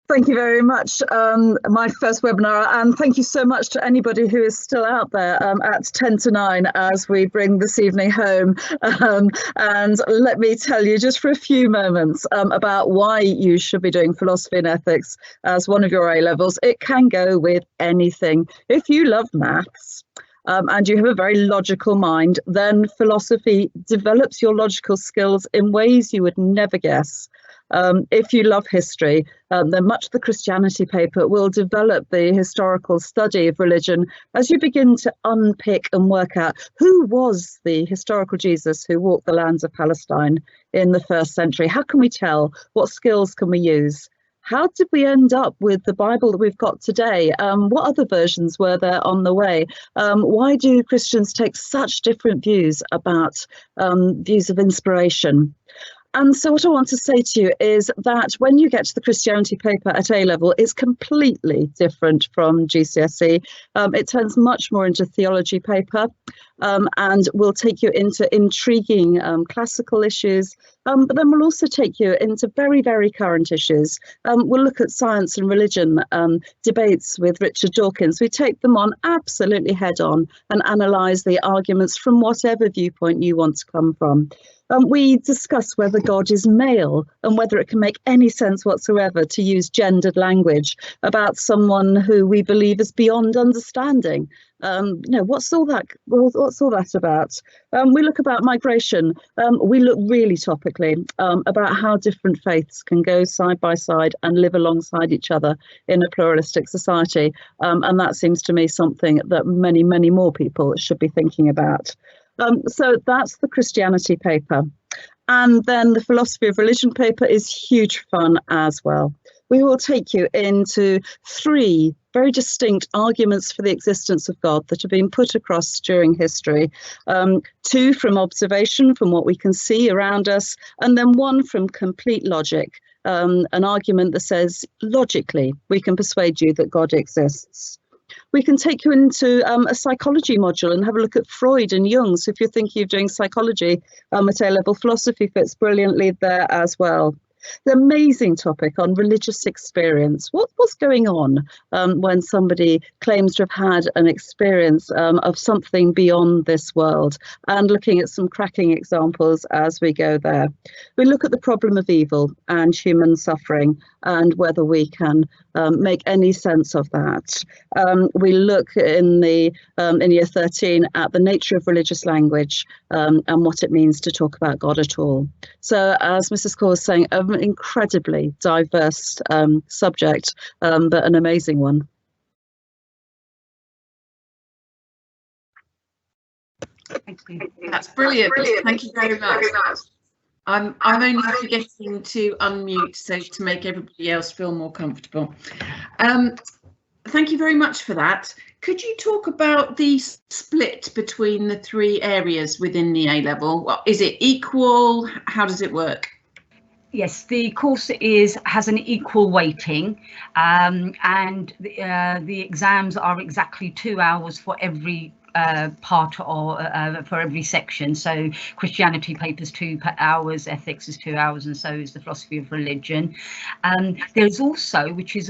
Thank you very much. My first webinar, and thank you so much to anybody who is still out there at 10 to 9 as we bring this evening home. And let me tell you just for a few moments about why you should be doing philosophy and ethics as one of your A-levels. It can go with anything. If you love maths, and you have a very logical mind, then philosophy develops your logical skills in ways you would never guess. If you love history, then much of the Christianity paper will develop the historical study of religion as you begin to unpick and work out who was the historical Jesus who walked the lands of Palestine in the 1st century. How can we tell? What skills can we use? How did we end up with the Bible that we've got today? What other versions were there on the way? Why do Christians take such different views about views of inspiration? And so what I want to say to you is that when you get to the Christianity paper at A-level, it's completely different from GCSE. It turns much more into theology paper and will take you into intriguing classical issues, but then we'll also take you into very, very current issues. We'll look at science and religion, debates with Richard Dawkins. We take them on absolutely head on and analyse the arguments from whatever viewpoint you want to come from. We discuss whether God is male and whether it can make any sense whatsoever to use gendered language about someone who we believe is beyond understanding. What's all that about? We look about migration. We look really topically about how different faiths can go side by side and live alongside each other in a pluralistic society. And that seems to me something that many, many more people should be thinking about. So that's the Christianity paper. And then the philosophy of religion paper is huge fun as well. We will take you into 3 very distinct arguments for the existence of God that have been put across during history. 2 from observation, from what we can see around us, and then 1 from complete logic, an argument that says, logically, we can persuade you that God exists. We can take you into a psychology module and have a look at Freud and Jung. So if you're thinking of doing psychology at A-level, philosophy fits brilliantly there as well. The amazing topic on religious experience. What's going on when somebody claims to have had an experience of something beyond this world, and looking at some cracking examples as we go there. We look at the problem of evil and human suffering and whether we can make any sense of that. We look in year 13 at the nature of religious language and what it means to talk about God at all. So as Mrs. Keur was saying, an incredibly diverse subject, but an amazing one. Thank you. That's brilliant. Thank you very much. I'm only forgetting to unmute, so to make everybody else feel more comfortable. Thank you very much for that. Could you talk about the split between the 3 areas within the A-level? Well, is it equal? How does it work? Yes, the course has an equal weighting, and the exams are exactly 2 hours for every part or for every section. So Christianity papers 2 hours, ethics is 2 hours, and so is the philosophy of religion. There's also, which is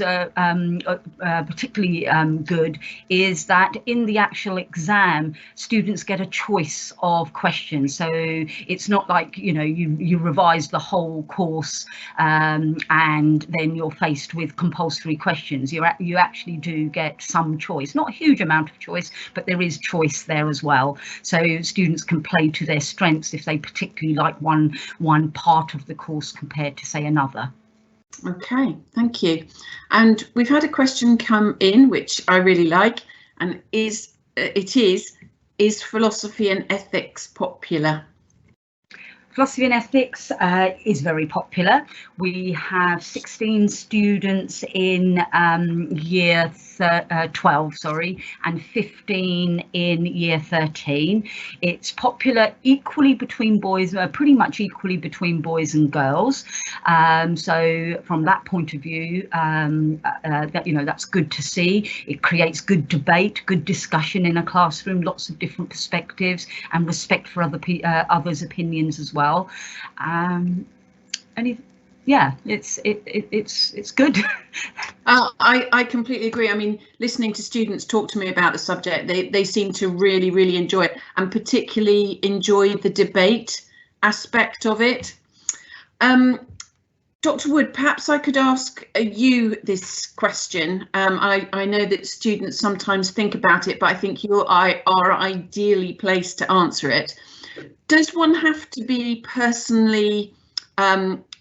particularly good, is that in the actual exam students get a choice of questions. So it's not like, you know, you revise the whole course and then you're faced with compulsory questions. You actually do get some choice, not a huge amount of choice, but there is choice there as well, so students can play to their strengths if they particularly like one part of the course compared to, say, another. Okay, thank you. And we've had a question come in which I really like, and is philosophy and ethics popular? Philosophy and ethics is very popular. We have 16 students in year 12, and 15 in year 13. It's popular equally between boys, pretty much equally between boys and girls. So from that point of view, that's good to see. It creates good debate, good discussion in a classroom, lots of different perspectives, and respect for others' opinions as well. Yeah, it's good. I completely agree. I mean, listening to students talk to me about the subject, they seem to really enjoy it, and particularly enjoy the debate aspect of it. Dr. Wood, perhaps I could ask you this question. I know that students sometimes think about it, but I think you are ideally placed to answer it. Does one have to be personally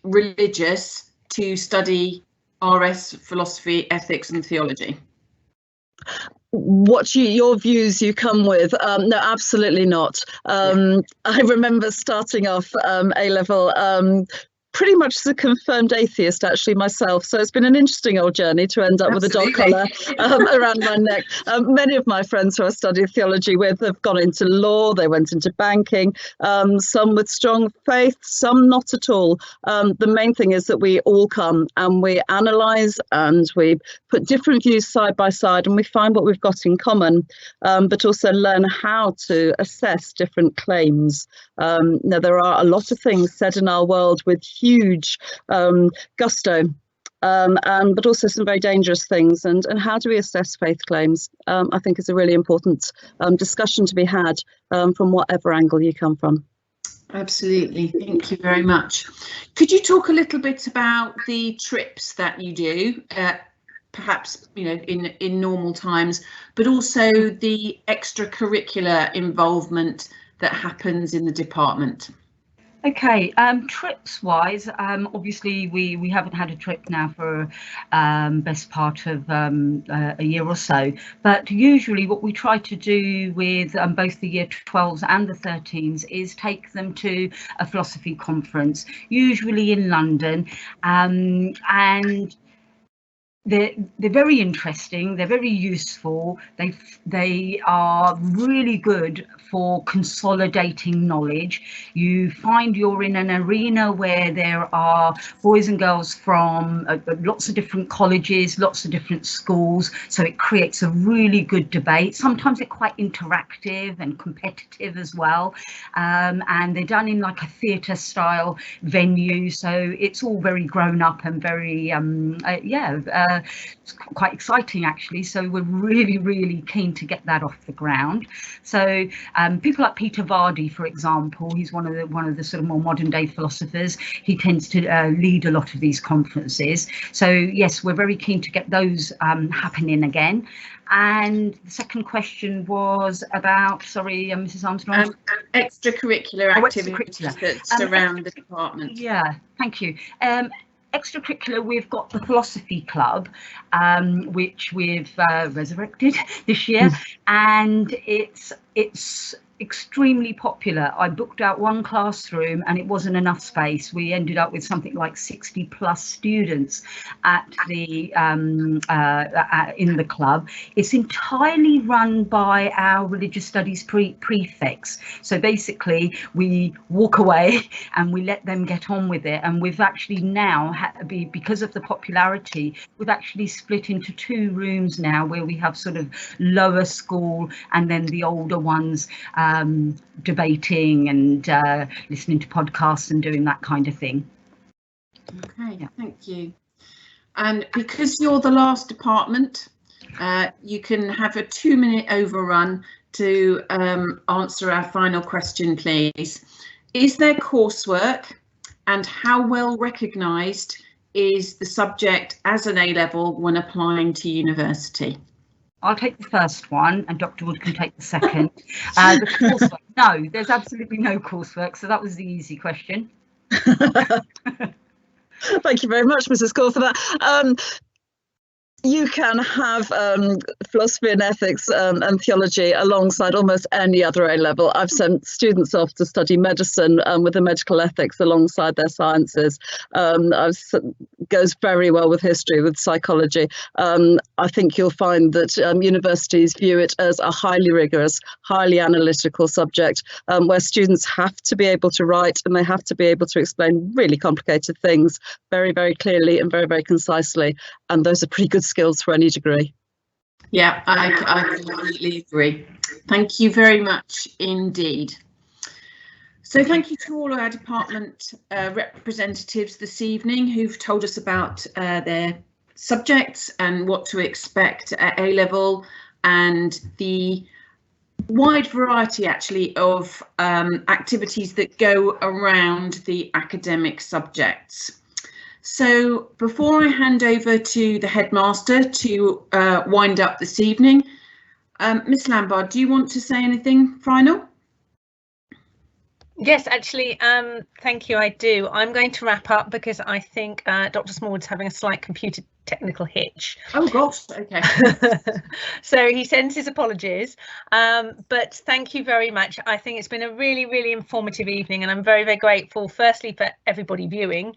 religious to study RS, philosophy, ethics and theology? What your views you come with? No, absolutely not. I remember starting off A-level pretty much as a confirmed atheist, actually, myself. So it's been an interesting old journey to end up with a dog collar around my neck. Many of my friends who I studied theology with have gone into law, they went into banking, some with strong faith, some not at all. The main thing is that we all come and we analyse and we put different views side by side and we find what we've got in common, but also learn how to assess different claims. Now, there are a lot of things said in our world with huge gusto, but also some very dangerous things, and how do we assess faith claims, I think is a really important discussion to be had from whatever angle you come from. Absolutely, thank you very much. Could you talk a little bit about the trips that you do, perhaps in normal times, but also the extracurricular involvement that happens in the department? Okay, trips wise, obviously we haven't had a trip now for best part of a year or so, but usually what we try to do with both the year 12s and the 13s is take them to a philosophy conference, usually in London, and they're very interesting, they're very useful, they are really good for consolidating knowledge. You find you're in an arena where there are boys and girls from lots of different colleges, lots of different schools, so it creates a really good debate. Sometimes it's quite interactive and competitive as well, and they're done in like a theatre style venue, so it's all very grown up and very it's quite exciting actually, so we're really keen to get that off the ground. So people like Peter Vardy, for example, he's one of the sort of more modern day philosophers. He tends to lead a lot of these conferences, so yes, we're very keen to get those happening again. And the second question was about, sorry, Mrs. Armstrong? Extracurricular activities that surround the department. Yeah, thank you. Extracurricular, we've got the philosophy club, which we've resurrected this year, and it's extremely popular. I booked out one classroom and it wasn't enough space. We ended up with something like 60 plus students at the in the club. It's entirely run by our religious studies prefects. So basically we walk away and we let them get on with it. And we've actually now, because of the popularity, we've actually split into 2 rooms now where we have sort of lower school and then the older ones debating and listening to podcasts and doing that kind of thing. Okay, yeah. Thank you. And because you're the last department, you can have a 2-minute overrun to answer our final question, please. Is there coursework, and how well recognised is the subject as an A-level when applying to university? I'll take the first one and Dr. Wood can take the second. The coursework, no, there's absolutely no coursework, so that was the easy question. Thank you very much, Mrs. Cole, for that. You can have philosophy and ethics and theology alongside almost any other A-level. I've sent students off to study medicine with the medical ethics alongside their sciences. Goes very well with history, with psychology. I think you'll find that universities view it as a highly rigorous, highly analytical subject where students have to be able to write and they have to be able to explain really complicated things very, very clearly and very, very concisely. And those are pretty good skills for any degree. Yeah, I completely agree. Thank you very much indeed. So thank you to all our department representatives this evening who've told us about their subjects and what to expect at A-level and the wide variety actually of activities that go around the academic subjects. So before I hand over to the headmaster to wind up this evening, Ms Lambard, do you want to say anything final? Yes, actually, thank you, I do. I'm going to wrap up because I think Dr. Smallwood's having a slight computer technical hitch. Oh gosh, okay. So he sends his apologies, but thank you very much. I think it's been a really, really informative evening and I'm very, very grateful firstly for everybody viewing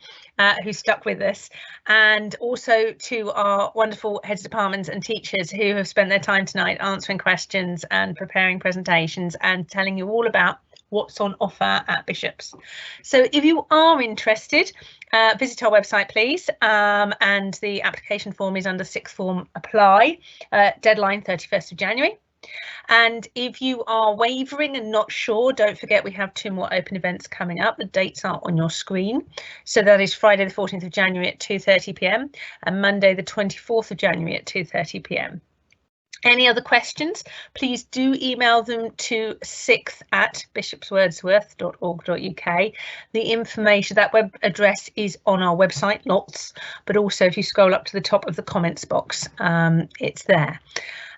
who stuck with us, and also to our wonderful heads of departments and teachers who have spent their time tonight answering questions and preparing presentations and telling you all about what's on offer at Bishop's. So if you are interested, visit our website please, and the application form is under sixth form apply, deadline 31st of January. And if you are wavering and not sure, don't forget we have 2 more open events coming up. The dates are on your screen. So that is Friday the 14th of January at 2:30 p.m. and Monday the 24th of January at 2:30 p.m. Any other questions, please do email them to 6th@bishopswordsworth.org.uk. The information, that web address is on our website, lots, but also if you scroll up to the top of the comments box, it's there.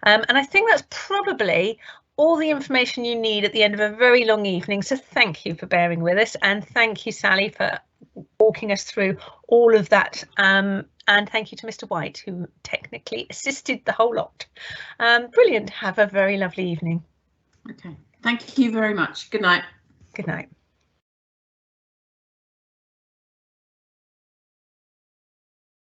And I think that's probably all the information you need at the end of a very long evening. So thank you for bearing with us, and thank you, Sally, for walking us through all of that. And thank you to Mr. White, who technically assisted the whole lot. Brilliant. Have a very lovely evening. Okay. Thank you very much. Good night. Good night.